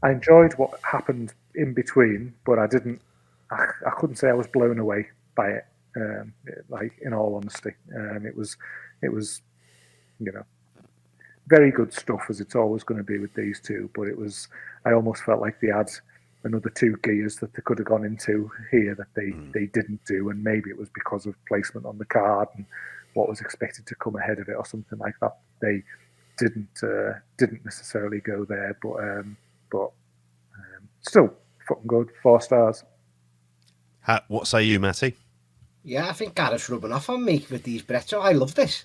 I enjoyed what happened in between, but I couldn't say I was blown away by it. In all honesty, it was very good stuff, as it's always going to be with these two. But I almost felt like they had another 2 gears that they could have gone into here that they didn't do, and maybe it was because of placement on the card and what was expected to come ahead of it or something like that. They didn't necessarily go there, but still fucking good. 4 stars. What say you, Matty? Yeah, I think Gareth's rubbing off on me with these Brits. I love this.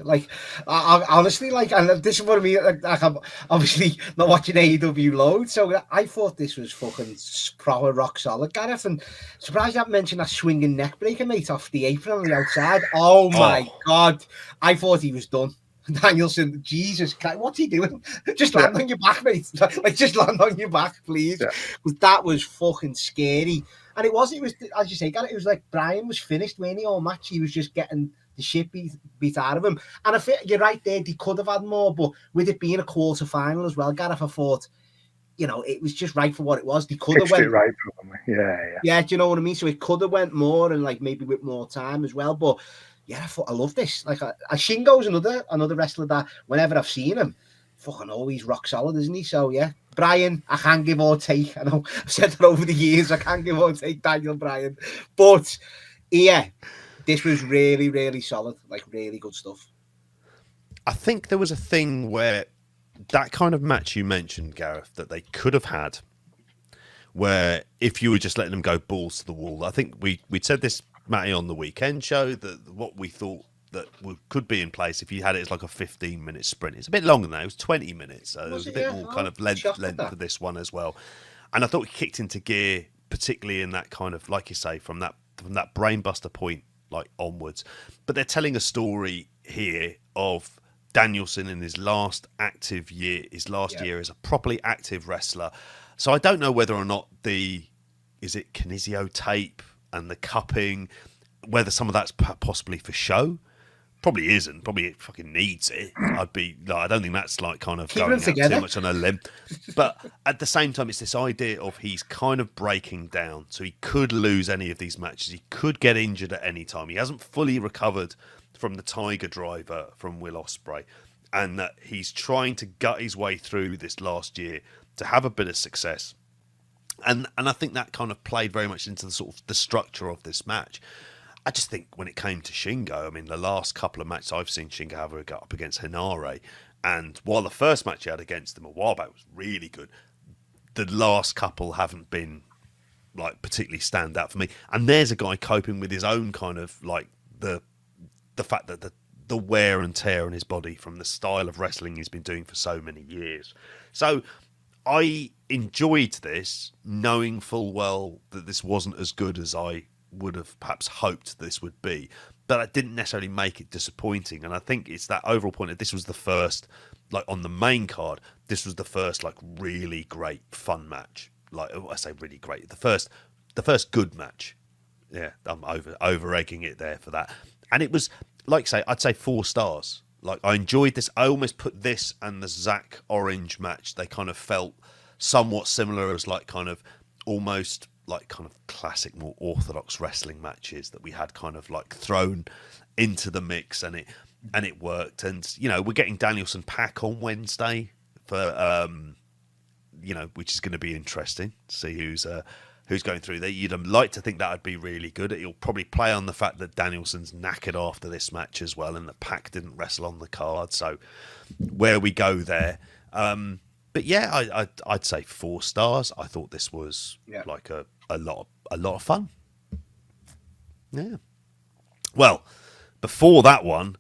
I honestly, and this is what I mean. I'm obviously not watching AEW loads, so I thought this was fucking proper rock solid, Gareth. And surprised you haven't mentioned that swinging neck breaker, mate, off the apron on the outside. Oh my God. I thought he was done. Danielson, Jesus Christ, what's he doing? Just land on your back, mate. Just land on your back, please. Because that was fucking scary. And it was, as you say, Gareth, it was like Bryan was finished, wasn't he, all match? He was just getting the shit beat out of him. And I think you're right there, they could have had more, but with it being a quarter final as well, Gareth, I thought, it was just right for what it was. They could have went it right, probably. Yeah. Do you know what I mean? So it could have went more and maybe with more time as well. But yeah, I love this. Shingo's another wrestler that whenever I've seen him, fucking always rock solid, isn't he? So yeah, Bryan, I can give or take. I know I've said that over the years. I can give or take Daniel Bryan, but yeah, this was really, really solid. Really good stuff. I think there was a thing where that kind of match you mentioned, Gareth, that they could have had, where if you were just letting them go balls to the wall. I think we'd said this, Matty, on the weekend show, that what we thought that could be in place if you had it as like a 15-minute sprint. It's a bit longer than that. It was 20 minutes. So there was a bit more kind of length for this one as well. And I thought it kicked into gear, particularly in that kind of, like you say, from that brainbuster point onwards. But they're telling a story here of Danielson in his last active year, year as a properly active wrestler. So I don't know whether or not is it kinesio tape and the cupping, whether some of that's possibly for show. Probably isn't. Probably it fucking needs it. I don't think that's kind of going out too much on a limb. But at the same time, it's this idea of he's kind of breaking down. So he could lose any of these matches. He could get injured at any time. He hasn't fully recovered from the Tiger Driver from Will Ospreay. And that he's trying to gut his way through this last year to have a bit of success. And I think that kind of played very much into the sort of the structure of this match. I just think when it came to Shingo, I mean, the last couple of matches I've seen Shingo have got up against Hinare, and while the first match he had against him a while back was really good, the last couple haven't been particularly stand out for me. And there's a guy coping with his own kind of the fact that the wear and tear on his body from the style of wrestling he's been doing for so many years. So I enjoyed this, knowing full well that this wasn't as good as I would have perhaps hoped this would be, but I didn't necessarily make it disappointing. And I think it's that overall point that this was the first, on the main card, this was the first really great fun match. I say really great, the first good match. Yeah, I'm over egging it there for that. And it was, I'd say 4 stars. I enjoyed this. I almost put this and the Zack Orange match, they kind of felt somewhat similar as almost kind of classic, more orthodox wrestling matches that we had kind of thrown into the mix, and and it worked. And we're getting Danielson Pack on Wednesday for which is going to be interesting to see who's going through there. You'd like to think that would be really good. It'll probably play on the fact that Danielson's knackered after this match as well, and that Pac didn't wrestle on the card. So where we go there. But yeah, I'd say 4 stars. I thought this was like a lot of fun. Yeah. Well, before that one,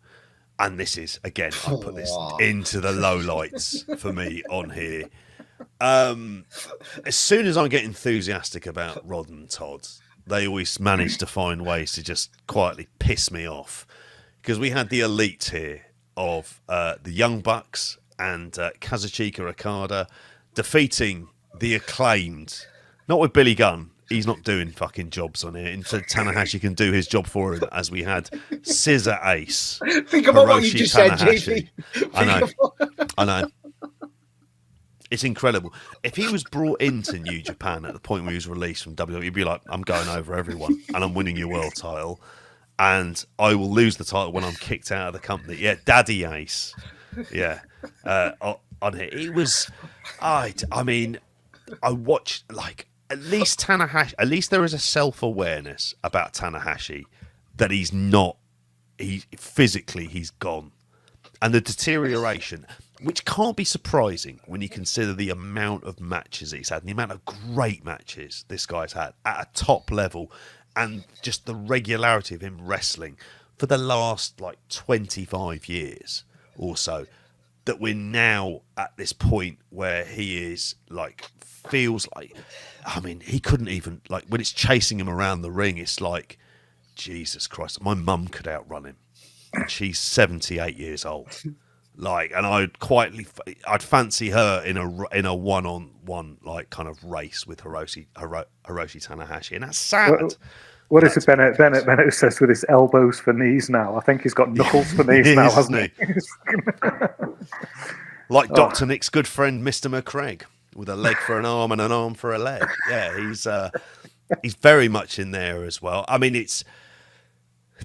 and this is again, I put this into the lowlights for me on here. As soon as I get enthusiastic about Rod and Todd, they always manage to find ways to just quietly piss me off. Because we had the elite here of the Young Bucks and Kazuchika Okada defeating the Acclaimed, not with Billy Gunn. He's not doing fucking jobs on here. Instead, Tanahashi can do his job for him, as we had Scissor Ace. Think about what you just said, JP. I know. It's incredible. If he was brought into New Japan at the point where he was released from WWE, he'd be like, I'm going over everyone and I'm winning your world title. And I will lose the title when I'm kicked out of the company. Yeah, Daddy Ace. Yeah. On here. It was... I mean, I watched, like... At least Tanahashi, at least there is a self-awareness about Tanahashi that he's physically he's gone. And the deterioration, which can't be surprising when you consider the amount of matches he's had, and the amount of great matches this guy's had at a top level, and just the regularity of him wrestling for the last 25 years or so, that we're now at this point where he is feels like, I mean, he couldn't even, when it's chasing him around the ring, it's like, Jesus Christ, my mum could outrun him. And she's 78 years old. And I'd fancy her in a one-on-one, kind of race with Hiroshi Tanahashi. And that's sad. What is it Bennett says with his elbows for knees now? I think he's got knuckles for knees now, hasn't he? Like Dr. Nick's good friend, Mr. McCraig. With a leg for an arm and an arm for a leg. Yeah, he's very much in there as well. I mean, it's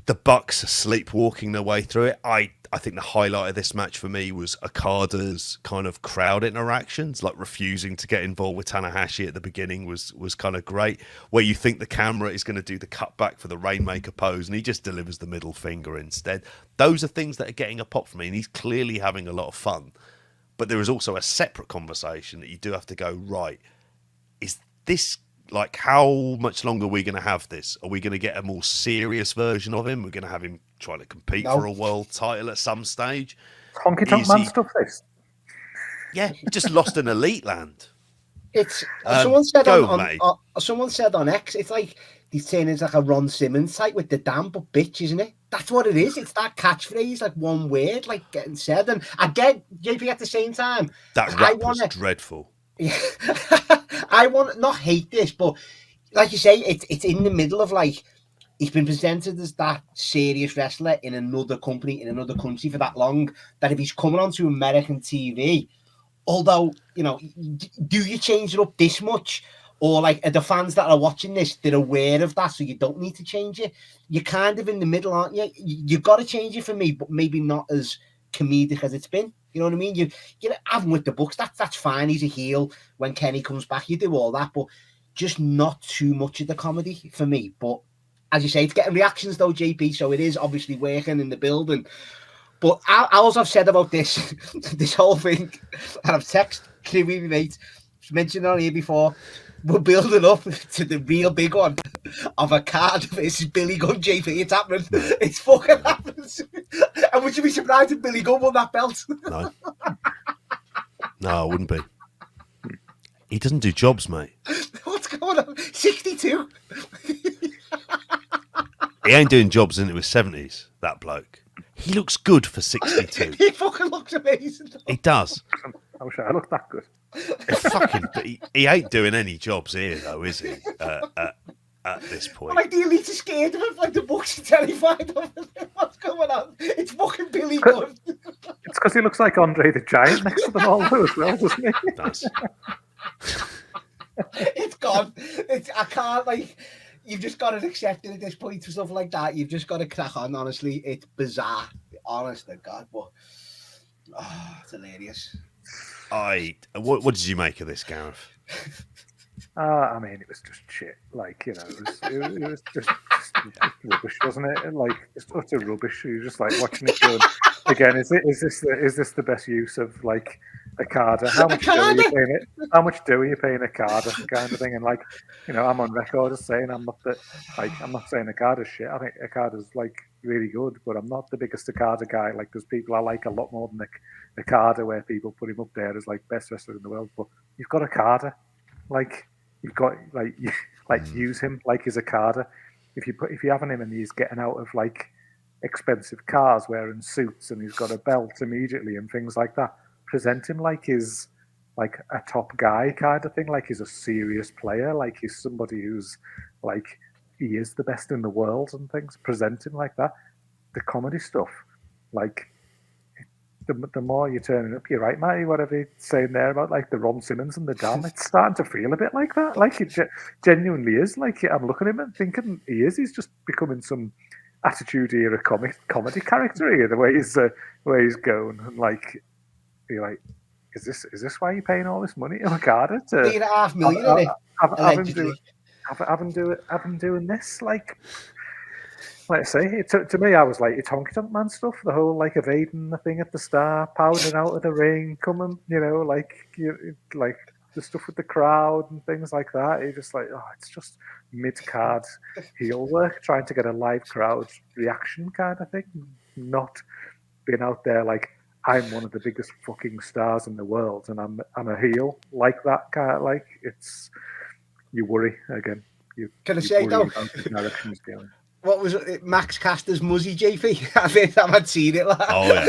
the Bucks are sleepwalking their way through it. I think the highlight of this match for me was Okada's kind of crowd interactions, refusing to get involved with Tanahashi at the beginning was kind of great, where you think the camera is going to do the cutback for the Rainmaker pose and he just delivers the middle finger instead. Those are things that are getting a pop for me, and he's clearly having a lot of fun. But there is also a separate conversation that you do have to go, right, is this, how much longer are we going to have this? Are we going to get a more serious version of him? We're going to have him trying to compete for a world title at some stage? Honky Tonk Man stuff, this? Yeah, he just lost in Elite Land. It's someone said on X, it's like he's turning into a Ron Simmons type with the damn but bitch, isn't it? That's what it is. It's that catchphrase, one word, getting said. And again, JP, at the same time, that rap was dreadful. Yeah, I want not hate this, but like you say, it's in the middle of he's been presented as that serious wrestler in another company, in another country for that long, that if he's coming onto American TV, although, do you change it up this much? Or are the fans that are watching this, they're aware of that, so you don't need to change it? You're kind of in the middle, aren't you? You've got to change it for me, but maybe not as comedic as it's been. You know what I mean? You have him with the Bucks. That's fine. He's a heel. When Kenny comes back, you do all that, but just not too much of the comedy for me. But as you say, it's getting reactions though, JP, so it is obviously working in the building. But all I've said about this whole thing, and I've texted Kiwi, mate, mentioned on here before, we're building up to the real big one of a card versus Billy Gunn, JP. It's happening. It's fucking happens. And would you be surprised if Billy Gunn won that belt? No. No, I wouldn't be. He doesn't do jobs, mate. What's going on? 62? He ain't doing jobs into his 70s, that bloke. He looks good for 62. He fucking looks amazing. He does. I wish I looked that good. He ain't doing any jobs here, though, is he? At this point, the Elite are scared of him. The Bucks are terrified of him. What's going on? It's fucking Billy Gunn. It's because he looks like Andre the Giant next to them all, as well, doesn't he? He does. It's gone. I can't You've just got to accept it at this point for stuff like that. You've just got to crack on. Honestly, it's bizarre. Honest to God, but it's hilarious. What did you make of this, Gareth? I mean, it was just shit. Like, you know, it was just rubbish, wasn't it? Like, just utter rubbish. You're just like watching it going. Again, is this the best use of like a Carter? How much dough are you paying it? How much dough are you paying a Carter kind of thing? And like, you know, I'm on record as saying I'm not saying a Carter's shit. I think a Carter's like really good, but I'm not the biggest Okada guy. Like, there's people I like a lot more than Okada, where people put him up there as like best wrestler in the world. But you've got Okada, like you've got use him like he's Okada. If you having him and he's getting out of like expensive cars, wearing suits, and he's got a belt immediately and things like that, present him like he's like a top guy kind of thing, like he's a serious player, like he's somebody who's like he is the best in the world and things. Present him like that. The comedy stuff, like the more you turn it up, you're right, Matty, whatever you're saying there about like the Ron Simmons and the Dam, it's starting to feel a bit like that. Like it genuinely is. Like I'm looking at him and thinking he's just becoming some attitude era comedy character here, the way he's going, and like you're like, is this why you're paying all this money to Okada to $3.5 million have him doing this? Like I say, to me, I was like, it's honky tonk man stuff. The whole like evading the thing at the start, pounding out of the ring, coming, you know, like the stuff with the crowd and things like that. You're just like, it's just mid-card heel work, trying to get a live crowd reaction kind of thing, not being out there like, I'm one of the biggest fucking stars in the world and I'm a heel like that kind of, like, it's, you worry again. Can I say though? Directions going. What was it? Max Caster's Muzzy, JP? I think I've seen it. Like, oh yeah.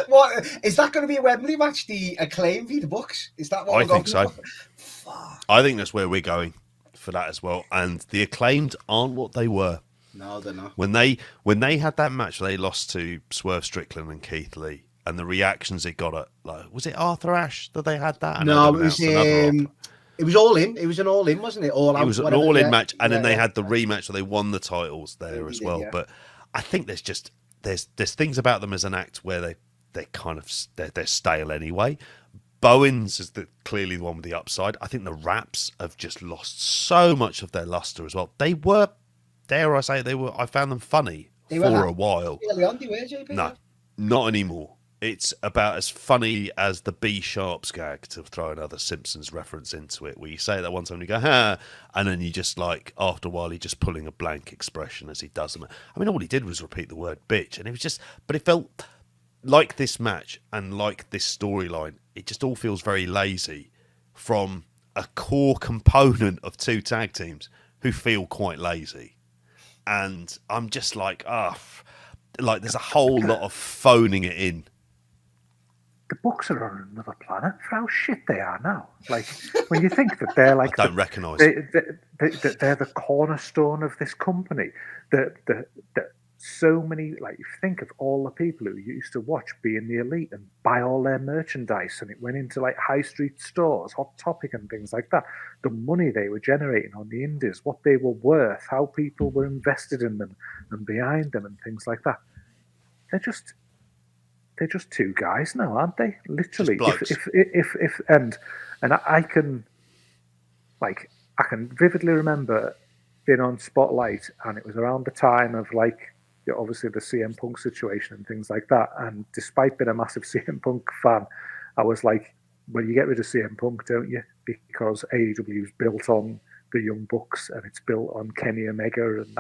What is that going to be a Wembley match? The Acclaim v the Bucks? Is that what I think so? Fuck. I think that's where we're going for that as well. And the Acclaimed aren't what they were. No, they're not. When they had that match, they lost to Swerve Strickland and Keith Lee, and the reactions it got at, like, was it Arthur Ashe that they had that? No, it was all in. It was an all in, wasn't it? It was an all in match, and then they had the rematch where they won the titles there as well. Yeah. But I think there's things about them as an act where they're kind of they're stale anyway. Bowens is clearly the one with the upside. I think the Raps have just lost so much of their luster as well. They were, dare I say, I found them funny for a while. No, not anymore. It's about as funny as the B Sharps gag, to throw another Simpsons reference into it, where you say that one time and you go, ha, and then you just like, after a while, you're just pulling a blank expression as he does them. I mean, all he did was repeat the word bitch, and it was just, but it felt like this match and like this storyline, it just all feels very lazy from a core component of two tag teams who feel quite lazy. And I'm just like, like there's a whole lot of phoning it in. The Bucks are on another planet for how shit they are now. Like, when you think that they're like... I don't recognise they're the cornerstone of this company. So many... Like, you think of all the people who used to watch Being the Elite and buy all their merchandise, and it went into, like, high street stores, Hot Topic and things like that. The money they were generating on the indies, what they were worth, how people were invested in them and behind them and things like that. They're just two guys now, aren't they? Literally, if and I can vividly remember being on Spotlight, and it was around the time of like, obviously the CM Punk situation and things like that. And despite being a massive CM Punk fan, I was like, well, you get rid of CM Punk, don't you? Because AEW is built on the Young Bucks and it's built on Kenny Omega, and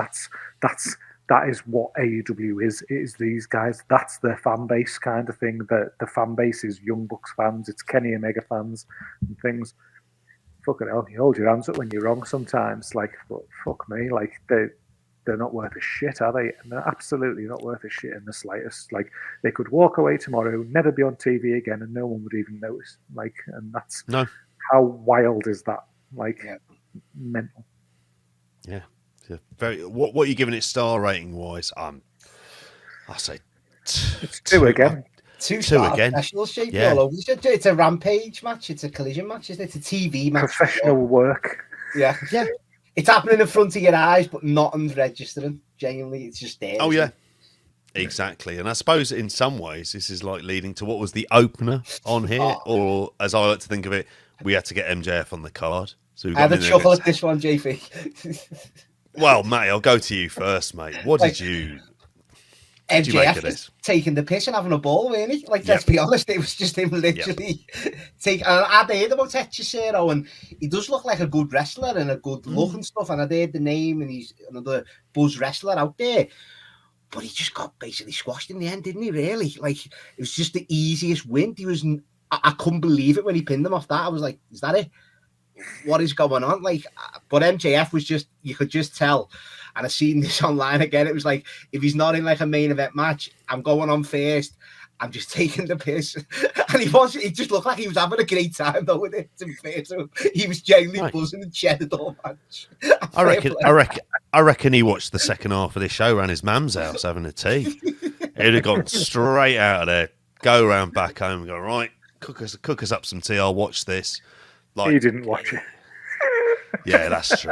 that is what AEW is. It is these guys. That's their fan base kind of thing. The fan base is Young Bucks fans. It's Kenny Omega fans and things. Fucking hell, you hold your hands up when you're wrong sometimes. Like, fuck me. Like, they're not worth a shit, are they? And they're absolutely not worth a shit in the slightest. Like, they could walk away tomorrow, never be on TV again, and no one would even notice. Like, and that's... No. How wild is that? Like, mental. Yeah. Very. What are you giving it star rating wise? I'll say it's two again. Two again. Professional shape all over. It's a Rampage match. It's a Collision match. Isn't it? It's a TV match. Professional work. Yeah. It's happening in front of your eyes, but nothing's registering. Genuinely, it's just there. Oh yeah, exactly. And I suppose in some ways this is like leading to what was the opener on here, or as I like to think of it, we had to get MJF on the card. So we've got I had a chuckle at this one, JP. Well, Matty, I'll go to you first, mate. What did you MJF was taking the piss and having a ball, really. Like, let's be honest, it was just him literally taking. And I'd heard about Hechicero, and he does look like a good wrestler and a good look and stuff. And I'd heard the name, and he's another buzz wrestler out there. But he just got basically squashed in the end, didn't he? Really, like, it was just the easiest win. I couldn't believe it when he pinned him off that. I was like, is that it? What is going on? Like, but MJF was just, you could just tell. And I've seen this online again. It was like, if he's not in like a main event match, I'm going on first. I'm just taking the piss. And he just looked like he was having a great time though with it, to be fair to him. He was genuinely buzzing and chedded all match. I reckon he watched the second half of this show around his mum's house having a tea. He'd have gone straight out of there, go around back home and go, right, cook us up some tea, I'll watch this. Like, he didn't watch it. Yeah, that's true.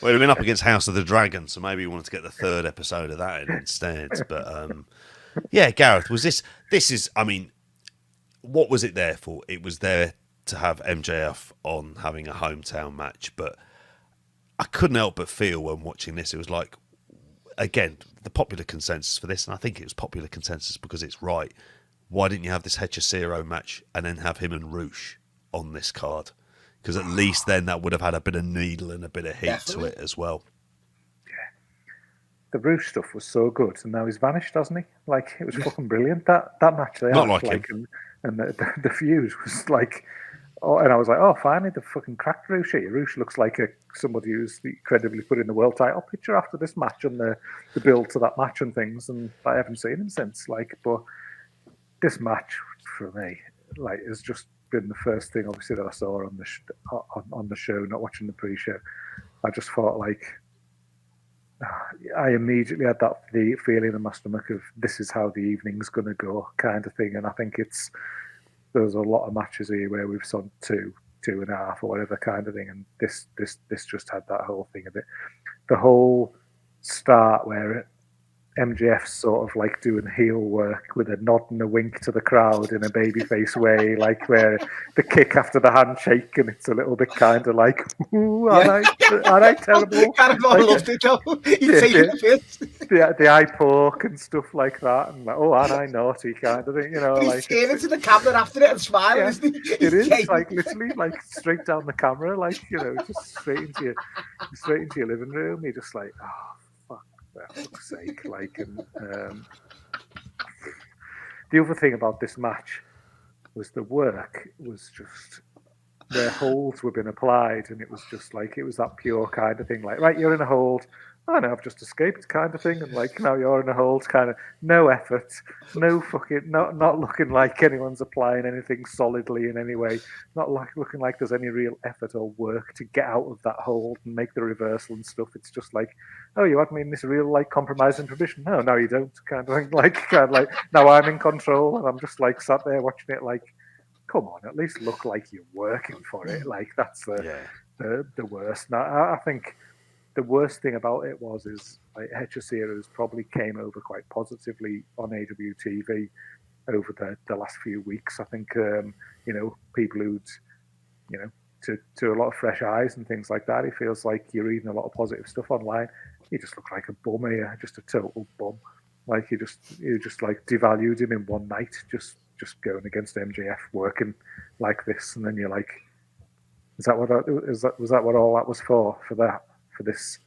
We'd have been up against House of the Dragon, so maybe we wanted to get the third episode of that in instead. But yeah, Gareth, was this is, I mean, what was it there for? It was there to have MJF on having a hometown match, but I couldn't help but feel when watching this, it was like, again, the popular consensus for this, and I think it was popular consensus because it's right. Why didn't you have this Hechicero match and then have him and Roosh on this card? Because at least then that would have had a bit of needle and a bit of heat to it as well. Yeah. The Roosh stuff was so good, and now he's vanished, hasn't he? Like, it was fucking brilliant. That match they Not had, like him. And the fuse was like, oh, and I was like, oh, finally, the fucking cracked Roosh here. Roosh looks like somebody who's incredibly put in the world title picture after this match and the build to that match and things, and I haven't seen him since. Like, but this match for me, like, has just been the first thing, obviously, that I saw on the show, not watching the pre-show. I just thought, like, I immediately had the feeling in my stomach of this is how the evening's going to go, kind of thing. And I think there's a lot of matches here where we've seen 2.5 or whatever kind of thing, and this just had that whole thing of it. The whole start where MJF's sort of like doing heel work with a nod and a wink to the crowd in a babyface way, like where the kick after the handshake, and it's a little bit kind of like, ooh, aren't I terrible? The eye poke and stuff like that, and like, oh, aren't I naughty kind of thing, you know? He's like, turning to the camera after it and smiling, isn't he? It is like literally like straight down the camera, like, you know, just straight into your living room. You're just like, oh, for fuck's sake, like, and the other thing about this match was the work was just their holds were being applied, and it was just like, it was that pure kind of thing, like, right, you're in a hold, oh no, I've just escaped kind of thing, and like, now you're in a hold, kind of no effort, no fucking, not looking like anyone's applying anything solidly in any way, not like looking like there's any real effort or work to get out of that hold and make the reversal and stuff. It's just like, oh, you had me in this real like compromising position. No, you don't, kind of thing. Like, now I'm in control, and I'm just like sat there watching it like, come on, at least look like you're working for it. Like, that's the worst. Now, I think the worst thing about it is like Hechicero's probably came over quite positively on AEW TV over the last few weeks. I think you know, people who'd, you know, to a lot of fresh eyes and things like that, he feels like you're reading a lot of positive stuff online. He just looked like a bum here, just a total bum. Like, you just like devalued him in one night, just going against MJF working like this, and then you're like, was that what all that was for this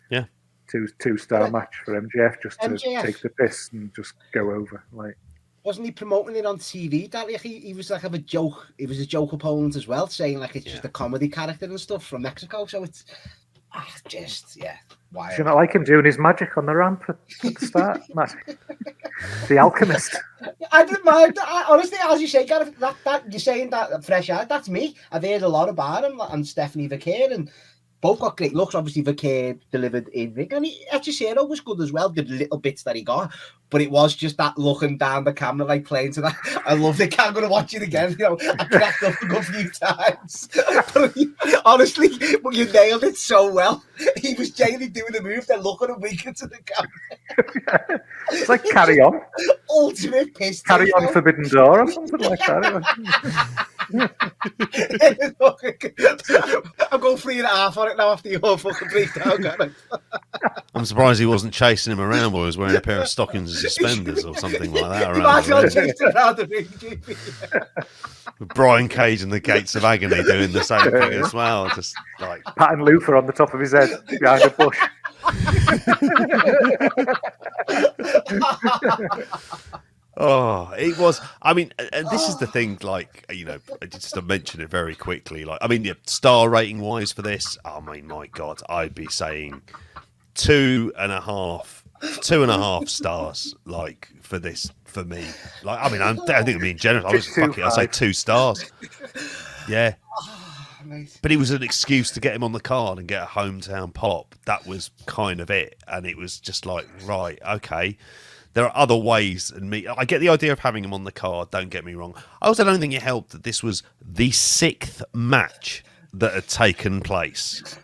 two-star match for MJF, just to take the piss and just go over? Like, wasn't he promoting it on TV? That he was like a joke. He was a joke opponent as well, saying like it's just a comedy character and stuff from Mexico. So it's just why? Do you not like him doing his magic on the ramp at the start, Matt? The alchemist. I didn't mind. Honestly, as you say, Gareth, that you're saying that fresh eye, that's me. I've heard a lot about him and Stephanie Vicaire, and both got great looks. Obviously, Vaquer delivered in ring, and Hechicero was good as well. The little bits that he got, but it was just that looking down the camera, like playing to that. I love it. I'm going to watch it again. You know, I cracked up a good few times. Honestly, but you nailed it so well. He was genuinely doing the move, then looking and winking to the camera. It's like Carry On. Ultimate piss. Carry On Forbidden Door or something like that. I'm going 3.5 on it now after your fucking breakdown. I'm surprised he wasn't chasing him around while he was wearing a pair of stockings and suspenders or something like that. With Brian Cage and the Gates of Agony doing the same thing as well. Just like patting Luther on the top of his head behind a bush. Oh, it was. I mean, and this is the thing. Like, you know, just to mention it very quickly. Like, I mean, the star rating wise for this, I mean, my God, I'd be saying 2.5 stars. Like for this, for me. Like, I mean, I think I'm being generous. I was fuck it. I say 2 stars. Yeah. But it was an excuse to get him on the card and get a hometown pop. That was kind of it, and it was just like, right, okay. There are other ways, and I get the idea of having him on the card, don't get me wrong. I also don't think it helped that this was the 6th match that had taken place,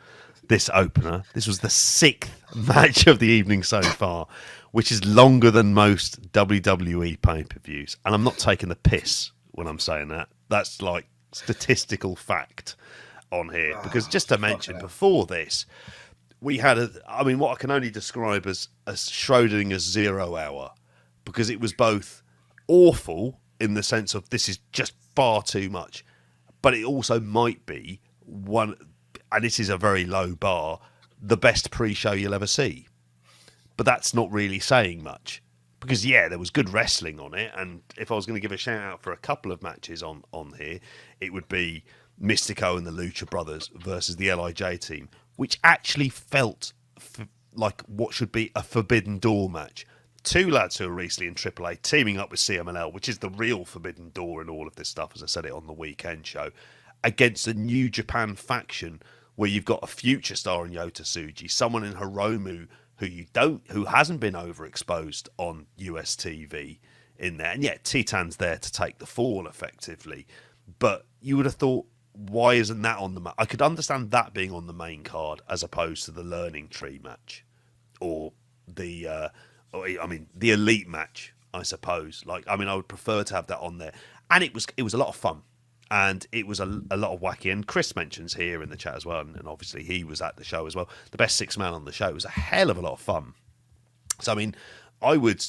this opener. This was the 6th match of the evening so far, which is longer than most WWE pay-per-views. And I'm not taking the piss when I'm saying that. That's like statistical fact on here. Because just to mention, before this, we had what I can only describe as Schrodinger's 0 hour, because it was both awful in the sense of this is just far too much, but it also might be one, and this is a very low bar, the best pre-show you'll ever see. But that's not really saying much, because there was good wrestling on it, and if I was going to give a shout out for a couple of matches on here, it would be Mystico and the Lucha Brothers versus the LIJ team, which actually felt like what should be a Forbidden Door match. 2 lads who are recently in AAA teaming up with CMLL, which is the real Forbidden Door in all of this stuff, as I said it on the weekend show, against a New Japan faction where you've got a future star in Yota Tsuji, someone in Hiromu who hasn't been overexposed on US TV in there, and yet Titan's there to take the fall effectively. But you would have thought, why isn't that on the I could understand that being on the main card as opposed to the Learning Tree match or the the Elite match, I suppose. Like, I mean, I would prefer to have that on there. And it was a lot of fun, and it was a lot of wacky. And Chris mentions here in the chat as well, and obviously he was at the show as well, the best 6-man on the show. It was a hell of a lot of fun. So I mean, I would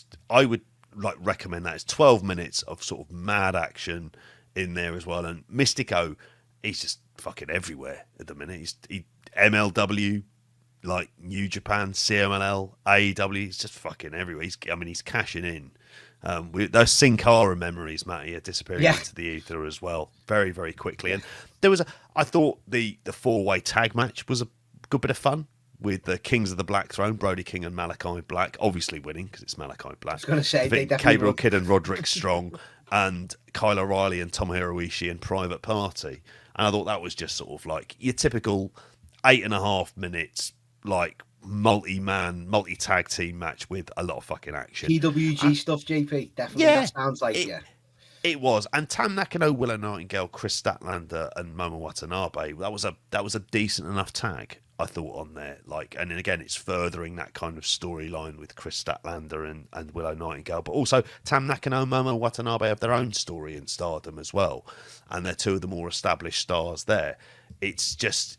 like recommend that. It's 12 minutes of sort of mad action in there as well. And Mystico, he's just fucking everywhere at the minute. He MLW, like New Japan, CMLL, AEW. He's just fucking everywhere. He's cashing in. Those Sin Cara memories, Matty, are disappearing into the ether as well, very, very quickly. And there was I thought the 4-way tag match was a good bit of fun with the Kings of the Black Throne, Brody King and Malachi Black, obviously winning because it's Malachi Black. I was going to say, Gabriel Kidd and Roderick Strong, and Kyle O'Reilly and Tomohiro Ishii and Private Party. And I thought that was just sort of like your typical 8.5 minutes, like multi-tag team match with a lot of fucking action. PWG stuff, JP. Definitely. That sounds like it was. And Tam Nakano, Willow Nightingale, Chris Statlander, and Momo Watanabe. That was a decent enough tag, I thought, on there. Like, and then again, it's furthering that kind of storyline with Chris Statlander and Willow Nightingale. But also, Tam Nakano and Momo Watanabe have their own story in Stardom as well, and they're 2 of the more established stars there. It's just,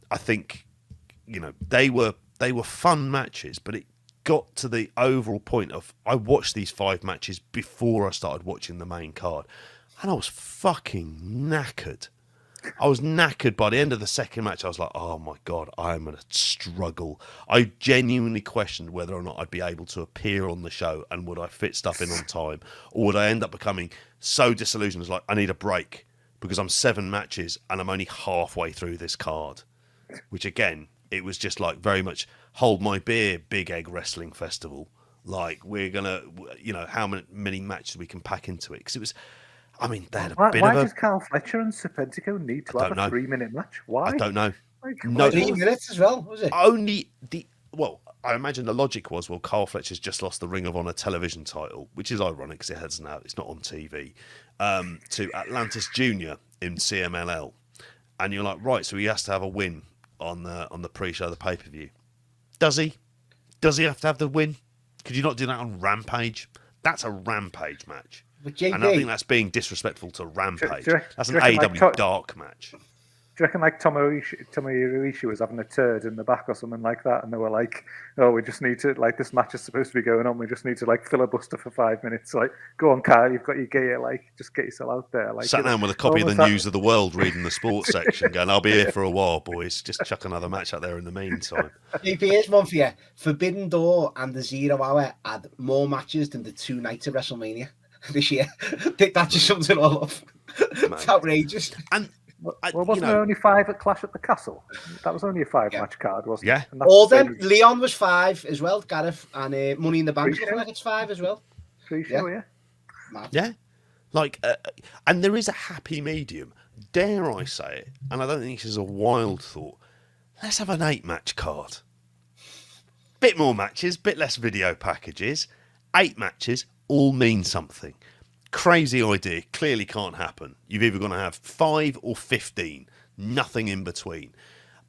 I think, they were fun matches, but it got to the overall point of I watched these 5 matches before I started watching the main card, and I was fucking knackered. I was knackered by the end of the second match. I was like, oh my God, I'm going to struggle. I genuinely questioned whether or not I'd be able to appear on the show, and would I fit stuff in on time, or would I end up becoming so disillusioned as like, I need a break because I'm 7 matches and I'm only halfway through this card, which again, it was just like very much hold my beer, Big Egg Wrestling Festival. Like, we're going to, how many matches we can pack into it. Because it was, they had a bit of a... Why does Carl Fletcher and Serpentico need to have a 3-minute match? Why? I don't know. Like, No, 3 minutes as well, was it? only the well, I imagine the logic was, well, Carl Fletcher's just lost the Ring of Honor television title, which is ironic because it has now, it's not on TV, to Atlantis Junior in CMLL, and you're like, right, so he has to have a win on the pre-show, the pay-per-view. Does he? Does he have to have the win? Could you not do that on Rampage? That's a Rampage match. But JP, And I think that's being disrespectful to Rampage. That's an reckon, AEW dark match. Do you reckon like Tomohiro Ishii was having a turd in the back or something like that, and they were like, "Oh, we just need to like this match is supposed to be going on. We just need to like filibuster for 5 minutes. Like, go on, Kyle, you've got your gear. Like, just get yourself out there." Like, Sat down with a copy of the News of the World, reading the sports section, going, "I'll be here for a while, boys. Just chuck another match out there in the meantime." JP, here's one for you. Forbidden Door and the 0 Hour had more matches than the 2 nights of WrestleMania this year. That just sums it all up. It's outrageous. And well, wasn't there only 5 at Clash at the Castle? That was only a 5-match card, wasn't it? Yeah. All them. Leon was 5 as well, Gareth, and Money in the Bank. I think it's 5 as well. Pre-show, yeah. Yeah. Like, and there is a happy medium. Dare I say it? And I don't think this is a wild thought. Let's have an 8-match card. Bit more matches, bit less video packages. 8 matches all mean something. Crazy idea, clearly can't happen. You've either going to have 5 or 15, nothing in between.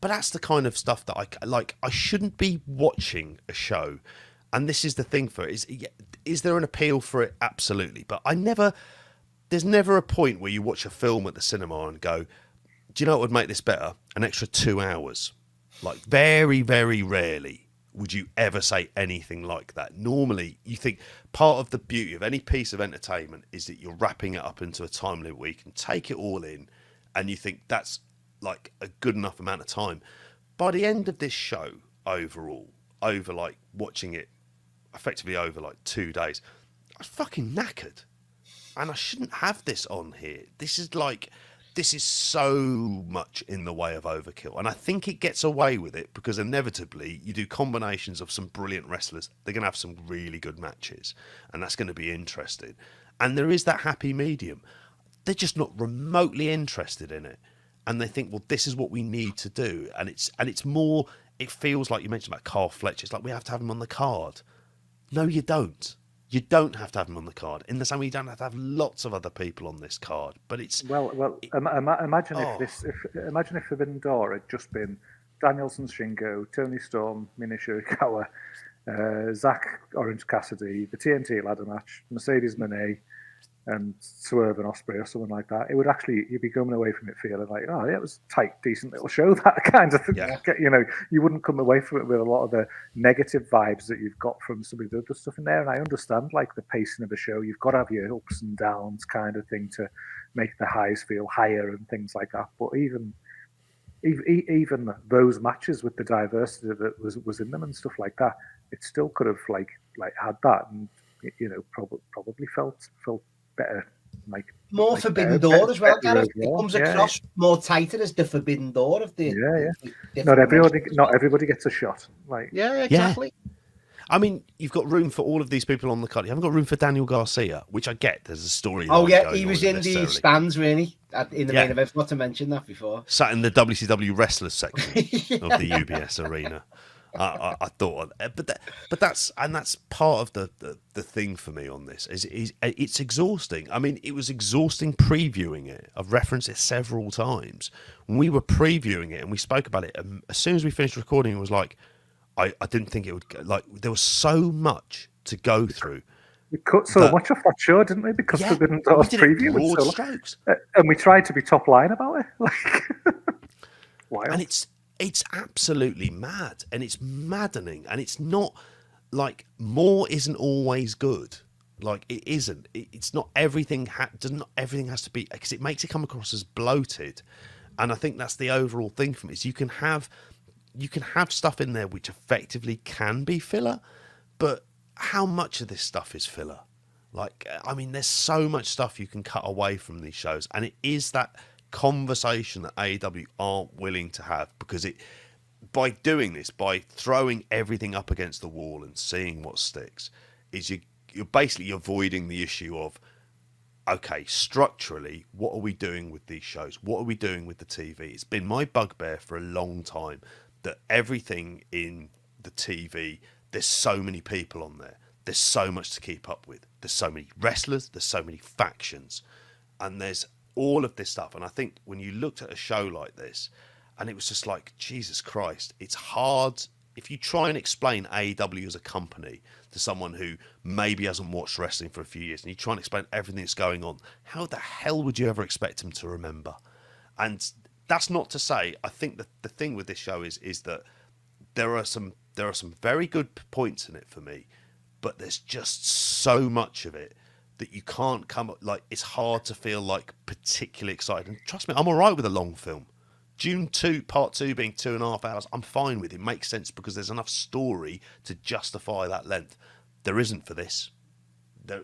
But that's the kind of stuff that I like. I shouldn't be watching a show, and this is the thing for it. Is there an appeal for it? Absolutely. But there's never a point where you watch a film at the cinema and go, do you know what would make this better? An extra 2 hours. Like, very, very rarely would you ever say anything like that. Normally, you think part of the beauty of any piece of entertainment is that you're wrapping it up into a time limit where you can take it all in, and you think that's like a good enough amount of time. By the end of this show, overall, over like watching it effectively over like 2 days, I was fucking knackered. And I shouldn't have this on here. This is so much in the way of overkill. And I think it gets away with it because inevitably you do combinations of some brilliant wrestlers. They're going to have some really good matches, and that's going to be interesting. And there is that happy medium. They're just not remotely interested in it. And they think, well, this is what we need to do. And it's more, it feels like you mentioned about Carl Fletcher. It's like we have to have him on the card. No, you don't. You don't have to have him on the card. In the same way, you don't have to have lots of other people on this card. But it's imagine if Forbidden Door had just been Danielson, Shingo, Tony Storm, Mina Shirakawa, Zach Orange Cassidy, the TNT ladder match, Mercedes Mone, and Swerve and Osprey or something like that. It would actually, you'd be coming away from it feeling like, oh yeah, it was a tight, decent little show, that kind of thing. Yeah. You know, you wouldn't come away from it with a lot of the negative vibes that you've got from some of the other stuff in there. And I understand like the pacing of a show, you've got to have your ups and downs kind of thing to make the highs feel higher and things like that. But even those matches with the diversity that was in them and stuff like that, it still could have like had that, and you know, probably felt better, like more Forbidden Door as well, Gareth. It comes across more tighter as the Forbidden Door of the Not everybody gets a shot. Like exactly. I mean, you've got room for all of these people on the card. You haven't got room for Daniel Garcia, which I get. There's a story. Oh yeah, he was in the stands really in the main event. Not to mention that before. Sat in the WCW wrestlers section of the UBS arena. I thought, but that's part of the thing for me on this is it's exhausting. I mean, it was exhausting previewing it. I've referenced it several times. When we were previewing it and we spoke about it, as soon as we finished recording, it was like I didn't think it would go, like there was so much to go through. We cut so much off that show, didn't we? Because Forbidden Door's preview was so strokes. And we tried to be top line about it. Like, wild. And it's absolutely mad, and it's maddening, and it's not like more isn't always good. Like it isn't. It's not everything. Not everything has to be, because it makes it come across as bloated, and I think that's the overall thing for me. Is you can have stuff in there which effectively can be filler, but how much of this stuff is filler? Like, I mean, there's so much stuff you can cut away from these shows, and it is that conversation that AEW aren't willing to have, because by doing this, by throwing everything up against the wall and seeing what sticks, is you're basically avoiding the issue of okay, structurally, what are we doing with these shows? What are we doing with the TV? It's been my bugbear for a long time that everything in the TV, there's so many people on there. There's so much to keep up with. There's so many wrestlers. There's so many factions. And there's all of this stuff. And I think when you looked at a show like this, and it was just like, Jesus Christ, it's hard. If you try and explain AEW as a company to someone who maybe hasn't watched wrestling for a few years, and you try and explain everything that's going on, how the hell would you ever expect them to remember? And that's not to say, I think that the thing with this show is that there are some very good points in it for me, but there's just so much of it that you can't come up, like, it's hard to feel like particularly excited. And trust me, I'm all right with a long film. June 2, part 2 being 2.5 hours, I'm fine with it. It makes sense because there's enough story to justify that length. There isn't for this. There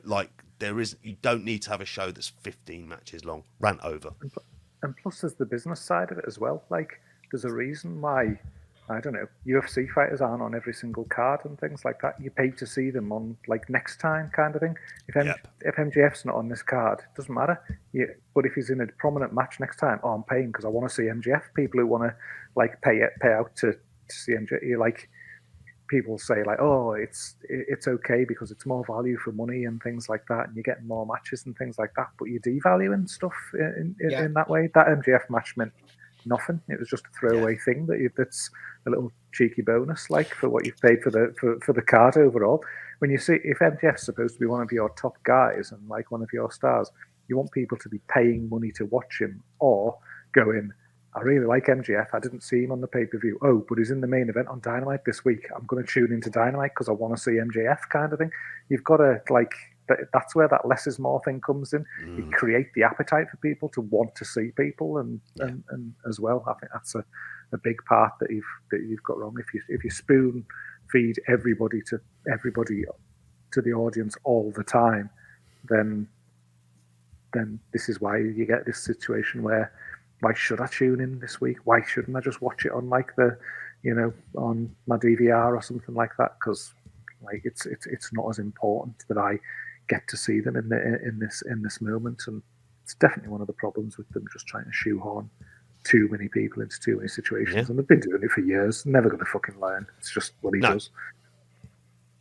isn't. You don't need to have a show that's 15 matches long. Rant over. And plus, there's the business side of it as well. Like, there's a reason why, I don't know, UFC fighters aren't on every single card and things like that. You pay to see them on, like, next time kind of thing. If MJF's not on this card, it doesn't matter. But if he's in a prominent match next time, I'm paying because I want to see MJF. People who want to, like, pay out to see MJF, like, people say, like, oh, it's okay because it's more value for money and things like that, and you're getting more matches and things like that, but you're devaluing stuff in that way. That MJF match meant nothing. It was just a throwaway thing that's a little cheeky bonus, like, for what you've paid for the card overall. When you see, if MJF's supposed to be one of your top guys and, like, one of your stars, you want people to be paying money to watch him, or go in, I really like MJF. I didn't see him on the pay-per-view. Oh, but he's in the main event on Dynamite this week. I'm going to tune into Dynamite because I want to see MJF, kind of thing. You've got to, like, that's where that less is more thing comes in. You create the appetite for people to want to see people, and as well, I think that's a big part that you've got wrong. If you spoon feed everybody to the audience all the time, then this is why you get this situation where, why should I tune in this week? Why shouldn't I just watch it on, like, on my DVR or something like that? Because, like, it's not as important that I get to see them in this moment, and it's definitely one of the problems with them just trying to shoehorn too many people into too many situations, and they've been doing it for years. Never going to fucking learn. It's just what he does.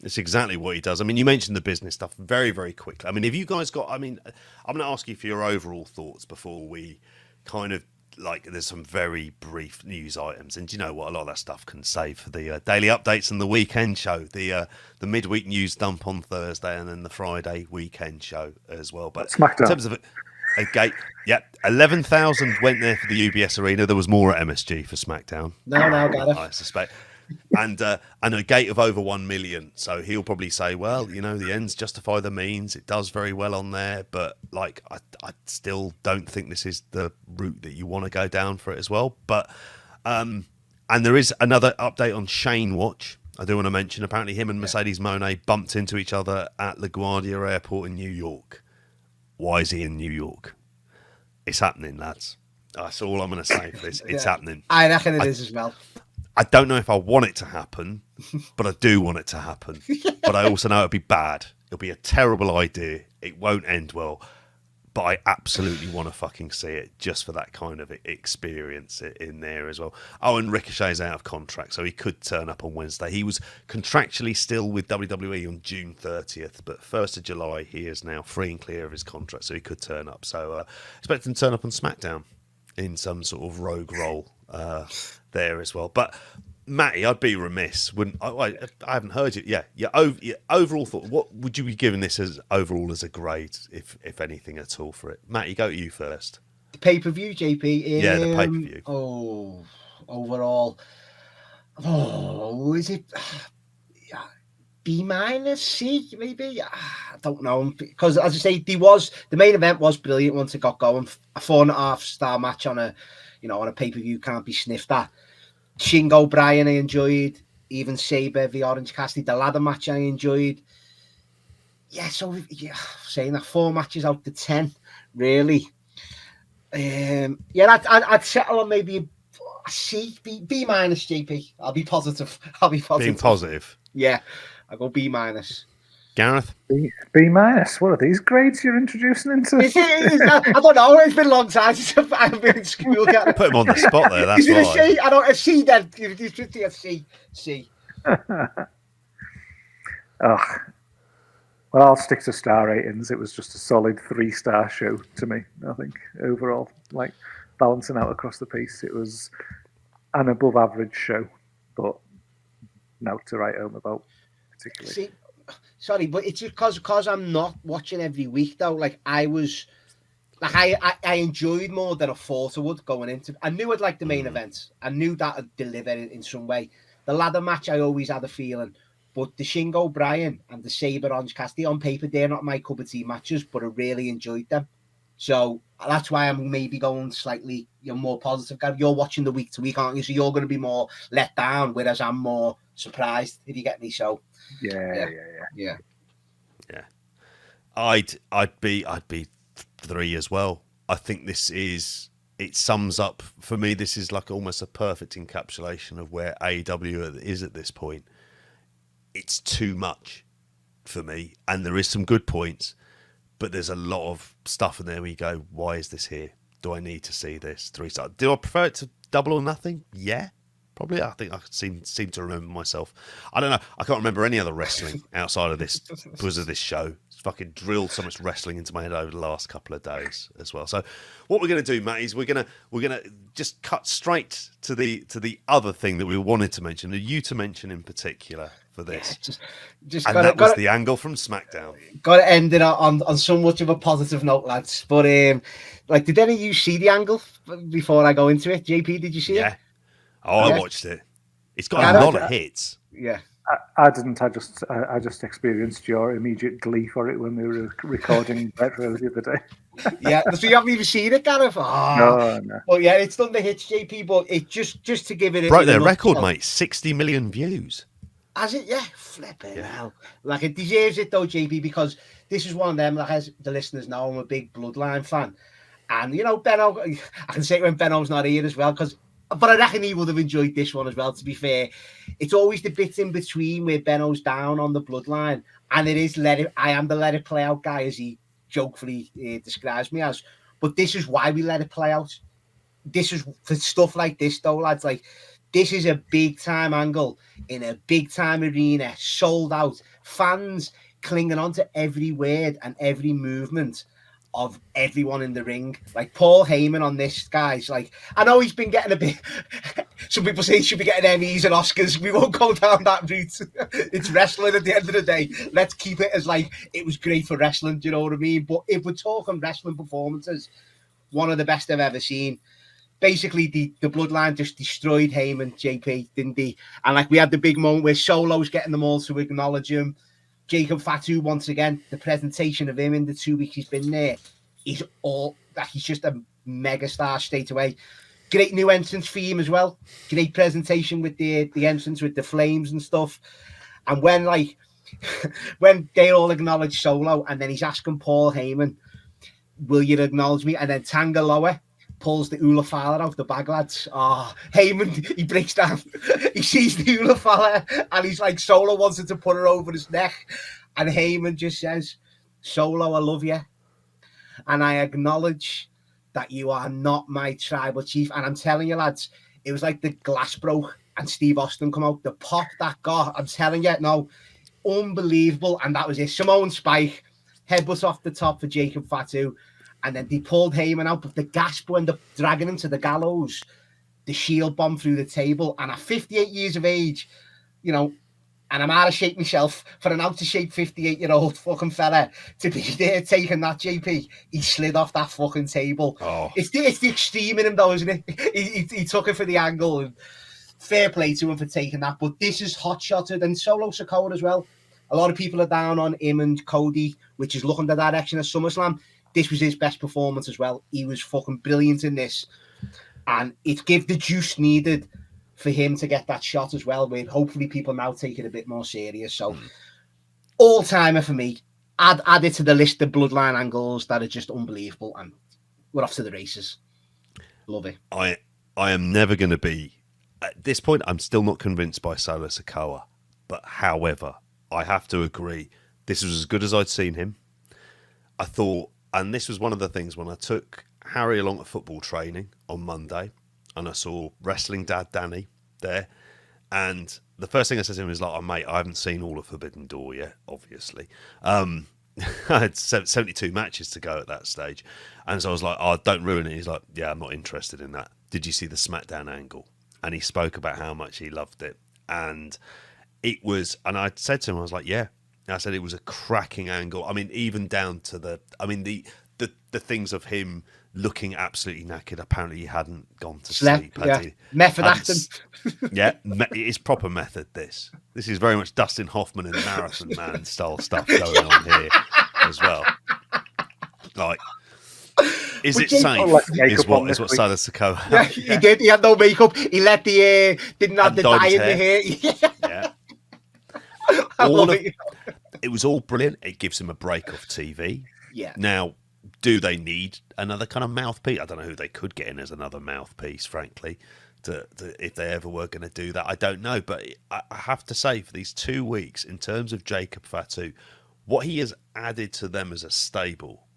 It's exactly what he does. I mean, you mentioned the business stuff very, very quickly. I mean, have you guys got? I mean, I'm going to ask you for your overall thoughts before we kind of, like, there's some very brief news items, and you know what, a lot of that stuff can save for the daily updates and the weekend show, the midweek news dump on Thursday, and then the Friday weekend show as well. But Smackdown. In terms of a gate, 11,000 went there for the UBS Arena. There was more at MSG for Smackdown. No, Gareth. I suspect. And a gate of over 1 million. So he'll probably say, well, the ends justify the means. It does very well on there, but, like, I still don't think this is the route that you want to go down for it as well. But and there is another update on Shane Watch. I do want to mention, apparently him and Mercedes Mone bumped into each other at LaGuardia Airport in New York. Why is he in New York? It's happening, lads. That's all I'm going to say for this. It's happening. I reckon it is as well. I don't know if I want it to happen, but I do want it to happen. But I also know it'll be bad. It'll be a terrible idea. It won't end well. But I absolutely want to fucking see it just for that kind of experience in there as well. Oh, and Ricochet's out of contract, so he could turn up on Wednesday. He was contractually still with WWE on June 30th, but 1st of July, he is now free and clear of his contract, so he could turn up. So expect him to turn up on Smackdown in some sort of rogue role there as well. But Matty, I'd be remiss. I haven't heard you. Yeah. Your overall thought. What would you be giving this as overall as a grade, if anything at all, for it? Matty, go to you first. The pay-per-view, JP. Yeah, the pay-per-view. Overall. Is it B minus, C maybe? I don't know, because as I say, the main event was brilliant once it got going. A 4.5 star match on a pay-per-view can't be sniffed at. Shingo Bryan I enjoyed, even Sabre v Orange Cassidy, the ladder match I enjoyed. Yeah, so saying that 4 matches out of 10, really. I'd settle on maybe a C, B minus, JP. I'll be positive. Being positive. Yeah, I'll go B minus. Gareth? B minus. What are these grades you're introducing into? I don't know. It's been a long time since I've been in school. Put him on the spot there. That's Is it a why. C? I don't a C then. It's just a C. C. Well, I'll stick to star ratings. It was just a solid 3-star show to me, I think, overall. Like, balancing out across the piece. It was an above average show, but no to write home about particularly. See, sorry, but it's just because I'm not watching every week, though. Like, I was... Like, I enjoyed more than I thought I would going into... I knew I'd like the main event. I knew that I'd deliver in some way. The ladder match, I always had a feeling... But the Shingo O'Brien and the Sabre Orange Cassidy, on paper, they're not my cup of tea matches, but I really enjoyed them. So that's why I'm maybe going slightly more positive. You're watching the week to week, aren't you? So you're going to be more let down, whereas I'm more surprised, if you get me. So Yeah. I'd be 3 as well. I think it sums up for me. This is like almost a perfect encapsulation of where AEW is at this point. It's too much for me, and there is some good points, but there's a lot of stuff in there where you go, why is this here? Do I need to see this 3-star? Do I prefer it to Double or Nothing? Yeah, probably. I think I seem to remember myself. I don't know. I can't remember any other wrestling outside of this because of this show. It's fucking drilled so much wrestling into my head over the last couple of days as well. So what we're going to do, Matt, is we're going to just cut straight to the other thing that we wanted to mention, you to mention in particular for this. Yeah, that was the angle from Smackdown. Got to end it on somewhat of a positive note, lads. But did any of you see the angle before I go into it? JP, did you see it? Yeah. I watched it. It's got a lot of hits. Yeah. I didn't. I just experienced your immediate glee for it when we were recording retro the other day. Yeah, so you haven't even seen it, Gareth? No. Well, yeah, it's done the hits, JP, but it just to give it... Broke their record, mate. 60 million views. Has it? Yeah, flipping hell. Like, it deserves it, though, JP, because this is one of them, like, as the listeners know, I'm a big Bloodline fan. And, Benno, I can say it when Benno's not here as well, but I reckon he would have enjoyed this one as well, to be fair. It's always the bits in between where Benno's down on the Bloodline, and it is I am the let it play out guy, as he jokefully describes me as. But this is why we let it play out. This is for stuff like this, though, lads. Like, this is a big-time angle in a big-time arena, sold out, fans clinging on to every word and every movement of everyone in the ring. Like, Paul Heyman on this, guys. Like, I know he's been getting a bit... Some people say he should be getting Emmys and Oscars. We won't go down that route. It's wrestling at the end of the day. Let's keep it as, like, it was great for wrestling, do you know what I mean? But if we're talking wrestling performances, one of the best I've ever seen. Basically, the Bloodline just destroyed Heyman, JP, didn't they? And, like, we had the big moment where Solo's getting them all to acknowledge him. Jacob Fatu, once again, the presentation of him in the 2 weeks he's been there, he's just a megastar straight away. Great new entrance theme as well. Great presentation with the entrance with the flames and stuff. And when they all acknowledge Solo, and then he's asking Paul Heyman, will you acknowledge me? And then Tanga Loa pulls the Ula Fowler out the bag, lads. Heyman, he breaks down. He sees the Ula Fowler, and he's like, Solo wanted to put her over his neck. And Heyman just says, Solo, I love you. And I acknowledge that you are not my tribal chief. And I'm telling you, lads, it was like the glass broke and Steve Austin come out. The pop that got, I'm telling you, no, unbelievable. And that was it. Simone Spike, headbutt off the top for Jacob Fatu. And then they pulled Heyman out, but the gasp when they're dragging him to the gallows, the shield bomb through the table. And at 58 years of age, and I'm out of shape myself, for an out-of-shape 58-year-old fucking fella to be there taking that, JP, he slid off that fucking table. Oh. It's the extreme in him, though, isn't it? He took it for the angle, and fair play to him for taking that. But this is hot-shotted, and Solo Sikoa as well. A lot of people are down on him and Cody, which is looking the direction of SummerSlam. This was his best performance as well. He was fucking brilliant in this. And it gave the juice needed for him to get that shot as well, where hopefully people now take it a bit more serious. So, all-timer for me. Add it to the list of Bloodline angles that are just unbelievable. And we're off to the races. Love it. I am never going to be... At this point, I'm still not convinced by Solo Sikoa. But however, I have to agree This was as good as I'd seen him. I thought, and this was one of the things when I took Harry along to football training on Monday, and I saw wrestling dad Danny there, and the first thing I said to him was like, "Oh mate, I haven't seen all of Forbidden Door yet, obviously." I had 72 matches to go at that stage, and so I was like, "Oh, don't ruin it." He's like, "Yeah, I'm not interested in that. Did you see the Smackdown angle?" And he spoke about how much he loved it, and it was. And I said to him, I was like, "Yeah." And I said it was a cracking angle. I mean, even down to the things of him looking absolutely knackered. Apparently, he hadn't gone to sleep. Method acting. Yeah, it's proper method. This is very much Dustin Hoffman and Marathon Man style stuff going on here as well. Like, is it safe? Is what Solo Sikoa. Yeah, he did. He had no makeup. He let the didn't have the dye in the hair. Yeah. It was all brilliant. It gives him a break off TV. Yeah. Now, do they need another kind of mouthpiece? I don't know who they could get in as another mouthpiece, frankly, to if they ever were going to do that. I don't know. But I have to say, for these 2 weeks, in terms of Jacob Fatu, what he has added to them as a stable,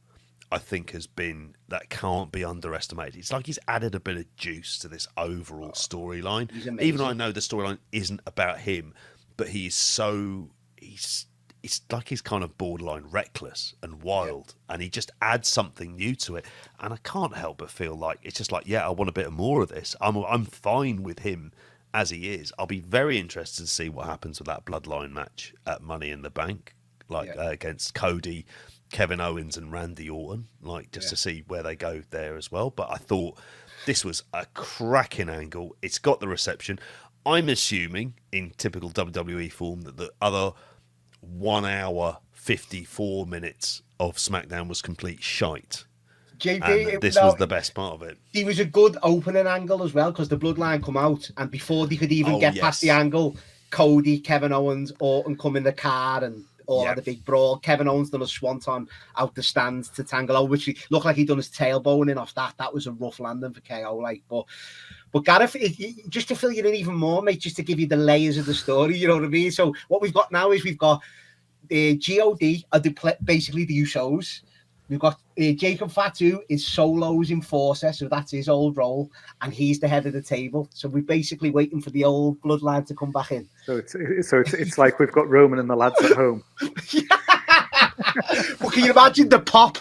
I think that can't be underestimated. It's like he's added a bit of juice to this overall storyline. Even though I know the storyline isn't about him, but he is it's like he's kind of borderline reckless and wild, and he just adds something new to it. And I can't help but feel like it's just like, yeah, I want a bit more of this. I'm fine with him as he is. I'll be very interested to see what happens with that Bloodline match at Money in the Bank, against Cody, Kevin Owens, and Randy Orton, to see where they go there as well. But I thought this was a cracking angle. It's got the reception. I'm assuming, in typical WWE form, that the other 1 hour 54 minutes of SmackDown was complete shite. JP, this was the best part of it. He was a good opening angle as well, because the Bloodline come out, and before they could even get past the angle, Cody, Kevin Owens, Orton come in the car and all had a big brawl. Kevin Owens done a swanton out the stands to Tangelo, which looked like he'd done his tailboning off that. That was a rough landing for KO, But Gareth, just to fill you in even more, mate, just to give you the layers of the story, you know what I mean? So what we've got now is we've got GOD, basically the Usos. We've got Jacob Fatu is Solo's enforcer, so that's his old role, and he's the head of the table. So we're basically waiting for the old Bloodline to come back in. So it's like we've got Roman and the lads at home. Well, can you imagine the pop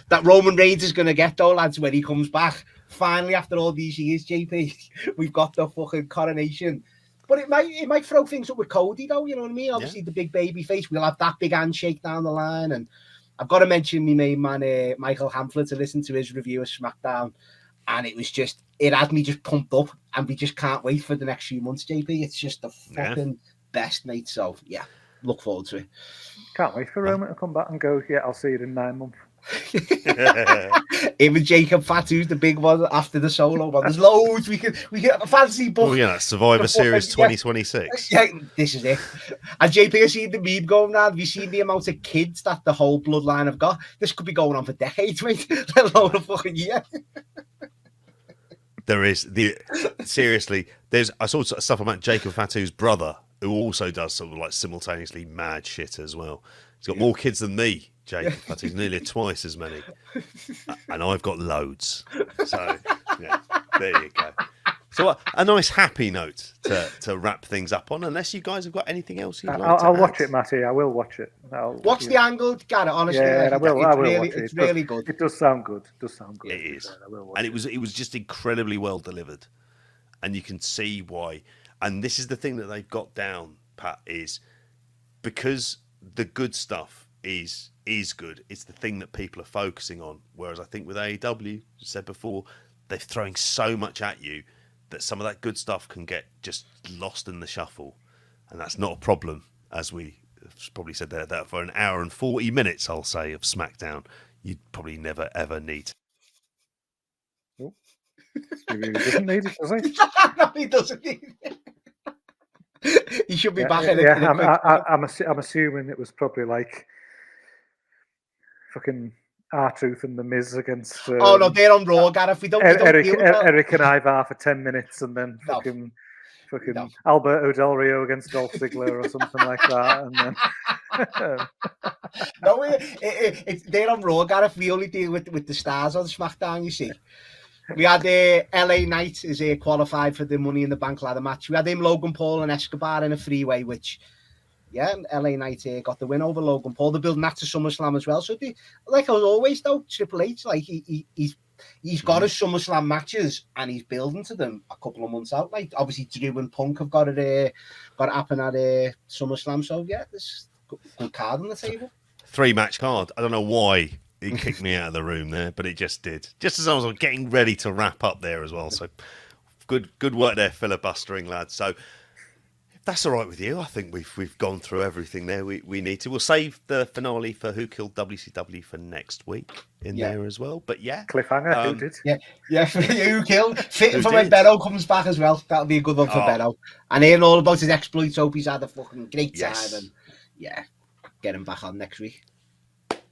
that Roman Reigns is going to get, though, lads, when he comes back? Finally, after all these years, JP, we've got the fucking coronation. But it might throw things up with Cody, though, you know what I mean? Obviously, the big baby face. We'll have that big handshake down the line. And I've got to mention my main man, Michael Hamflet, to listen to his review of SmackDown. And it had me just pumped up. And we just can't wait for the next few months, JP. It's just the fucking best, mate. So, yeah, look forward to it. Can't wait for Roman to come back and go, yeah, I'll see you in 9 months. Even Jacob Fatu's the big one after the Solo one. There's loads we can fancy book. Oh yeah, Survivor Series 2026. Yeah, this is it. And JP, has seen the meme going around. Have you seen the amount of kids that the whole Bloodline have got? This could be going on for decades, mate. Let alone a fucking year. There is seriously. I saw stuff about Jacob Fatu's brother, who also does sort of like simultaneously mad shit as well. He's got more kids than me, Jacob Fatu's nearly twice as many, and I've got loads. So yeah, there you go. So a nice happy note to wrap things up on. Unless you guys have got anything else you'd like to I'll add. watch it, Matty. I will watch it. Watch the angle, Gareth. Honestly, I will watch it. It's really good. It does sound good. It is, and it was just incredibly well delivered, and you can see why. And this is the thing that they've got down, Pat, is because the good stuff is good. It's the thing that people are focusing on. Whereas I think with AEW, as I said before, they're throwing so much at you that some of that good stuff can get just lost in the shuffle. And that's not a problem, as we probably said there, that for an hour and 40 minutes, I'll say, of SmackDown, you'd probably never, ever need. Oh. He really doesn't need it, does he? No, he doesn't need it. He should be back. I'm assuming it was probably like fucking R-Truth and the Miz against. Oh no, they're on Raw, Gareth. We don't. Eric and Ivar for 10 minutes, and then fucking Alberto Del Rio against Dolph Ziggler or something like that, and then No, it's there on Raw, Gareth. We only deal with the stars on SmackDown, you see. We had LA Knight is qualified for the Money in the Bank ladder match. We had him, Logan Paul and Escobar in a freeway, which, yeah, LA Knight got the win over Logan Paul. They're building that to SummerSlam as well. So, like I was always, though, Triple H, like he's got his SummerSlam matches and he's building to them a couple of months out. Like, obviously, Drew and Punk have got it happen at SummerSlam. So, yeah, there's good card on the table. 3-match card. I don't know why he kicked me out of the room there, but it just did. Just as I was getting ready to wrap up there as well. So good work there, filibustering, lads. So if that's all right with you, I think we've gone through everything there we need to. We'll save the finale for Who Killed WCW for next week there as well. But yeah. Cliffhanger, who did? Yeah, Who Killed. Fitting for when Benno comes back as well. That'll be a good one for Benno. And hearing all about his exploits, hope he's had a fucking great time. And yeah, get him back on next week.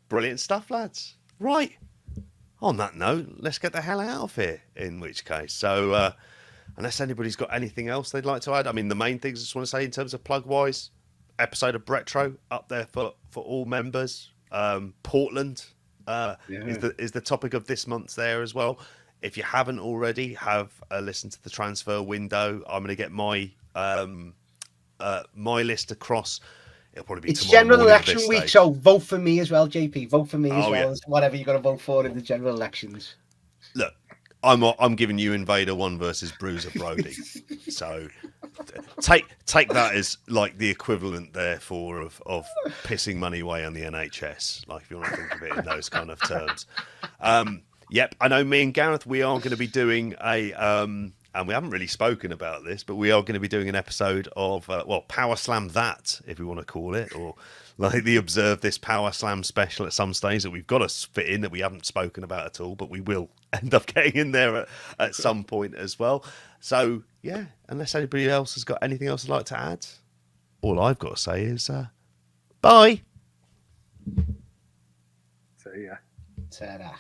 Brilliant stuff, lads. Right. On that note, let's get the hell out of here, in which case. So, unless anybody's got anything else they'd like to add, I mean, the main things I just want to say in terms of plug-wise, episode of Bretro up there for all members. Portland is the topic of this month's there as well. If you haven't already, have a listen to the transfer window. I'm going to get my my list across. It'll probably be it's general election week, so vote for me as well, JP. Vote for me as well as whatever you're going to vote for in the general elections. Look, I'm giving you Invader 1 versus Bruiser Brody. So take that as like the equivalent therefore of pissing money away on the NHS, like if you want to think of it in those kind of terms. Yep, I know me and Gareth, we are going to be doing and we haven't really spoken about this, but we are going to be doing an episode of, Power Slam That, if we want to call it, or like the Observe This Power Slam special at some stage that we've got to fit in that we haven't spoken about at all, but we will end up getting in there at some point as well. So, yeah, unless anybody else has got anything else they'd like to add, all I've got to say is, bye. See ya. Ta-da.